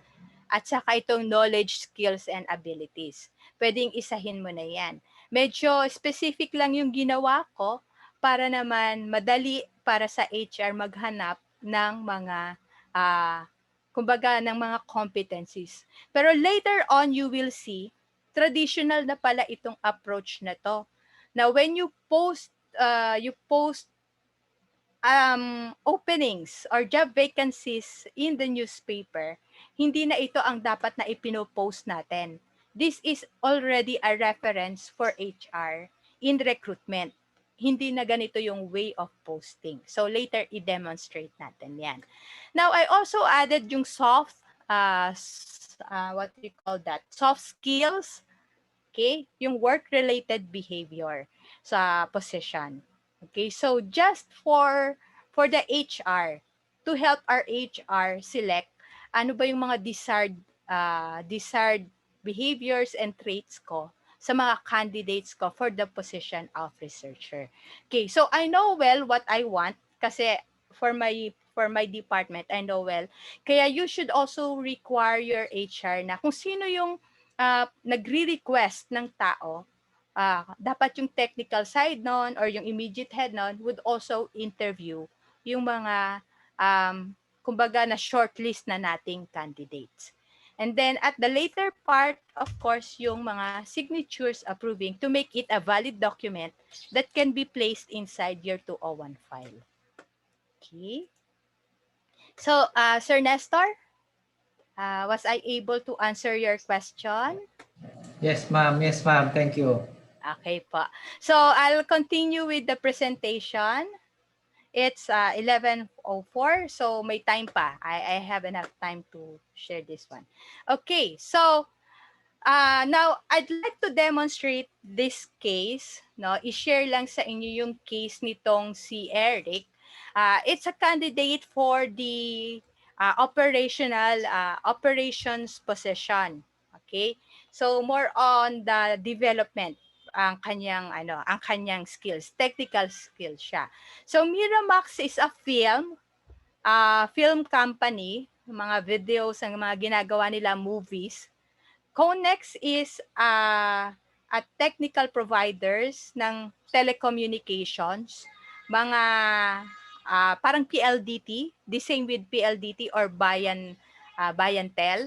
at saka itong knowledge, skills, and abilities. Pwedeng isahin mo na yan. Medyo specific lang yung ginawa ko para naman madali para sa HR maghanap ng mga, kumbaga, ng mga competencies. Pero later on, you will see, traditional na pala itong approach na to. Now, when you post openings or job vacancies in the newspaper, hindi na ito ang dapat na ipinopost natin. This is already a reference for HR in recruitment. Hindi na ganito yung way of posting. So later, i-demonstrate natin yan. Now, I also added yung soft, what do you call that? Soft skills, okay? Yung work-related behavior sa position. Okay, so just for the HR, to help our HR select ano ba yung mga desired behaviors and traits ko sa mga candidates ko for the position of researcher. Okay, so I know well what I want kasi for my department, I know well. Kaya you should also require your HR na kung sino yung nagre-request ng tao, dapat yung technical side nun or yung immediate head nun would also interview yung mga kumbaga na shortlist na nating candidates. And then at the later part, of course, yung mga signatures approving to make it a valid document that can be placed inside your 201 file. Okay. So, Sir Nestor, was I able to answer your question? Yes, ma'am. Yes, ma'am. Thank you. Okay po. So, I'll continue with the presentation. It's 11:04, so may time pa. I have enough time to share this one. Okay, so now I'd like to demonstrate this case. No, i-share lang sa inyo yung case nitong si Eric. It's a candidate for the operations position. Okay, so more on the development ang kanyang skills, technical skills siya. So Miramax is a film company, mga videos, ang mga ginagawa nila movies. Conex is a technical providers ng telecommunications, mga parang PLDT, the same with PLDT or Bayantel.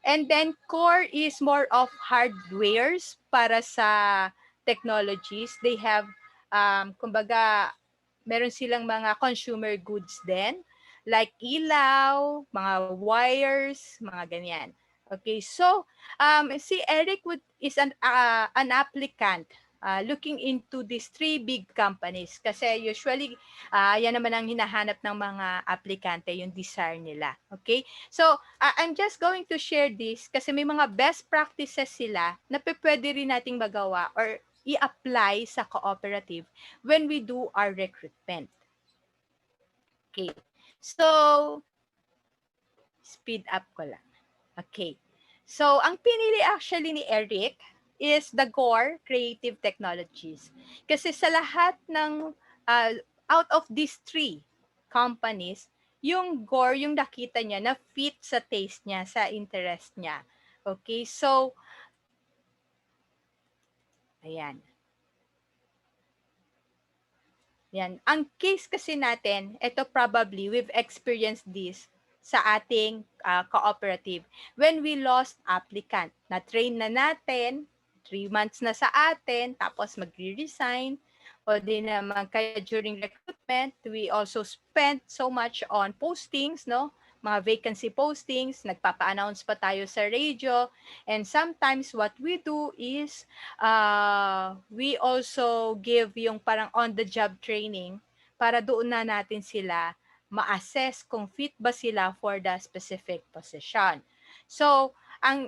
And then core is more of hardwares para sa technologies. They have, kumbaga, meron silang mga consumer goods din, like ilaw, mga wires, mga ganyan. Okay, so si Eric is an applicant looking into these three big companies kasi usually yan naman ang hinahanap ng mga aplikante, yung desire nila. Okay? So, I'm just going to share this kasi may mga best practices sila na pwede rin nating magawa or i-apply sa cooperative when we do our recruitment. Okay. So, speed up ko lang. Okay. So, ang pinili actually ni Eric is the Gore Creative Technologies. Kasi sa lahat ng out of these three companies, yung Gore, yung nakita niya na fit sa taste niya, sa interest niya. Okay, so, ayan. Yan. Ang case kasi natin, ito probably, we've experienced this sa ating cooperative. When we lost applicant, na-train na natin, 3 months na sa atin, tapos magre-resign, o di naman kaya during recruitment, we also spent so much on postings, no? Mga vacancy postings, nagpapa-announce pa tayo sa radio, and sometimes what we do is we also give yung parang on-the-job training para doon na natin sila ma-assess kung fit ba sila for the specific position. So, ang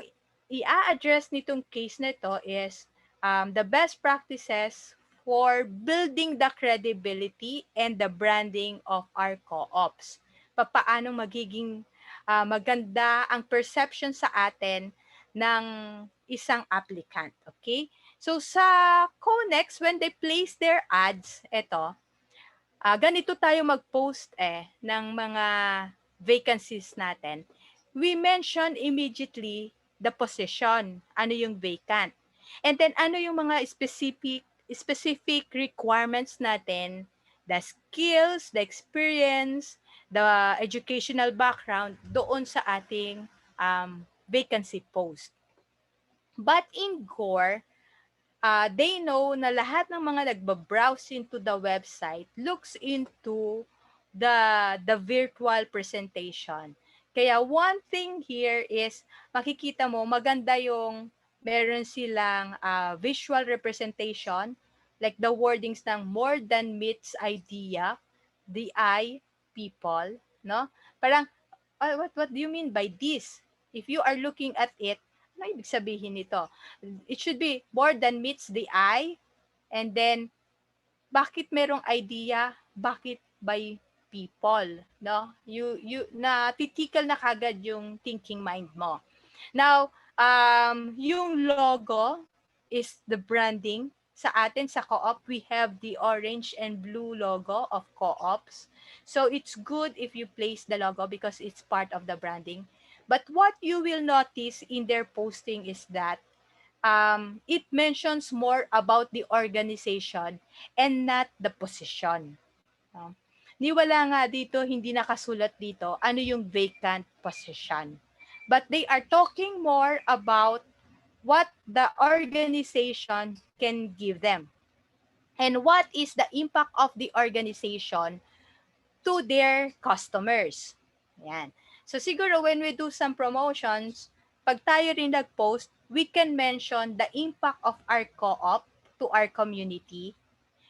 i-address nitong case na ito is the best practices for building the credibility and the branding of our co-ops. Papaano magiging maganda ang perception sa atin ng isang applicant. Okay? So, sa Conex, when they place their ads, ito, ganito tayo mag-post ng mga vacancies natin. We mention immediately the position, ano yung vacant. And then ano yung mga specific requirements natin, the skills, the experience, the educational background doon sa ating vacancy post. But in Gore, they know na lahat ng mga nagbabrowse into the website looks into the virtual presentation. Kaya one thing here is makikita mo maganda yung meron silang visual representation like the wordings ng more than meets idea, the eye, people, no? Parang what do you mean by this? If you are looking at it, ano ibig sabihin nito? It should be more than meets the eye, and then bakit merong idea, bakit by people, no? You natitikal na kagad yung thinking mind mo. Now, yung logo is the branding. Sa atin, sa co-op, we have the orange and blue logo of co-ops. So, it's good if you place the logo because it's part of the branding. But what you will notice in their posting is that it mentions more about the organization and not the position. Um, Niwala nga dito, hindi nakasulat dito, ano yung vacant position. But they are talking more about what the organization can give them. And what is the impact of the organization to their customers. Yan. So siguro when we do some promotions, pag tayo rin nag-post, we can mention the impact of our co-op to our community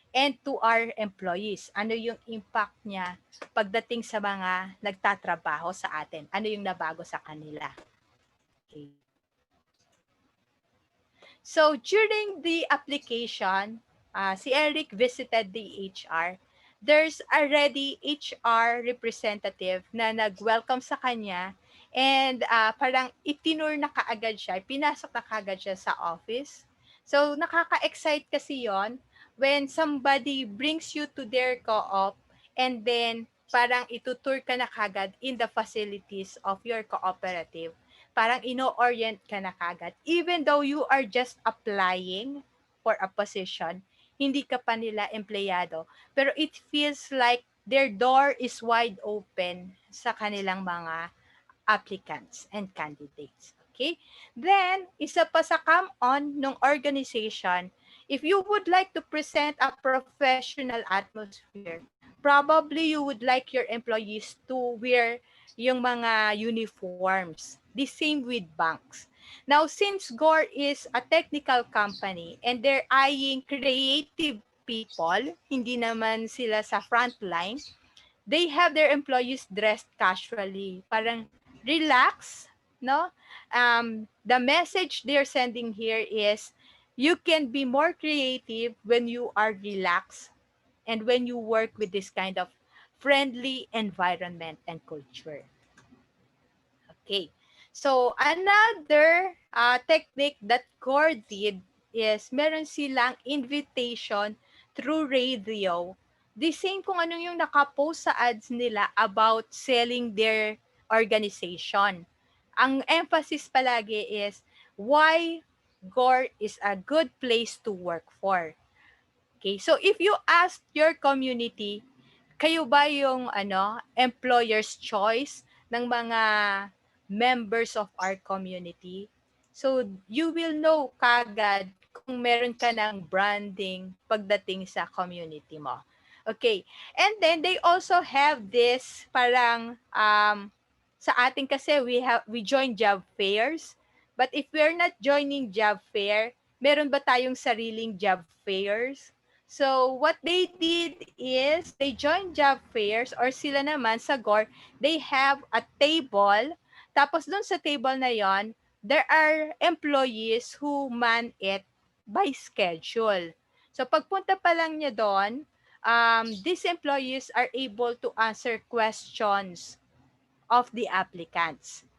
and to our employees. Ano yung impact niya pagdating sa mga nagtatrabaho sa atin? Ano yung nabago sa kanila? Okay. So during the application, si Eric visited the HR. There's already HR representative na nag-welcome sa kanya and parang itinur na kaagad siya, pinasok na kaagad siya sa office. So nakaka-excite kasi yon when somebody brings you to their co-op and then parang itutur ka na kagad in the facilities of your cooperative, parang ino-orient ka na kagad. Even though you are just applying for a position, hindi ka pa nila empleyado. Pero it feels like their door is wide open sa kanilang mga applicants and candidates. Okay? Then, isa pa sa come-on ng organization, if you would like to present a professional atmosphere, probably you would like your employees to wear yung mga uniforms. The same with banks. Now, since Gore is a technical company and they're eyeing creative people, hindi naman sila sa frontline, they have their employees dressed casually. Parang relax, no? The message they're sending here is you can be more creative when you are relaxed and when you work with this kind of friendly environment and culture. Okay. So, another technique that Core did is meron silang invitation through radio. The same kung ano yung nakapost sa ads nila about selling their organization. Ang emphasis palagi is why Gore is a good place to work for. Okay, so if you ask your community, kayo ba yung employer's choice ng mga members of our community? So you will know kagad kung meron ka ng branding pagdating sa community mo. Okay. And then they also have this parang sa atin kasi we join job fairs. But if we're not joining job fair, meron ba tayong sariling job fairs? So, what they did is they joined job fairs or sila naman sa GOR, they have a table. Tapos dun sa table na yon, there are employees who man it by schedule. So, pagpunta pa lang niya doon, these employees are able to answer questions of the applicants.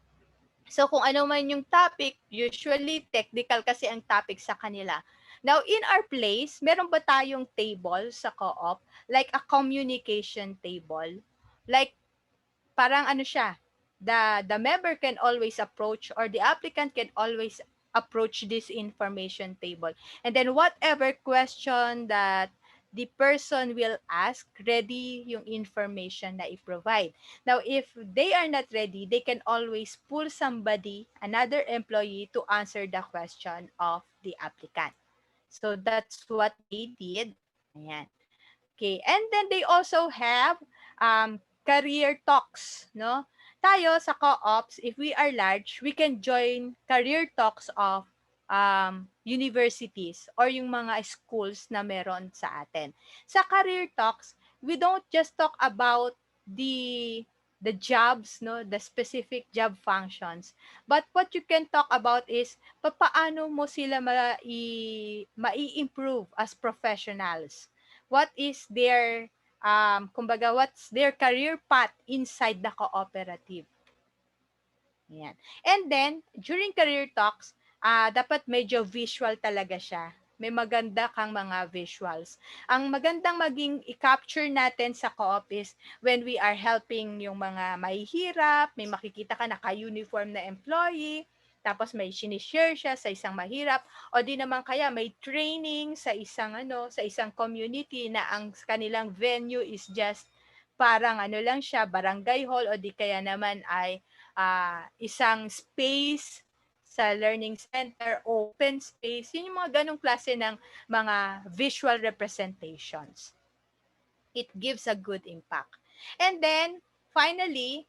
So kung ano man yung topic, usually technical kasi ang topic sa kanila. Now, in our place, meron ba tayong table sa co-op? Like a communication table? Like parang ano siya, the member can always approach or the applicant can always approach this information table. And then whatever question that the person will ask, ready yung information na i-provide. Now, if they are not ready, they can always pull somebody, another employee, to answer the question of the applicant. So that's what they did. Ayan. Okay, and then they also have career talks, no? Tayo sa co-ops, if we are large, we can join career talks of universities or yung mga schools na meron sa atin. Sa career talks, we don't just talk about the jobs, no, the specific job functions. But what you can talk about is paano mo sila mai-improve as professionals. What is their kumbaga what's their career path inside the cooperative. Yan. And then during career talks, dapat medyo visual talaga siya. May maganda kang mga visuals. Ang magandang maging i-capture natin sa co-op is when we are helping yung mga mahihirap, may makikita ka naka-uniform na employee, tapos may sinishare siya sa isang mahirap, o di naman kaya may training sa isang sa isang community na ang kanilang venue is just parang lang siya, barangay hall, o di kaya naman ay isang space sa learning center, open space, yun yung mga ganong klase ng mga visual representations. It gives a good impact. And then, finally,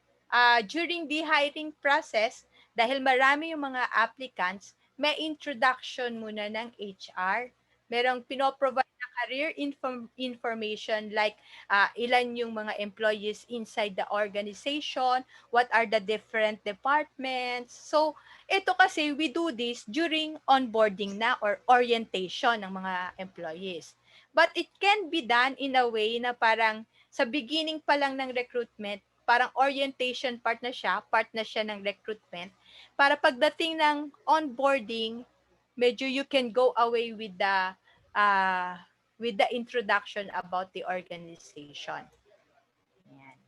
during the hiring process, dahil marami yung mga applicants, may introduction muna ng HR. Merong pinoprovide na career information like ilan yung mga employees inside the organization, what are the different departments. So, ito kasi we do this during onboarding na or orientation ng mga employees. But it can be done in a way na parang sa beginning pa lang ng recruitment, parang orientation part na siya ng recruitment. Para pagdating ng onboarding, medyo you can go away with the introduction about the organization. Ayan.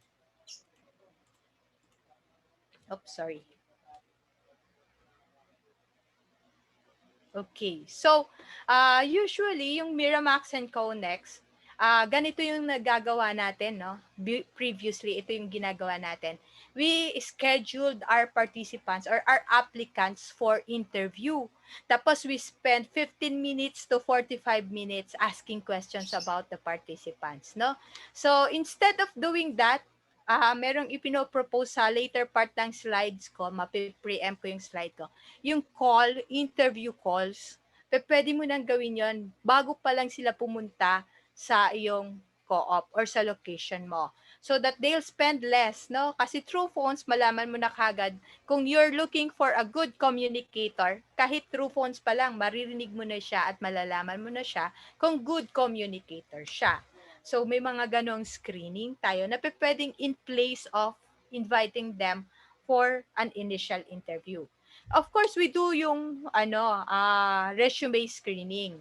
Oops, sorry. Okay. So, usually, yung Miramax and Conex, ganito yung nagagawa natin, no? Previously, ito yung ginagawa natin. We scheduled our participants or our applicants for interview. Tapos, we spent 15 minutes to 45 minutes asking questions about the participants, no? So, instead of doing that, merong ipinopropose sa later part ng slides ko, mapipreempt ko yung slide ko, yung interview calls, pwede mo nang gawin yon bago pa lang sila pumunta sa iyong co-op or sa location mo. So that they'll spend less, no? Kasi through phones, malaman mo na kagad kung you're looking for a good communicator, kahit through phones pa lang, maririnig mo na siya at malalaman mo na siya kung good communicator siya. So may mga ganong screening tayo na pwedeng in place of inviting them for an initial interview. Of course, we do yung resume screening.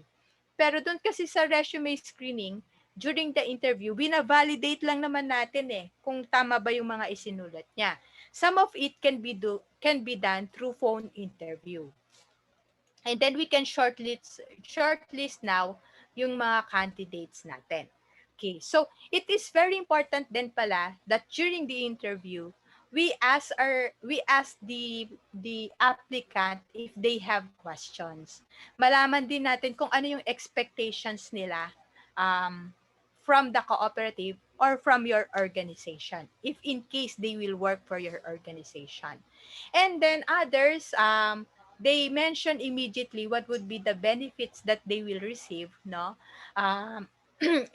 Pero doon kasi sa resume screening, during the interview, bina-validate lang naman natin kung tama ba yung mga isinulat niya. Some of it can be done through phone interview. And then we can shortlist now yung mga candidates natin. Okay, so it is very important then pala that during the interview, we ask the applicant if they have questions. Malaman din natin kung ano yung expectations nila from the cooperative or from your organization, if in case they will work for your organization. And then others, they mention immediately what would be the benefits that they will receive, no?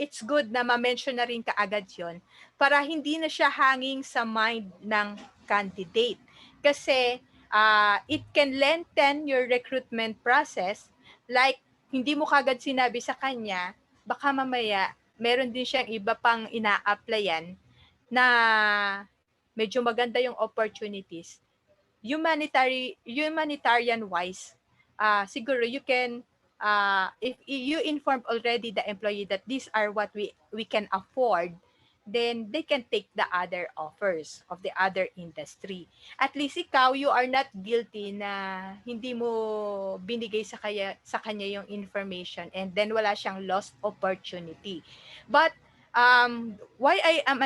it's good na ma-mention na rin kaagad yon para hindi na siya hanging sa mind ng candidate. Kasi it can lengthen your recruitment process. Like, hindi mo kagad sinabi sa kanya, baka mamaya meron din siyang iba pang ina-applyan na medyo maganda yung opportunities. Humanitarian wise, siguro you can, if you inform already the employee that these are what we can afford, then they can take the other offers of the other industry. At least ikaw, you are not guilty na hindi mo binigay sa kanya yung information, and then wala siyang lost opportunity. But why am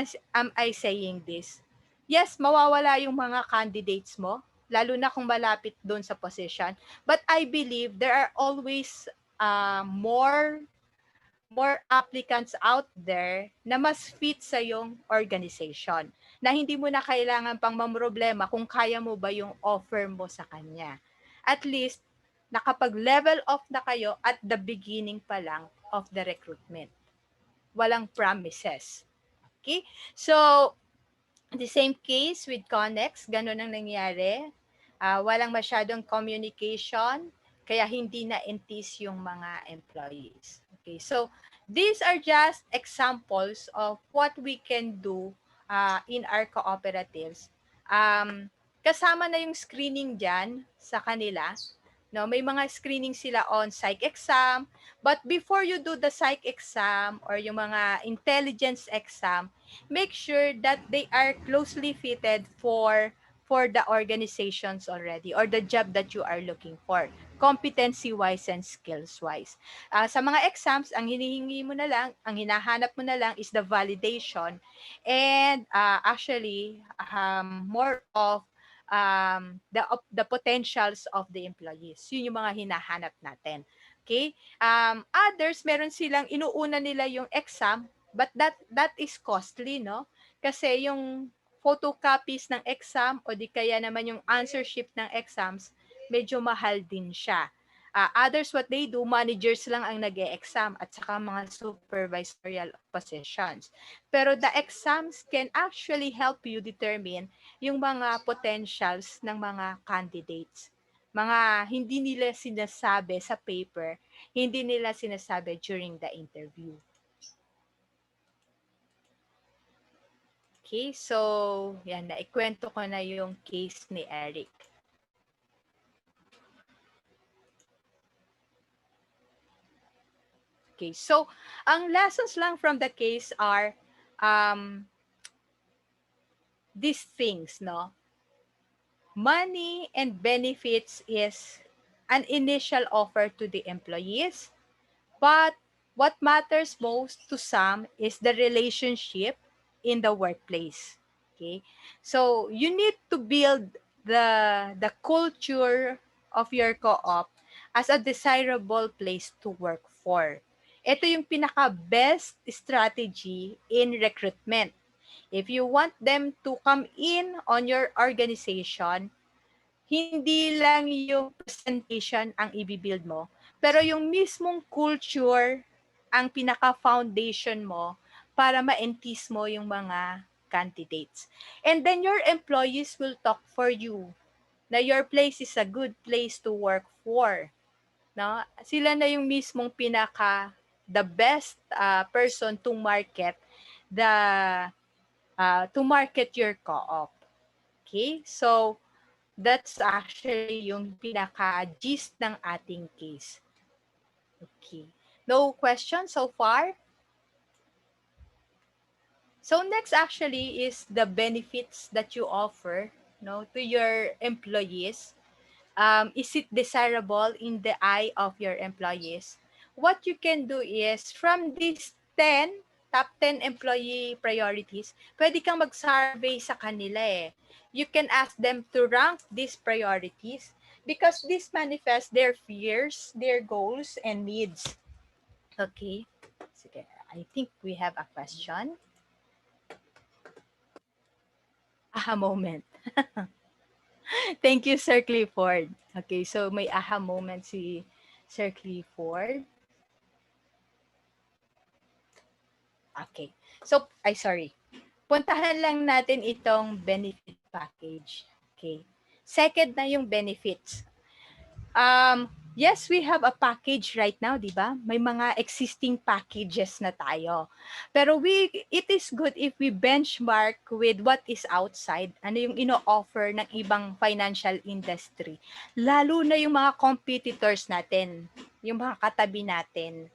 I saying this? Yes, mawawala yung mga candidates mo, lalo na kung malapit doon sa position. But I believe there are always more applicants out there na mas fit sa yung organization, na hindi mo na kailangan pang mamroblema kung kaya mo ba yung offer mo sa kanya. At least, nakapag-level off na kayo at the beginning pa lang of the recruitment. Walang promises. Okay? So, the same case with Connex, ganun ang nangyari. Walang masyadong communication, kaya hindi na-entis yung mga employees. Okay, so these are just examples of what we can do in our cooperatives. Kasama na yung screening dyan sa kanila. No, may mga screening sila on psych exam, but before you do the psych exam or yung mga intelligence exam, make sure that they are closely fitted for the organizations already or the job that you are looking for, competency wise and skills wise. Sa mga exams, ang hinihingi mo na lang, ang hinahanap mo na lang is the validation, and actually more of the potentials of the employees. Yun yung mga hinahanap natin. Okay? Others, meron silang inuuna nila yung exam, but that is costly, no? Kasi yung photocopies ng exam o di kaya naman yung answer sheet ng exams, medyo mahal din siya. Others, what they do, managers lang ang nag-e-exam at saka mga supervisorial positions. Pero the exams can actually help you determine yung mga potentials ng mga candidates. Mga hindi nila sinasabi sa paper, hindi nila sinasabi during the interview. Okay, so yan, naikwento ko na yung case ni Eric. Okay, so ang lessons lang from the case are these things, no? Money and benefits is an initial offer to the employees, but what matters most to some is the relationship in the workplace. Okay? So you need to build the culture of your co-op as a desirable place to work for. Ito yung pinaka-best strategy in recruitment. If you want them to come in on your organization, hindi lang yung presentation ang i-build mo, pero yung mismong culture ang pinaka-foundation mo para ma-entice mo yung mga candidates. And then your employees will talk for you na your place is a good place to work for. No? Sila na yung mismong the best person to market your co-op. Okay? So, that's actually yung pinaka-gist ng ating case. Okay. No questions so far? So next actually is the benefits that you offer, no, to your employees. Is it desirable in the eye of your employees? What you can do is from these top 10 employee priorities, pwede kang mag-survey sa kanila eh. You can ask them to rank these priorities because this manifests their fears, their goals, and needs. Okay. Sige, I think we have a question. Aha moment. Thank you, Sir Clifford. Okay, so may aha moment si Sir Clifford. Okay. So, ay sorry. Puntahan lang natin itong benefit package. Okay. Second na yung benefits. Yes, we have a package right now, di ba? May mga existing packages na tayo. Pero it is good if we benchmark with what is outside, ano yung ino-offer ng ibang financial industry. Lalo na yung mga competitors natin, yung mga katabi natin.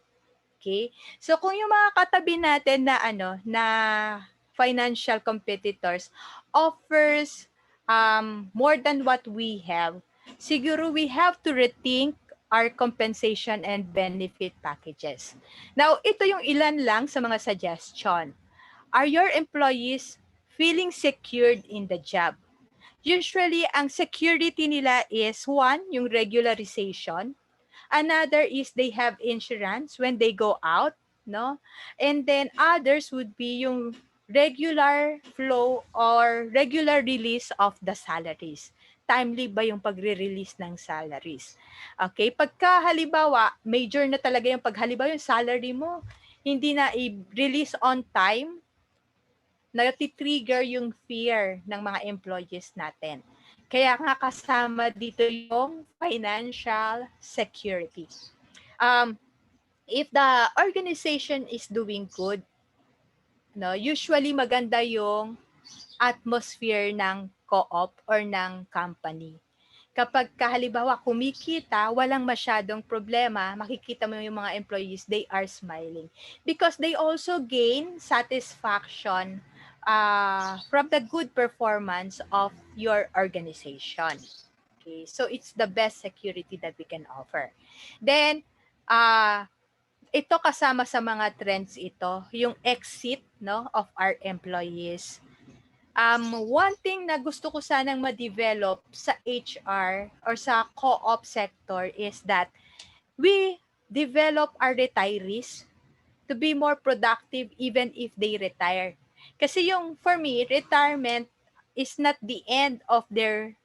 Okay? So kung yung mga katabi natin na financial competitors offers more than what we have, siguro we have to rethink our compensation and benefit packages. Now, ito yung ilan lang sa mga suggestion. Are your employees feeling secured in the job? Usually, ang security nila is one, yung regularization. Another is they have insurance when they go out, no? And then others would be yung regular flow or regular release of the salaries. Timely ba yung pagre-release ng salaries? Okay, pagka halimbawa, major na talaga yung halimbawa yung salary mo, hindi na i-release on time, nati-trigger yung fear ng mga employees natin. Kaya nga kasama dito yung financial security. Um, if the organization is doing good, no, usually maganda yung atmosphere ng co-op or ng company. Kapag halimbawa kumikita, walang masyadong problema, makikita mo yung mga employees, they are smiling. Because they also gain satisfaction from the good performance of your organization. Okay, so it's the best security that we can offer. Then, ito kasama sa mga trends ito, yung exit no of our employees. One thing na gusto ko sanang ma-develop sa HR or sa co-op sector is that we develop our retirees to be more productive even if they retire. Kasi yung, for me, retirement is not the end of their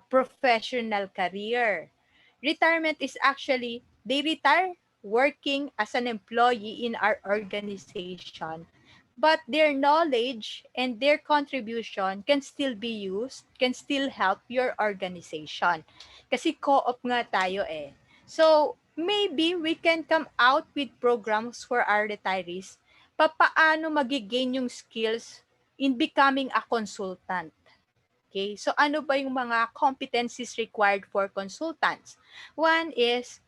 professional career. Retirement is actually, they retire working as an employee in our organization, but their knowledge and their contribution can still be used, can still help your organization. Kasi co-op nga tayo eh. So, maybe we can come out with programs for our retirees. Papaano magigain yung skills in becoming a consultant. Okay? So, ano ba yung mga competencies required for consultants? One is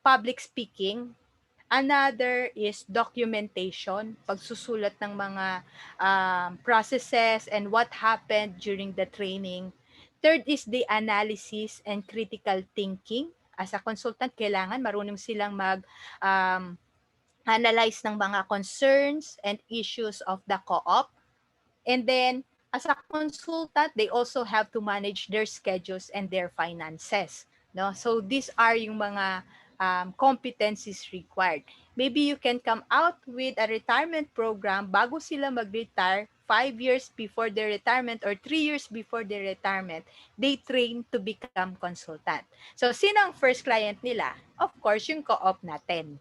public speaking. Another is documentation, pagsusulat ng mga processes and what happened during the training. Third is the analysis and critical thinking. As a consultant, kailangan marunong silang analyze ng mga concerns and issues of the co-op. And then, as a consultant, they also have to manage their schedules and their finances. No? So, these are yung mga competencies required. Maybe you can come out with a retirement program bago sila mag-retire 5 years before their retirement or 3 years before their retirement, they train to become consultant. So, sino ang first client nila? Of course, yung co-op natin.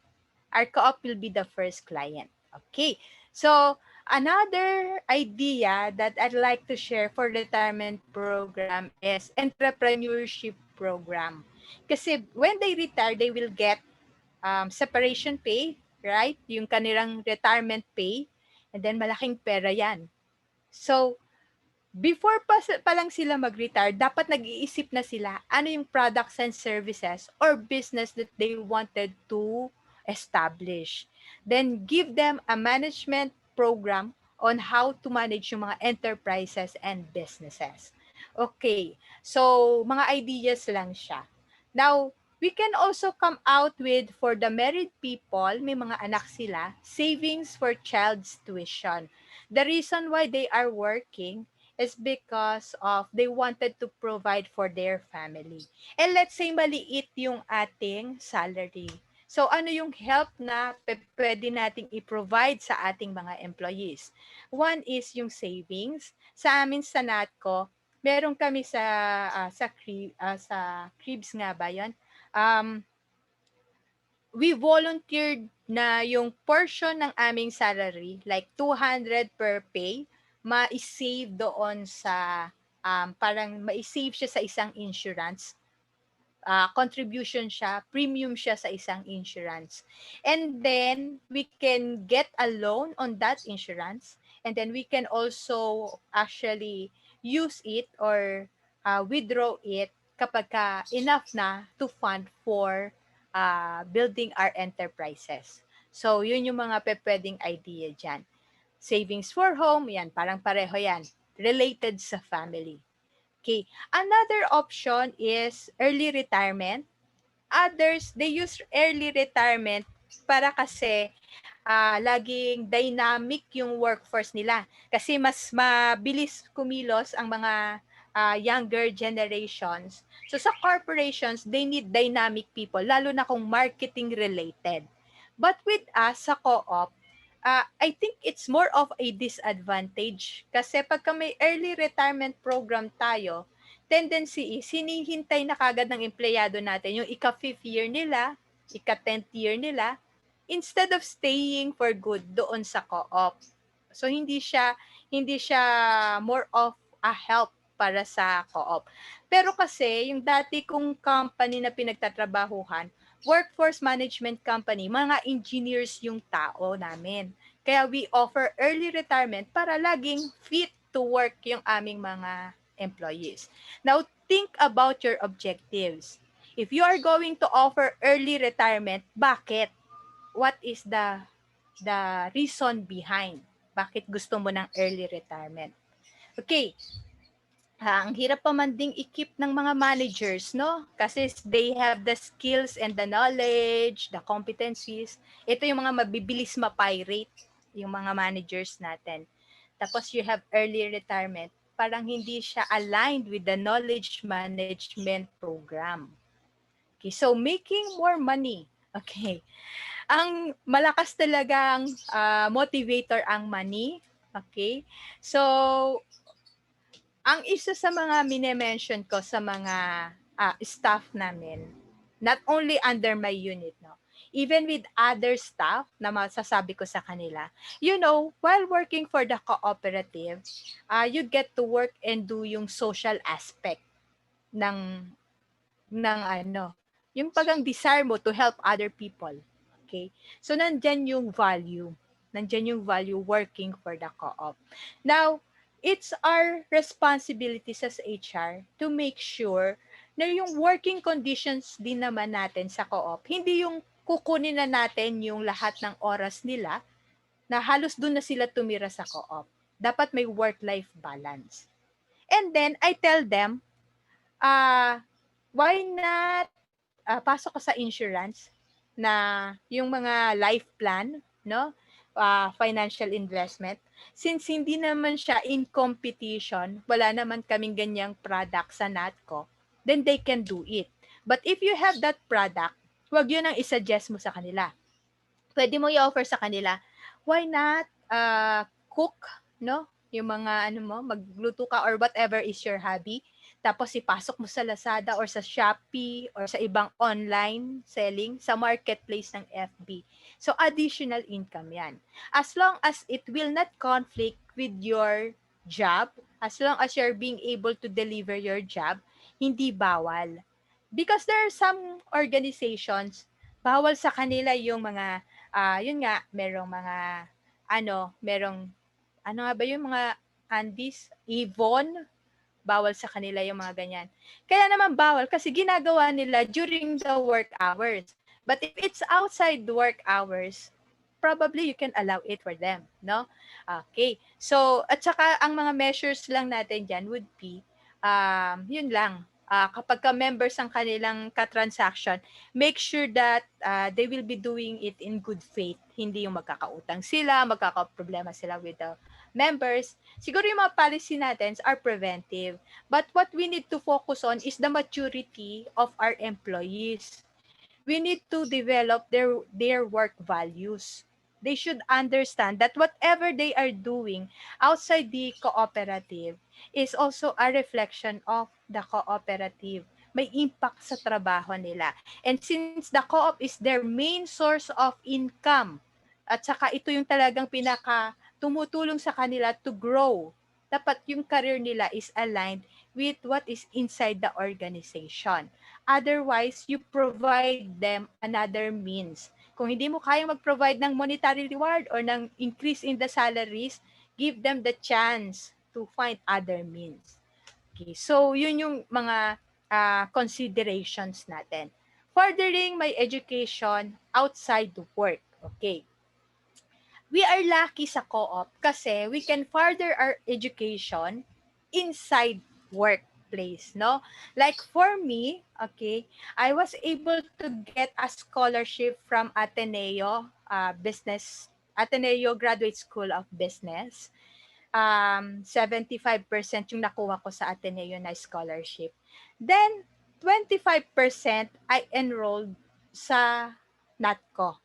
Our co-op will be the first client. Okay. So, another idea that I'd like to share for retirement program is entrepreneurship program. Kasi when they retire, they will get separation pay, right? Yung kanilang retirement pay. And then malaking pera yan. So, before pa lang sila mag-retire, dapat nag-iisip na sila ano yung products and services or business that they wanted to establish. Then give them a management program on how to manage yung mga enterprises and businesses. Okay, so mga ideas lang siya. Now, we can also come out with, for the married people, may mga anak sila, savings for child's tuition. The reason why they are working is because of they wanted to provide for their family. And let's say maliit yung ating salary. So ano yung help na pwede nating i-provide sa ating mga employees? One is yung savings. Sa amin sa NATCO, meron kami sa cribs nga ba 'yon? Um, we volunteered na yung portion ng aming salary, like 200 per pay, ma-save doon sa, parang ma-save siya sa isang insurance, contribution siya, premium siya sa isang insurance. And then, we can get a loan on that insurance. And then, we can also actually use it or withdraw it kapag enough na to fund for building our enterprises. So, yun yung mga pwedeng idea dyan. Savings for home, yan, parang pareho yan. Related sa family. Okay. Another option is early retirement. Others, they use early retirement para kasi laging dynamic yung workforce nila. Kasi mas mabilis kumilos ang mga younger generations. So sa corporations, they need dynamic people, lalo na kung marketing related. But with us sa co-op, I think it's more of a disadvantage. Kasi pagka may early retirement program tayo, tendency is hinihintay na kagad ng empleyado natin yung ika-5th year nila, ika-10th year nila, instead of staying for good doon sa co-op. So hindi siya more of a help para sa co-op. Pero kasi yung dati kong company na pinagtatrabahuhan, workforce management company, mga engineers yung tao namin. Kaya we offer early retirement para laging fit to work yung aming mga employees. Now, think about your objectives. If you are going to offer early retirement, bakit? What is the reason behind? Bakit gusto mo ng early retirement? Okay, ang hirap pa man ding i-keep ng mga managers, no? Kasi they have the skills and the knowledge, the competencies. Ito yung mga mabibilis ma-pirate, yung mga managers natin. Tapos you have early retirement, parang hindi siya aligned with the knowledge management program. Okay, so making more money. Okay. Ang malakas talagang motivator ang money. Okay? So, ang isa sa mga mine-mention ko sa mga staff namin, not only under my unit, no, even with other staff na masasabi ko sa kanila, while working for the cooperative, you get to work and do yung social aspect ng yung pagang desire mo to help other people. Okay? So, nandyan yung value. Nandyan yung value working for the co-op. Now, it's our responsibility as HR to make sure na yung working conditions din naman natin sa co-op, hindi yung kukunin na natin yung lahat ng oras nila na halos doon na sila tumira sa co-op. Dapat may work-life balance. And then, I tell them, why not pasok ka sa insurance na yung mga life plan, no? Financial investment. Since hindi naman siya in competition, wala naman kaming ganyang product sa NATCO, then they can do it. But if you have that product, wag yun ang isuggest mo sa kanila. Pwede mo i-offer sa kanila, why not cook, no? Yung mga magluto ka or whatever is your hobby. Tapos ipasok mo sa Lazada or sa Shopee or sa ibang online selling sa marketplace ng FB. So additional income 'yan. As long as it will not conflict with your job, as long as you're being able to deliver your job, hindi bawal. Because there are some organizations, bawal sa kanila yung mga yun nga, merong ano nga ba yung mga Andes, Avon, bawal sa kanila yung mga ganyan. Kaya naman bawal kasi ginagawa nila during the work hours. But if it's outside the work hours, probably you can allow it for them, no? Okay. So, at saka ang mga measures lang natin dyan would be, yun lang, kapag ka-members ang kanilang ka-transaction, make sure that they will be doing it in good faith. Hindi yung magkakautang sila, magkakaproblema sila with the members. Siguro yung mga policy natin are preventive. But what we need to focus on is the maturity of our employees. We need to develop their work values. They should understand that whatever they are doing outside the cooperative is also a reflection of the cooperative. may impact sa trabaho nila. And since the co-op is their main source of income, at saka ito yung talagang pinaka tumutulong sa kanila to grow, dapat yung career nila is aligned with what is inside the organization. Otherwise, you provide them another means. Kung hindi mo kayang mag-provide ng monetary reward or ng increase in the salaries, give them the chance to find other means. Okay, so yun yung mga considerations natin. Furthering my education outside the work. Okay. We are lucky sa co-op kasi we can further our education inside workplace, no? Like for me, okay, I was able to get a scholarship from Ateneo Graduate School of Business. 75% yung nakuha ko sa Ateneo na scholarship. Then 25% I enrolled sa NATCO.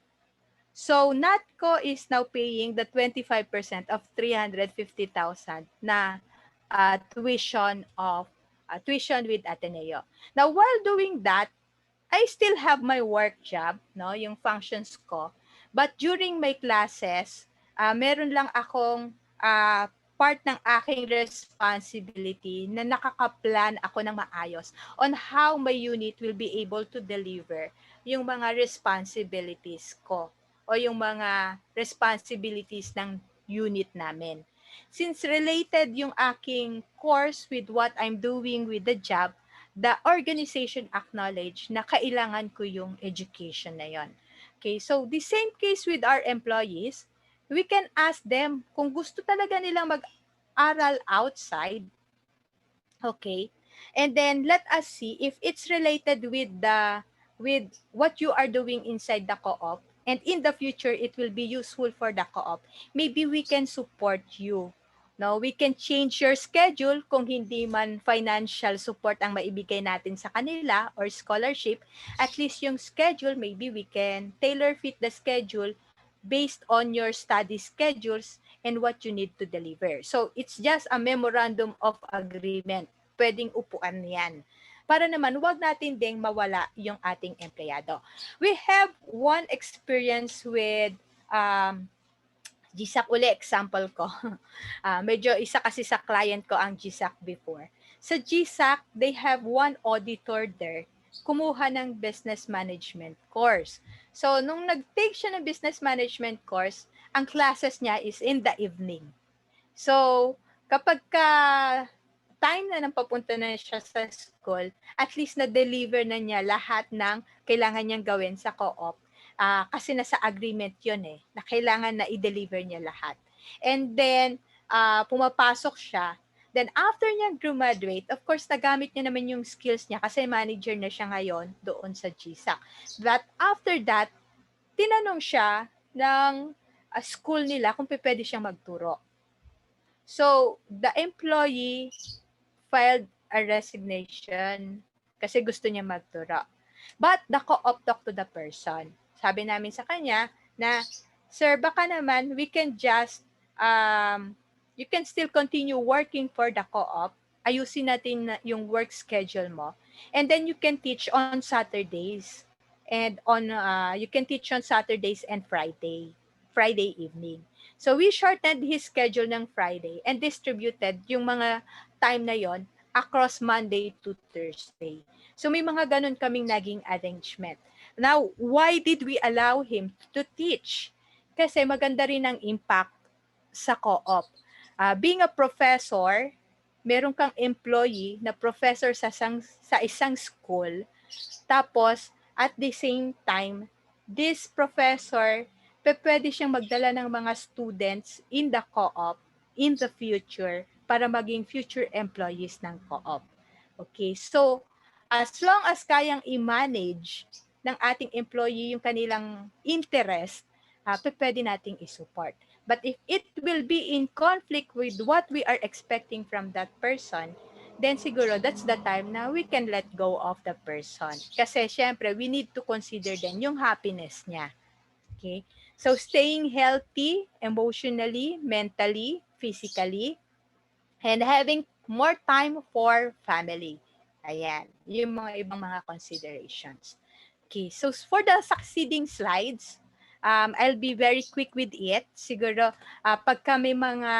So NATCO is now paying the 25% of 350,000 na tuition with Ateneo. Now while doing that, I still have my work job, no, yung functions ko. But during my classes, meron lang akong part ng aking responsibility na nakakaplan ako ng maayos on how my unit will be able to deliver yung mga responsibilities ko o yung mga responsibilities ng unit namin. Since related yung aking course with what I'm doing with the job, the organization acknowledge na kailangan ko yung education na yon. Okay, so the same case with our employees, we can ask them kung gusto talaga nilang mag-aral outside. Okay, and then let us see if it's related with what you are doing inside the co-op, and in the future it will be useful for the co-op. Maybe we can support you. No, we can change your schedule kung hindi man financial support ang maibigay natin sa kanila or scholarship. At least yung schedule, maybe we can tailor fit the schedule based on your study schedules and what you need to deliver. So it's just a memorandum of agreement. Pwedeng upuan yan. Para naman, huwag natin ding mawala yung ating empleyado. We have one experience with GSAC uli, example ko. Medyo isa kasi sa client ko ang GSAC before. Sa GSAC, they have one auditor there, kumuha ng business management course. So, nung nag-take siya ng business management course, ang classes niya is in the evening. So, kapag time na nang papunta na siya sa school, at least na-deliver na niya lahat ng kailangan niyang gawin sa co-op. Kasi nasa agreement yun na kailangan na i-deliver niya lahat. And then, pumapasok siya. Then, after niya graduate, of course, nagamit niya naman yung skills niya kasi manager na siya ngayon doon sa GSAC. But after that, tinanong siya ng school nila kung pwede siyang magturo. So, the employee filed a resignation kasi gusto niya magturo. But the co-op talked to the person. Sabi namin sa kanya na, sir, baka naman we can just, you can still continue working for the co-op. Ayusin natin yung work schedule mo. And then you can teach on Saturdays. And you can teach on Saturdays and Friday evening. So we shortened his schedule ng Friday and distributed yung mga time na yon across Monday to Thursday. So may mga ganun kaming naging arrangement. Now, why did we allow him to teach? Kasi maganda rin ang impact sa co-op. Being a professor, meron kang employee na professor sa isang school, tapos at the same time, this professor, pwede siyang magdala ng mga students in the co-op in the future para maging future employees ng co-op. Okay, so as long as kayang i-manage ng ating employee yung kanilang interest, pwede nating i-support. But if it will be in conflict with what we are expecting from that person, then siguro that's the time na we can let go of the person. Kasi syempre, we need to consider din yung happiness niya. Okay? So staying healthy emotionally, mentally, physically, and having more time for family. Ayan, yung mga ibang mga considerations. Okay, so for the succeeding slides, I'll be very quick with it. Siguro, pagka may mga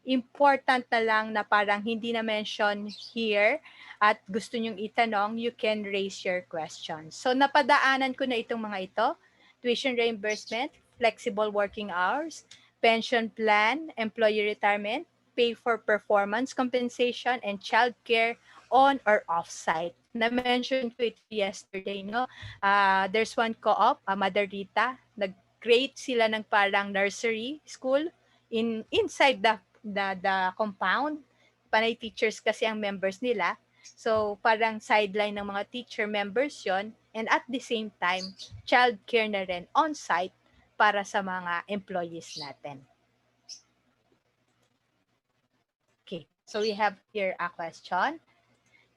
important na lang na parang hindi na mention here at gusto nyong itanong, you can raise your questions. So napadaanan ko na itong mga ito: tuition reimbursement, flexible working hours, pension plan, employee retirement, pay for performance compensation, and childcare on or off-site. Na-mention ko ito yesterday, no? There's one co-op, Mother Rita, nag-create sila ng parang nursery school inside the compound. Panay teachers kasi ang members nila. So, parang sideline ng mga teacher members yon, and at the same time, childcare na rin on-site para sa mga employees natin. Okay, so we have here a question.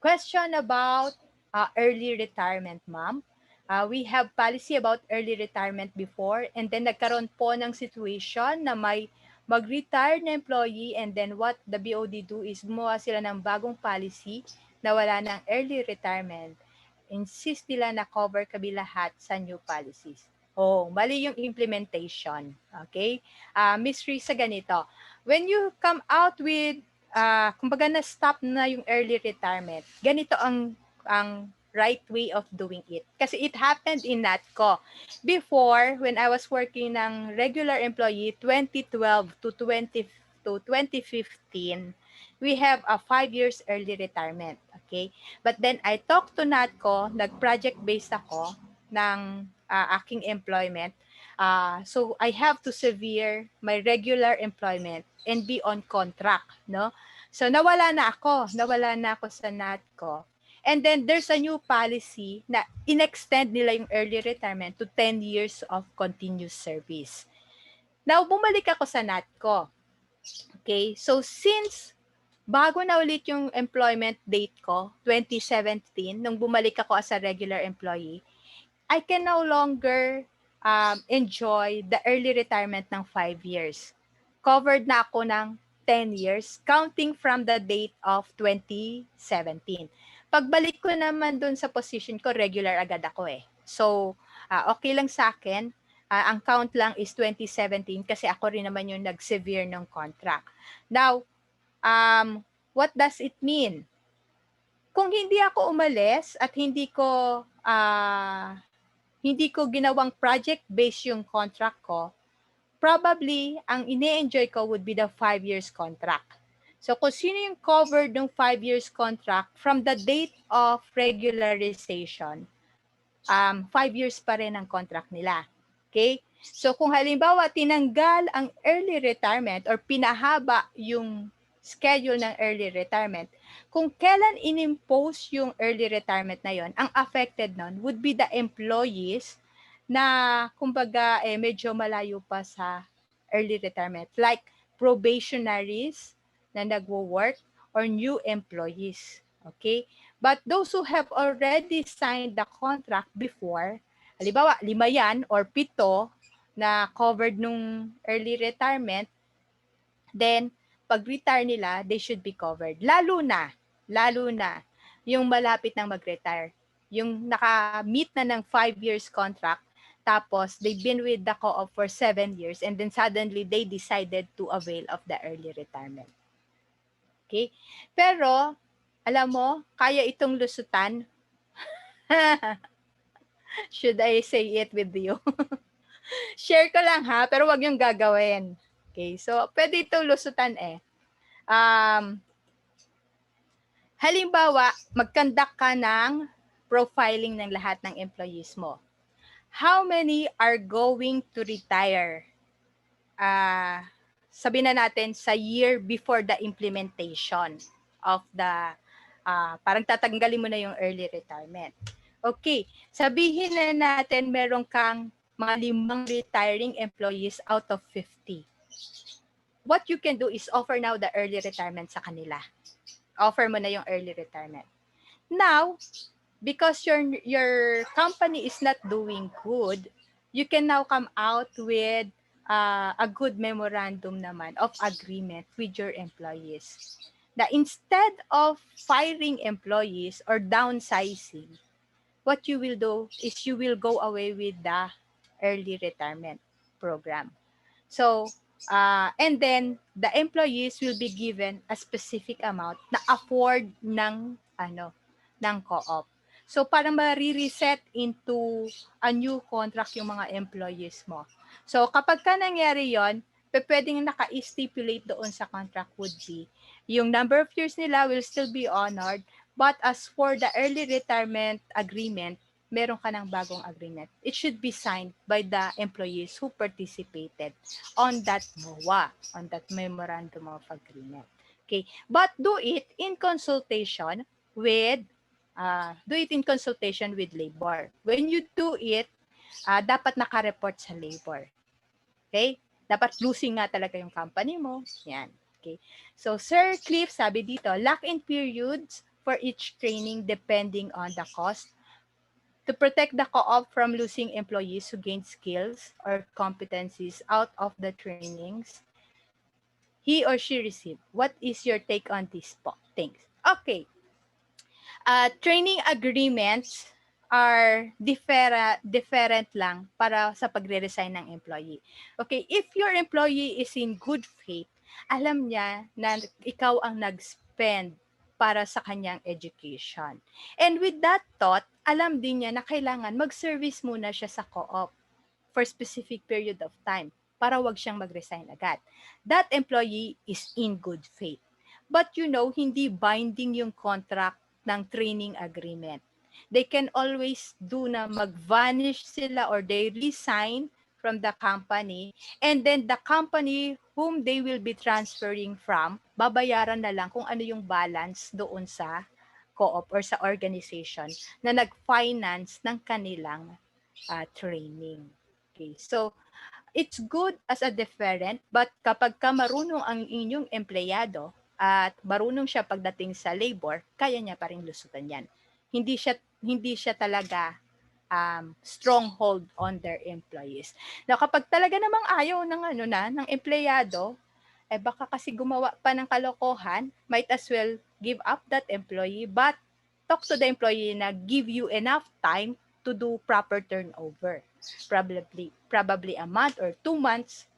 Question about early retirement, ma'am. We have policy about early retirement before, and then nagkaroon po ng situation na may mag-retire na employee, and then what the BOD do is gumawa sila ng bagong policy na wala ng early retirement. Insist nila na cover kami lahat sa new policies. Oh, mali yung implementation. Okay? Miss Risa, ganito. When you come out with kumbaga na-stop na yung early retirement, ganito ang right way of doing it. Kasi it happened in NATCO. Before, when I was working ng regular employee, 2012 to 2015, we have a 5 years early retirement. Okay? But then I talked to NATCO, nag-project-based ako ng aking employment. So I have to sever my regular employment and be on contract, no? So nawala na ako sa NATCO. And then there's a new policy na inextend nila yung early retirement to 10 years of continuous service. Now, bumalik ako sa NATCO. Okay? So since bago na ulit yung employment date ko, 2017, nung bumalik ako as a regular employee, I can no longer enjoy the early retirement ng 5 years. Covered na ako ng 10 years, counting from the date of 2017. Pagbalik ko naman dun sa position ko, regular agad ako eh. So, okay lang sa akin. Ang count lang is 2017 kasi ako rin naman yung nag-severe ng contract. Now, what does it mean? Kung hindi ako umalis at hindi ko ginawang project-based yung contract ko, probably, ang ine-enjoy ko would be the 5 years contract. So, kung sino yung covered ng 5 years contract, from the date of regularization, 5 years pa rin ang contract nila. Okay? So, kung halimbawa, tinanggal ang early retirement or pinahaba yung schedule ng early retirement, kung kailan inimpose yung early retirement na yon, ang affected nun would be the employees na kumbaga medyo malayo pa sa early retirement, like probationaries na nagwo-work or new employees. Okay? But those who have already signed the contract before, halimbawa 5 yan or 7 na covered nung early retirement, then pag-retire nila, they should be covered. Lalo na yung malapit nang mag-retire. Yung naka-meet na ng 5 years contract, tapos they've been with the co-op for 7 years, and then suddenly they decided to avail of the early retirement. Okay? Pero, alam mo, kaya itong lusutan. Should I say it with you? Share ko lang ha, pero wag yung gagawin. Okay, so pwede itong lusutan eh. Halimbawa, mag-conduct ka ng profiling ng lahat ng employees mo. How many are going to retire? Sabihin na natin sa year before the implementation of the, parang tatanggalin mo na yung early retirement. Okay, sabihin na natin meron kang mga 5 retiring employees out of 50. What you can do is offer now the early retirement sa kanila. Offer mo na yung early retirement. Now, because your company is not doing good, you can now come out with a good memorandum naman of agreement with your employees. That instead of firing employees or downsizing, what you will do is you will go away with the early retirement program. So, and then the employees will be given a specific amount na afford ng co-op. So para ma-reset into a new contract yung mga employees mo. So kapag ka nangyari 'yon, pwedeng naka-stipulate doon sa contract would be yung number of years nila will still be honored, but as for the early retirement agreement, meron ka ng bagong agreement. It should be signed by the employees who participated on that MOA, on that Memorandum of Agreement. Okay, but do it in consultation with labor. When you do it, dapat naka-report sa labor. Okay? Dapat losing nga talaga yung company mo. Yan. Okay. So, Sir Cliff, sabi dito, lock-in periods for each training depending on the cost to protect the co-op from losing employees who gain skills or competencies out of the trainings he or she received. What is your take on these things? Okay. Training agreements are different lang para sa pagre-resign ng employee. Okay, if your employee is in good faith, alam niya na ikaw ang nag-spend para sa kanyang education. And with that thought, alam din niya na kailangan mag-service muna siya sa co-op for specific period of time para wag siyang mag-resign agad. That employee is in good faith. But hindi binding yung contract ng training agreement. They can always do na mag-vanish sila or they resign from the company, and then the company whom they will be transferring from, babayaran na lang kung ano yung balance doon sa co-op or sa organization na nag-finance ng kanilang training. Okay, so it's good as a deferent, but kapag ka marunong ang inyong empleyado at marunong siya pagdating sa labor, kaya niya pa rin lusutan yan. Hindi siya talaga stronghold on their employees. Now, kapag talaga namang ayaw ng empleyado, baka kasi gumawa pa ng kalokohan, might as well give up that employee, but talk to the employee na give you enough time to do proper turnover. Probably a month or 2 months,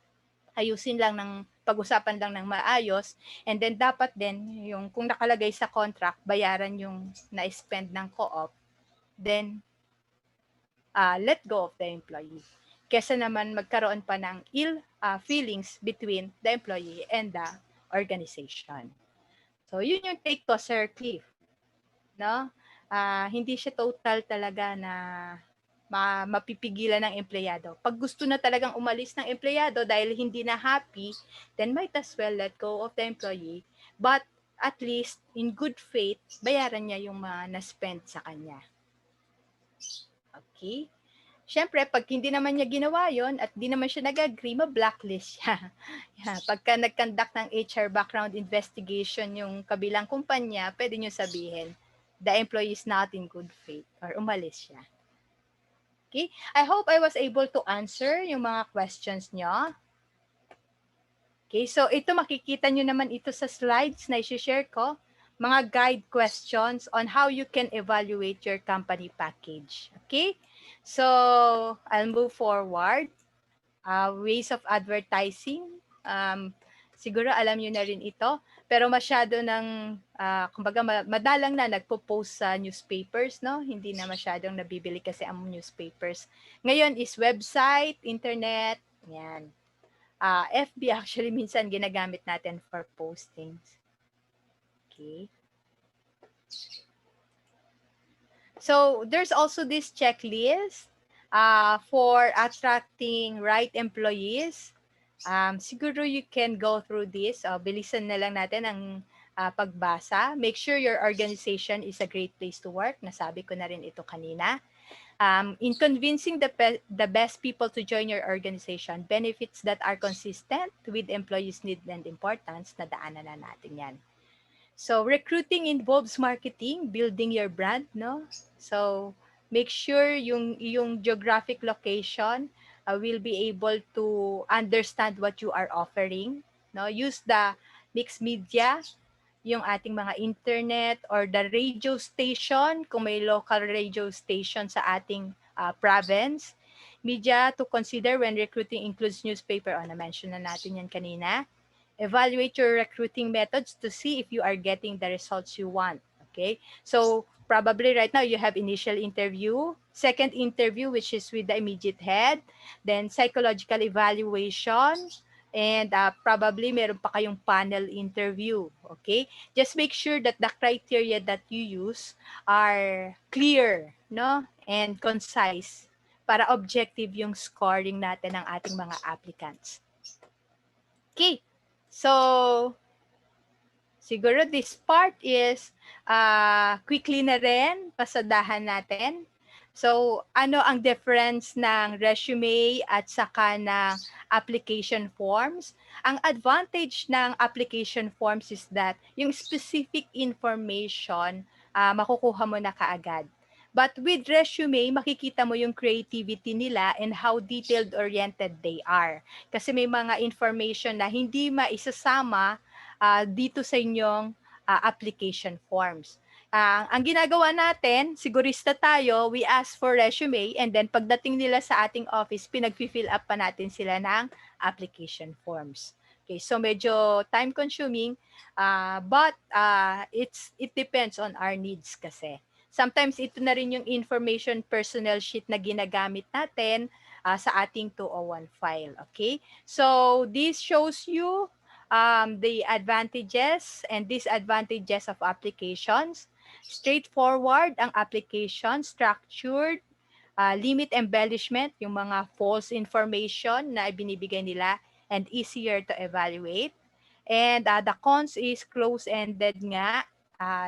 ayusin lang pag-usapan lang ng maayos, and then dapat din yung kung nakalagay sa contract, bayaran yung na-spend ng co-op, then let go of the employee. Kesa naman magkaroon pa ng ill feelings between the employee and the organization. So, yun yung take ko, Sir Cliff. No? Hindi siya total talaga na mapipigilan ng empleyado. Pag gusto na talagang umalis ng empleyado dahil hindi na happy, then might as well let go of the employee. But at least, in good faith, bayaran niya yung mga na-spend sa kanya. Okay? Siyempre, pag hindi naman niya ginawa yon at di naman siya nag-agree, ma-blacklist siya. Pagka nag-conduct ng HR background investigation yung kabilang kumpanya, pwede niyo sabihin, the employee is not in good faith or umalis siya. Okay? I hope I was able to answer yung mga questions niyo. Okay, so ito makikita nyo naman ito sa slides na i-share ko. Mga guide questions on how you can evaluate your company package. Okay? So, I'll move forward. Ways of advertising. Siguro alam nyo na rin ito. Pero masyado ng, kumbaga madalang na nagpo-post sa newspapers, no? Hindi na masyadong nabibili kasi ang newspapers. Ngayon is website, internet, yan. FB actually minsan ginagamit natin for postings. Okay. So, there's also this checklist for attracting right employees. Siguro you can go through this. Bilisan na lang natin ang pagbasa. Make sure your organization is a great place to work. Nasabi ko na rin ito kanina. In convincing the best people to join your organization, benefits that are consistent with employees' need and importance, nadaanan na natin yan. So, recruiting involves marketing, building your brand, no? So, make sure yung geographic location will be able to understand what you are offering, no? Use the mixed media, yung ating mga internet or the radio station, kung may local radio station sa ating province. Media to consider when recruiting includes newspaper. Na-mention na natin yan kanina. Evaluate your recruiting methods to see if you are getting the results you want. Okay? So, probably right now you have initial interview, second interview, which is with the immediate head, then psychological evaluation, and probably meron pa kayong panel interview. Okay? Just make sure that the criteria that you use are clear, no? And concise para objective yung scoring natin ng ating mga applicants. Okay. So, siguro this part is quickly na rin, pasadahan natin. So, ano ang difference ng resume at saka ng application forms? Ang advantage ng application forms is that yung specific information makukuha mo na kaagad. But with resume, makikita mo yung creativity nila and how detailed-oriented they are. Kasi may mga information na hindi maisasama dito sa inyong application forms. Ang ginagawa natin, sigurista tayo, we ask for resume and then pagdating nila sa ating office, pinag-fill up pa natin sila ng application forms. Okay, so medyo time consuming, but it depends on our needs kasi. Sometimes ito na rin yung information personnel sheet na ginagamit natin sa ating 201 file. Okay, so this shows you the advantages and disadvantages of applications. Straightforward ang application, structured, limit embellishment, yung mga false information na ibinibigay nila, and easier to evaluate. And the cons is close-ended nga.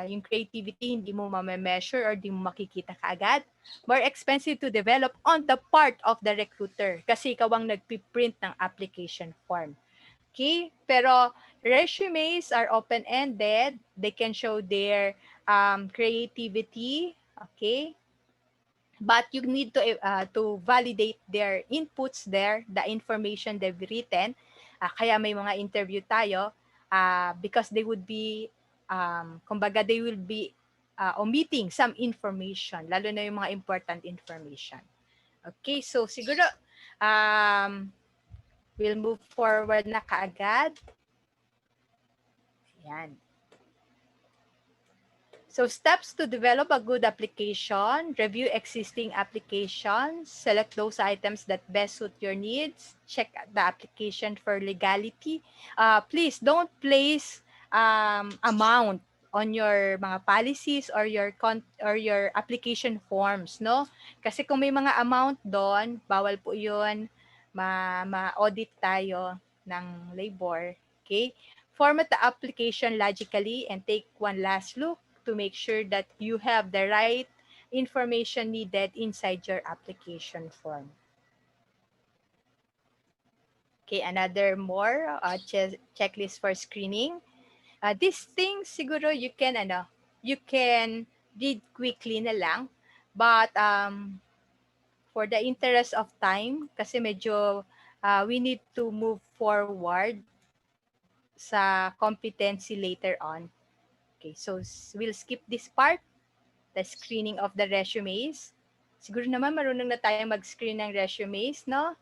Yung creativity, hindi mo ma-measure or hindi mo makikita kaagad. More expensive to develop on the part of the recruiter kasi ikaw ang nagpiprint ng application form. Okay? Pero resumes are open-ended. They can show their creativity. Okay? But you need to validate their inputs there, the information they've written. Kaya may mga interview tayo because they would be, kumbaga they will be omitting some information, lalo na yung mga important information. Okay, so siguro we'll move forward na kaagad. Yan. So steps to develop a good application, review existing applications, select those items that best suit your needs, check the application for legality. Please don't place amount on your mga policies or your application forms, no? Kasi kung may mga amount doon, bawal po 'yun. Ma-audit tayo ng labor, okay? Format the application logically and take one last look to make sure that you have the right information needed inside your application form. Okay, another more checklist for screening. These things siguro you can read quickly na lang, but for the interest of time kasi medyo we need to move forward sa competency later on. Okay, so we'll skip this part, the screening of the resumes. Siguro naman marunong na tayo mag-screen ng resumes, no?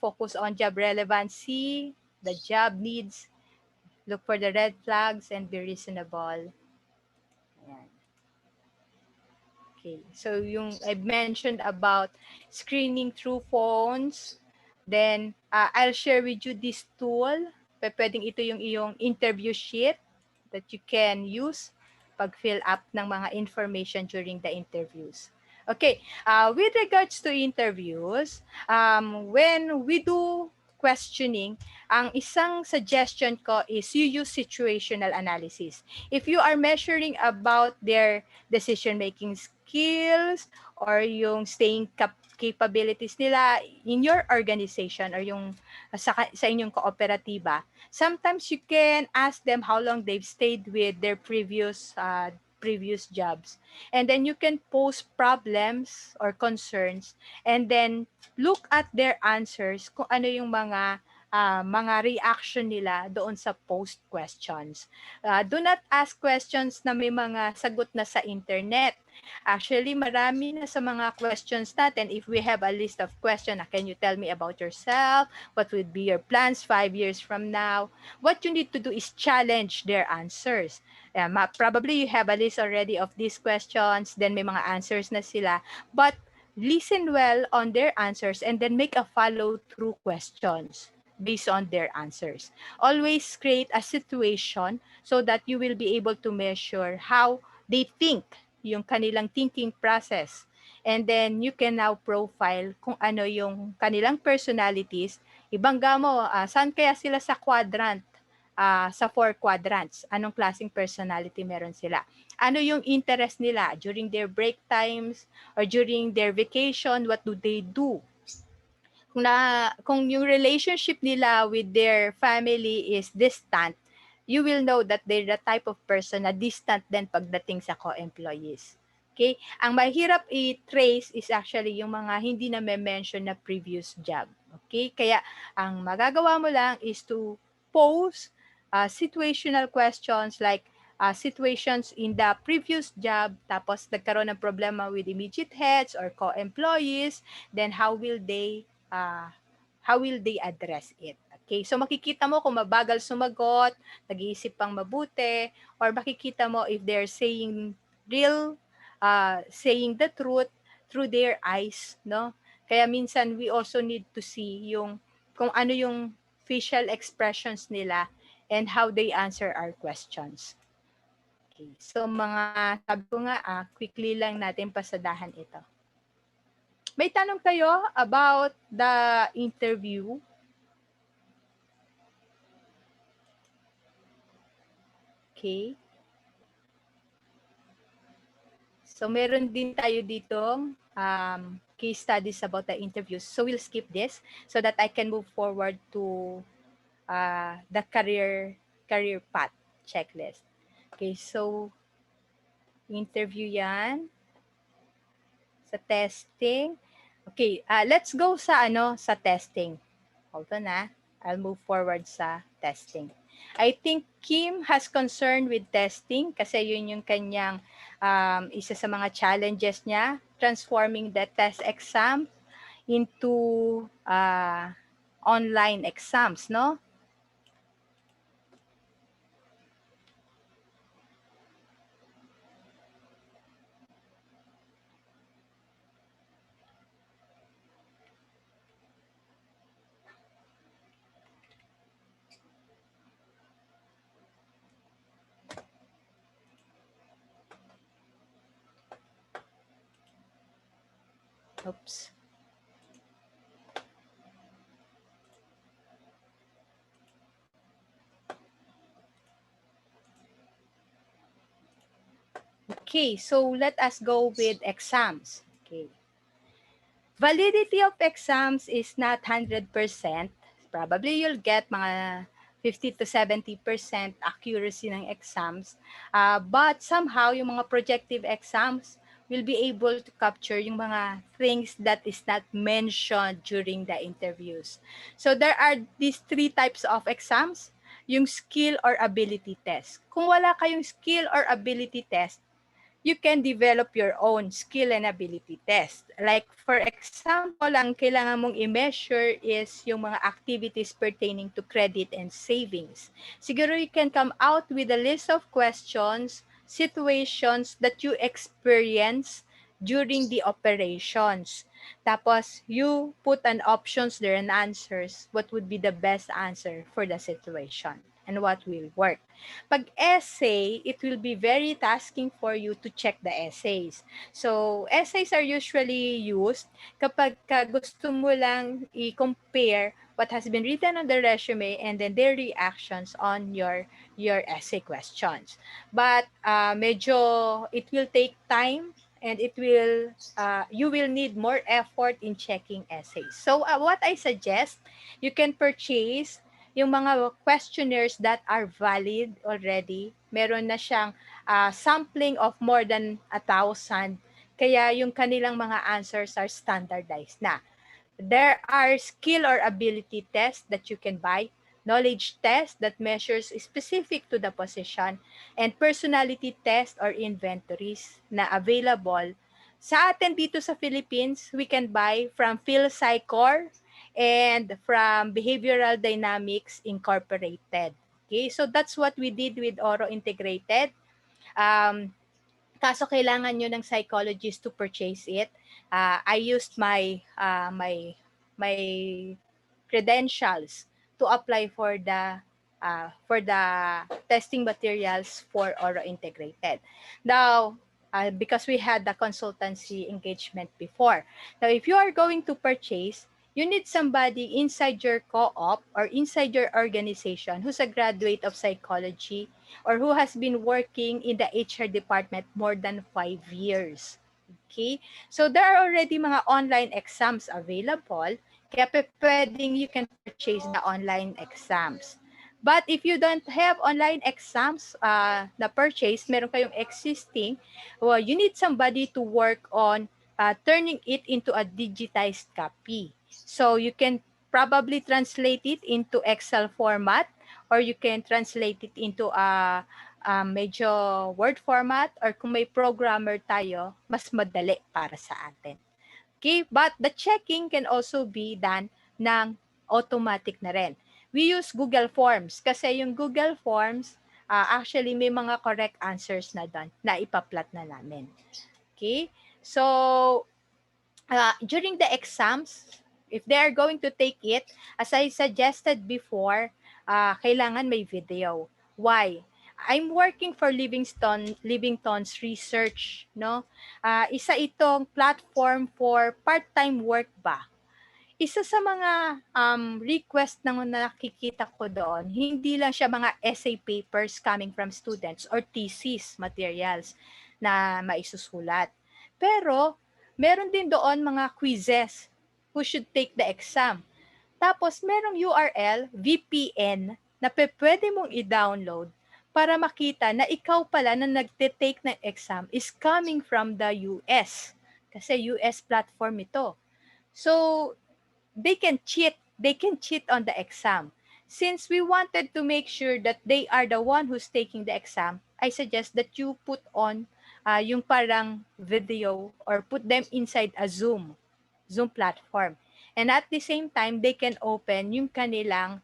Focus on job relevancy, the job needs, look for the red flags, and be reasonable. Ayan. Okay, so yung I've mentioned about screening through phones, then I'll share with you this tool. Pwedeng ito yung iyong interview sheet that you can use pag fill up ng mga information during the interviews. Okay, with regards to interviews, when we do questioning, ang isang suggestion ko is you use situational analysis. If you are measuring about their decision-making skills or yung staying capabilities nila in your organization or yung sa inyong kooperatiba, sometimes you can ask them how long they've stayed with their previous jobs. And then you can pose problems or concerns and then look at their answers kung ano yung mga mga reaction nila doon sa post questions. Do not ask questions na may mga sagot na sa internet. Actually, marami na sa mga questions natin. If we have a list of questions, can you tell me about yourself? What would be your plans 5 years from now? What you need to do is challenge their answers. Probably you have a list already of these questions, then may mga answers na sila. But listen well on their answers and then make a follow-through questions based on their answers. Always create a situation so that you will be able to measure how they think, yung kanilang thinking process. And then you can now profile kung ano yung kanilang personalities. Ibangga mo, saan kaya sila sa quadrant? Sa 4 quadrants, anong klaseng personality meron sila? Ano yung interest nila during their break times or during their vacation? What do they do? Kung yung relationship nila with their family is distant, you will know that they're the type of person na distant din pagdating sa co-employees. Okay? Ang mahirap i-trace is actually yung mga hindi na mention na previous job. Okay? Kaya ang magagawa mo lang is to pose situational questions like situations in the previous job, tapos nagkaroon ng problema with immediate heads or co-employees, then how will they address it? Okay, so makikita mo kung mabagal sumagot, nag-iisip pang mabuti, or makikita mo if they're saying saying the truth through their eyes, no? Kaya minsan we also need to see yung kung ano yung facial expressions nila and how they answer our questions. Okay, so mga sabi ko nga, quickly lang natin pasadahan ito. May tanong kayo about the interview? Okay. So, meron din tayo ditong case studies about the interviews. So, we'll skip this so that I can move forward to the career path checklist. Okay, so, interview yan. Sa testing. Okay, let's go sa testing. Hold on I'll move forward sa testing. I think Kim has concern with testing kasi yun yung kanyang isa sa mga challenges niya, transforming the test exam into online exams, no? Oops. Okay, so let us go with exams. Okay. Validity of exams is not 100%. Probably you'll get mga 50 to 70% accuracy ng exams. But somehow, yung mga projective exams will be able to capture yung mga things that is not mentioned during the interviews. So there are these 3 types of exams. Yung skill or ability test. Kung wala kayong skill or ability test, you can develop your own skill and ability test. Like for example, ang kailangan mong i-measure is yung mga activities pertaining to credit and savings. Siguro you can come out with a list of questions, situations that you experience during the operations. Tapos, you put an options there and answers what would be the best answer for the situation and what will work. Pag essay, it will be very tasking for you to check the essays. So, essays are usually used kapag gusto mo lang i-compare what has been written on the resume and then their reactions on your essay questions. But medyo it will take time and you will need more effort in checking essays. So, what I suggest, you can purchase yung mga questionnaires that are valid already. Meron na siyang sampling of more than 1,000. Kaya yung kanilang mga answers are standardized na. There are skill or ability tests that you can buy, knowledge tests that measures specific to the position, and personality tests or inventories na available. Sa atin dito sa Philippines, we can buy from PhilSciCor and from Behavioral Dynamics Incorporated. Okay, so that's what we did with Oro Integrated. Um, Kaso kailangan nyo ng psychologist to purchase it. I used my credentials to apply for the testing materials for Oro Integrated. Now, because we had the consultancy engagement before. Now, if you are going to purchase, you need somebody inside your co-op or inside your organization who's a graduate of psychology or who has been working in the HR department more than 5 years. Okay? So there are already mga online exams available. Kaya pwedeng you can purchase the online exams. But if you don't have online exams na purchase, meron kayong existing, well, you need somebody to work on turning it into a digitized copy. So you can probably translate it into Excel format or you can translate it into a medyo Word format or kung may programmer tayo, mas madali para sa atin. Okay? But the checking can also be done ng automatic na rin. We use Google Forms kasi yung Google Forms, actually may mga correct answers na doon na ipa-plot na namin. Okay? So, during the exams, if they are going to take it, as I suggested before, kailangan may video. Why? I'm working for Livingstone's research, no? Isa itong platform for part-time work ba? Isa sa mga request na nakikita ko doon, hindi lang siya mga essay papers coming from students or thesis materials na maisusulat. Pero, meron din doon mga quizzes who should take the exam. Tapos, merong URL, VPN, na pwede mong i-download para makita na ikaw pala na nagte-take ng exam is coming from the US. Kasi US platform ito. So, they can cheat. They can cheat on the exam. Since we wanted to make sure that they are the one who's taking the exam, I suggest that you put on yung parang video or put them inside a Zoom platform. And at the same time, they can open yung kanilang,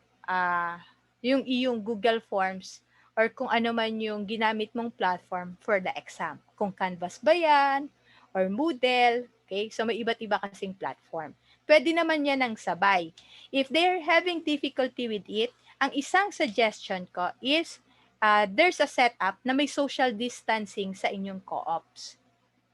yung iyong Google Forms or kung ano man yung ginamit mong platform for the exam. Kung Canvas ba yan, or Moodle, okay? So may iba't iba kasing platform. Pwede naman yan ng sabay. If they're having difficulty with it, ang isang suggestion ko is there's a setup na may social distancing sa inyong co-ops.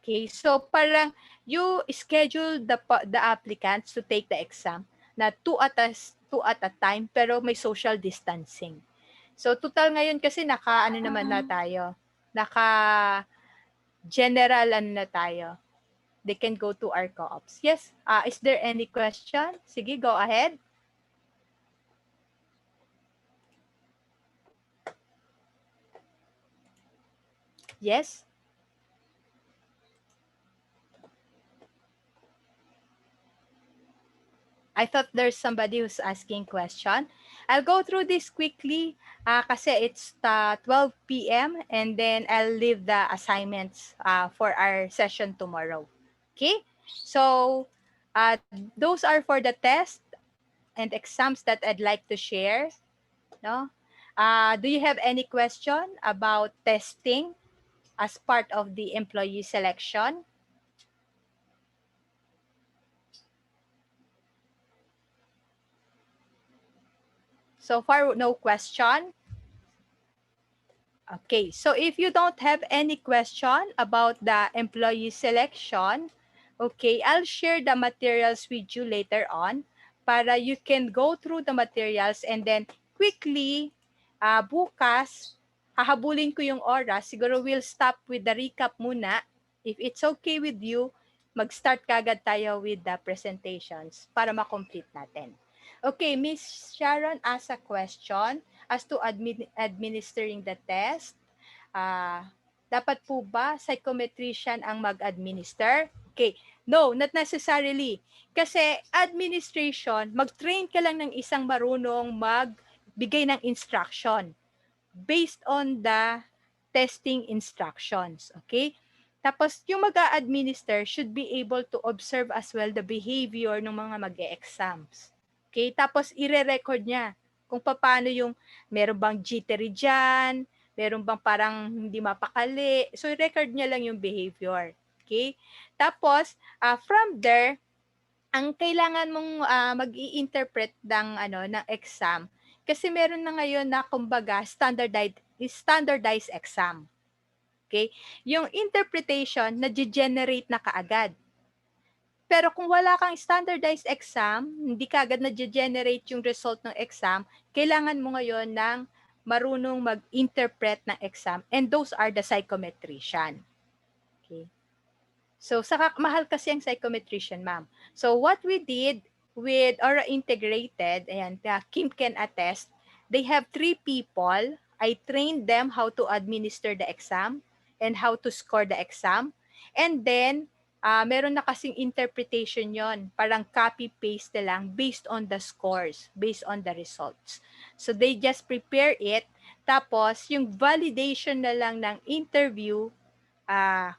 Okay, so parang you schedule the applicants to take the exam na two at a time pero may social distancing. So total ngayon kasi naka ano naman na tayo, naka general ano na tayo. They can go to our co-ops. Yes, is there any question? Sige, go ahead. Yes? I thought there's somebody who's asking question. I'll go through this quickly kasi it's 12 p.m. and then I'll leave the assignments for our session tomorrow. Okay? So, those are for the test and exams that I'd like to share. No? Do you have any question about testing as part of the employee selection? So far, no question. Okay, so if you don't have any question about the employee selection, okay, I'll share the materials with you later on para you can go through the materials and then quickly, bukas, hahabulin ko yung oras. Siguro we'll stop with the recap muna. If it's okay with you, mag-start kagad tayo with the presentations para ma-complete natin. Okay, Miss Sharon asked a question as to administering the test. Dapat po ba psychometrician ang mag-administer? Okay, No, not necessarily. Kasi administration, mag-train ka lang ng isang marunong magbigay ng instruction based on the testing instructions. Okay? Tapos, yung mag-a-administer should be able to observe as well the behavior ng mga mag-e-exams. Okay? Tapos, ire-record niya kung paano yung meron bang jittery dyan, meron bang parang hindi mapakali. So, i-record niya lang yung behavior. Okay? Tapos, from there, ang kailangan mong mag-i-interpret ng exam kasi meron na ngayon na kumbaga standardized exam. Okay? Yung interpretation na generate na kaagad. Pero kung wala kang standardized exam, hindi kaagad na generate yung result ng exam, kailangan mo ngayon ng marunong mag-interpret ng exam, and those are the psychometrician. Okay? So, mahal kasi ang psychometrician, ma'am. So, what we did with Aura Integrated, and Kim can attest, they have 3 people. I trained them how to administer the exam and how to score the exam. And then, meron na kasing interpretation yon, parang copy-paste na lang based on the scores, based on the results. So, they just prepare it. Tapos, yung validation na lang ng interview,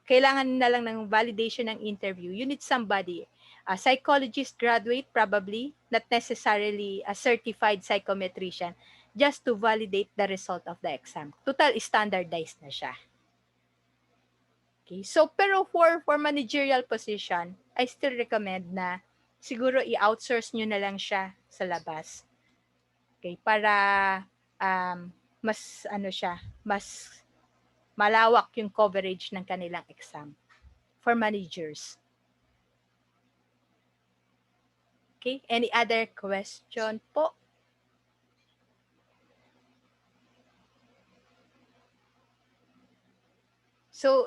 kailangan na lang ng validation ng interview. You need somebody, a psychologist graduate probably, not necessarily a certified psychometrician, just to validate the result of the exam. Total standardized na siya. Okay. So, pero for managerial position, I still recommend na siguro i-outsource nyo na lang siya sa labas. Okay, para mas mas malawak yung coverage ng kanilang exam for managers. Okay, any other question po? So,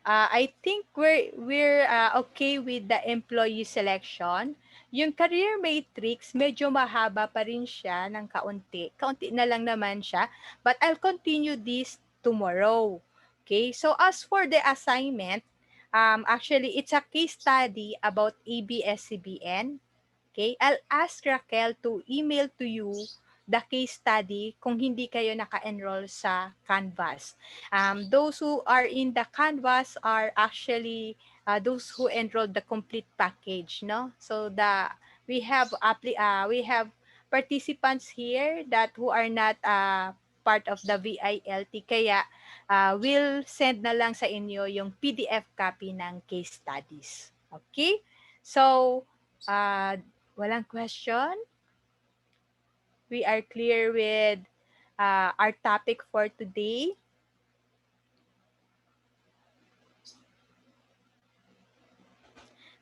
I think we're okay with the employee selection. Yung career matrix, medyo mahaba pa rin siya ng kaunti. Kaunti na lang naman siya. But I'll continue this tomorrow. Okay, so as for the assignment, actually, it's a case study about ABS-CBN. Okay, I'll ask Raquel to email to you the case study kung hindi kayo naka-enroll sa Canvas. Those who are in the Canvas are actually those who enrolled the complete package, no? So we have participants here that who are not part of the VILT, kaya we'll send na lang sa inyo yung PDF copy ng case studies. Okay? So, walang question? We are clear with our topic for today.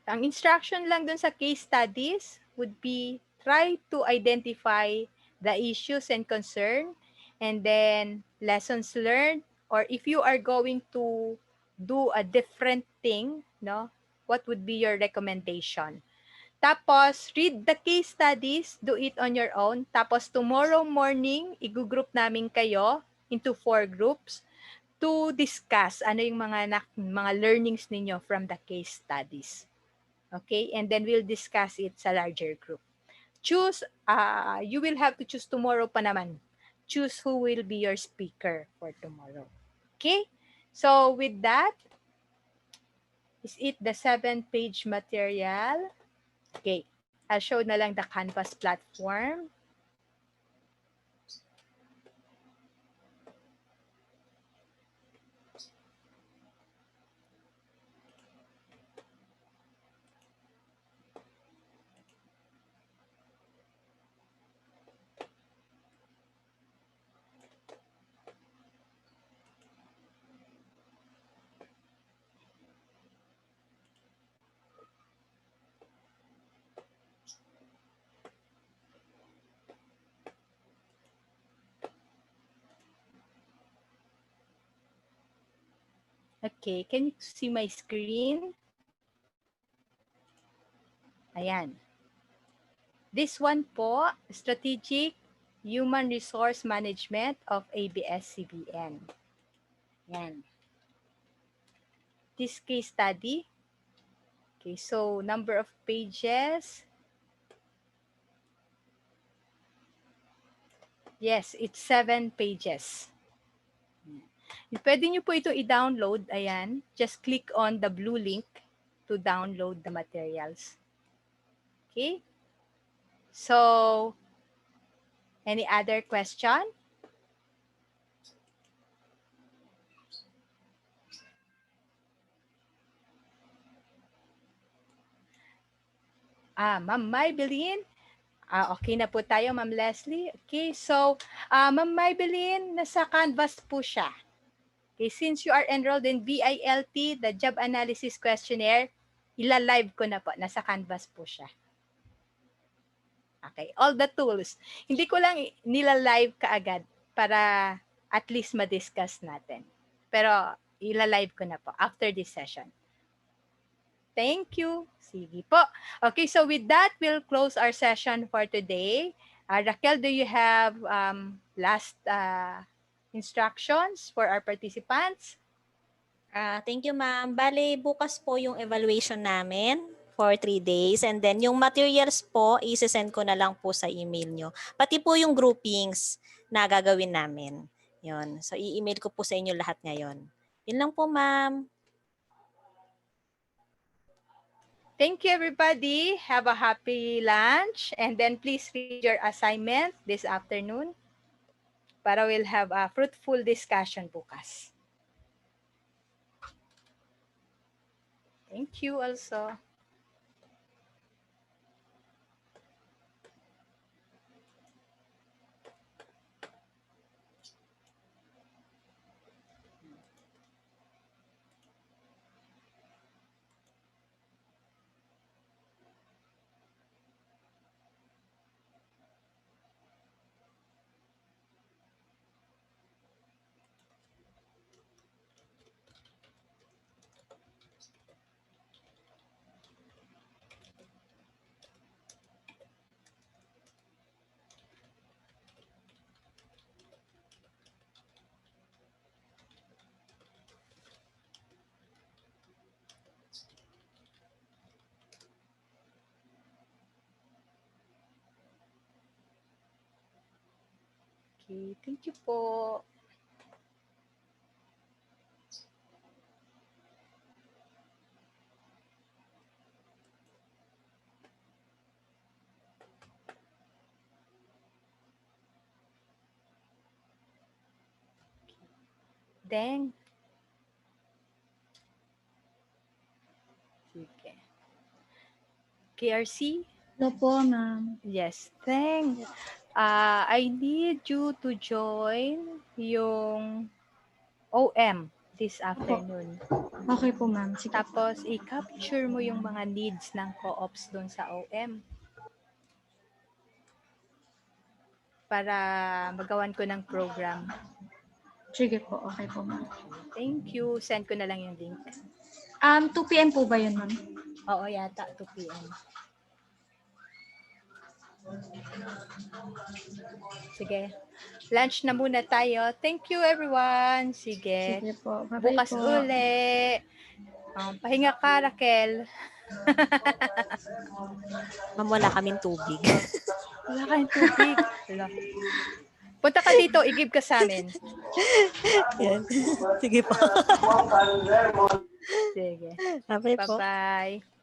Ang instruction lang dun sa case studies would be try to identify the issues and concern, and then lessons learned, or if you are going to do a different thing, no, what would be your recommendation? Tapos, read the case studies, do it on your own. Tapos, tomorrow morning, i-group namin kayo into 4 groups to discuss ano yung mga learnings ninyo from the case studies. Okay? And then we'll discuss it sa larger group. Choose, you will have to choose tomorrow pa naman. Choose who will be your speaker for tomorrow. Okay? So, with that, is it the 7-page material? Okay. I'll show na lang the Canvas platform. Okay, can you see my screen? Ayan. This one po, Strategic Human Resource Management of ABS-CBN. Ayan. This case study. Okay, so number of pages. Yes, it's 7 pages. Pwede nyo po ito i-download. Ayan. Just click on the blue link to download the materials. Okay? So, any other question? Ma'am Maybelline. Okay na po tayo, Ma'am Leslie. Okay, so, Ma'am Maybelline, nasa Canvas po siya. Okay, since you are enrolled in BILT, the Job Analysis Questionnaire, ila-live ko na po. Nasa Canvas po siya. Okay, all the tools. Hindi ko lang nila-live kaagad para at least ma-discuss natin. Pero ila-live ko na po after this session. Thank you. Sige po. Okay, so with that, we'll close our session for today. Raquel, do you have last instructions for our participants? Thank you, ma'am. Bale, bukas po yung evaluation namin for 3 days. And then yung materials po, isi-send ko na lang po sa email nyo. Pati po yung groupings na gagawin namin. Yun. So, i-email ko po sa inyo lahat ngayon. Yun lang po, ma'am. Thank you, everybody. Have a happy lunch. And then please read your assignment this afternoon para we'll have a fruitful discussion bukas. Thank you also. Okay, thank you po. Deng. Sige. KRC? Hello po, ma'am. Yes, Deng. I need you to join yung OM this afternoon. Okay po, ma'am. Sige. Tapos, i-capture mo yung mga needs ng co-ops doon sa OM para magawan ko ng program. Sige po, okay po, ma'am. Thank you. Send ko na lang yung link. 2 p.m. po ba yun, ma'am? Oo, yata. 2 p.m. Sige. Lunch na muna tayo. Thank you, everyone. Sige. Sige po. Bye-bye Bukas po. uli. Pahinga ka, Raquel. Ma'am, wala kaming tubig. Wala kayong tubig. Wala. Punta ka dito, i-give ka sa amin. Yan. Sige po. Sige. Bye po. Bye-bye.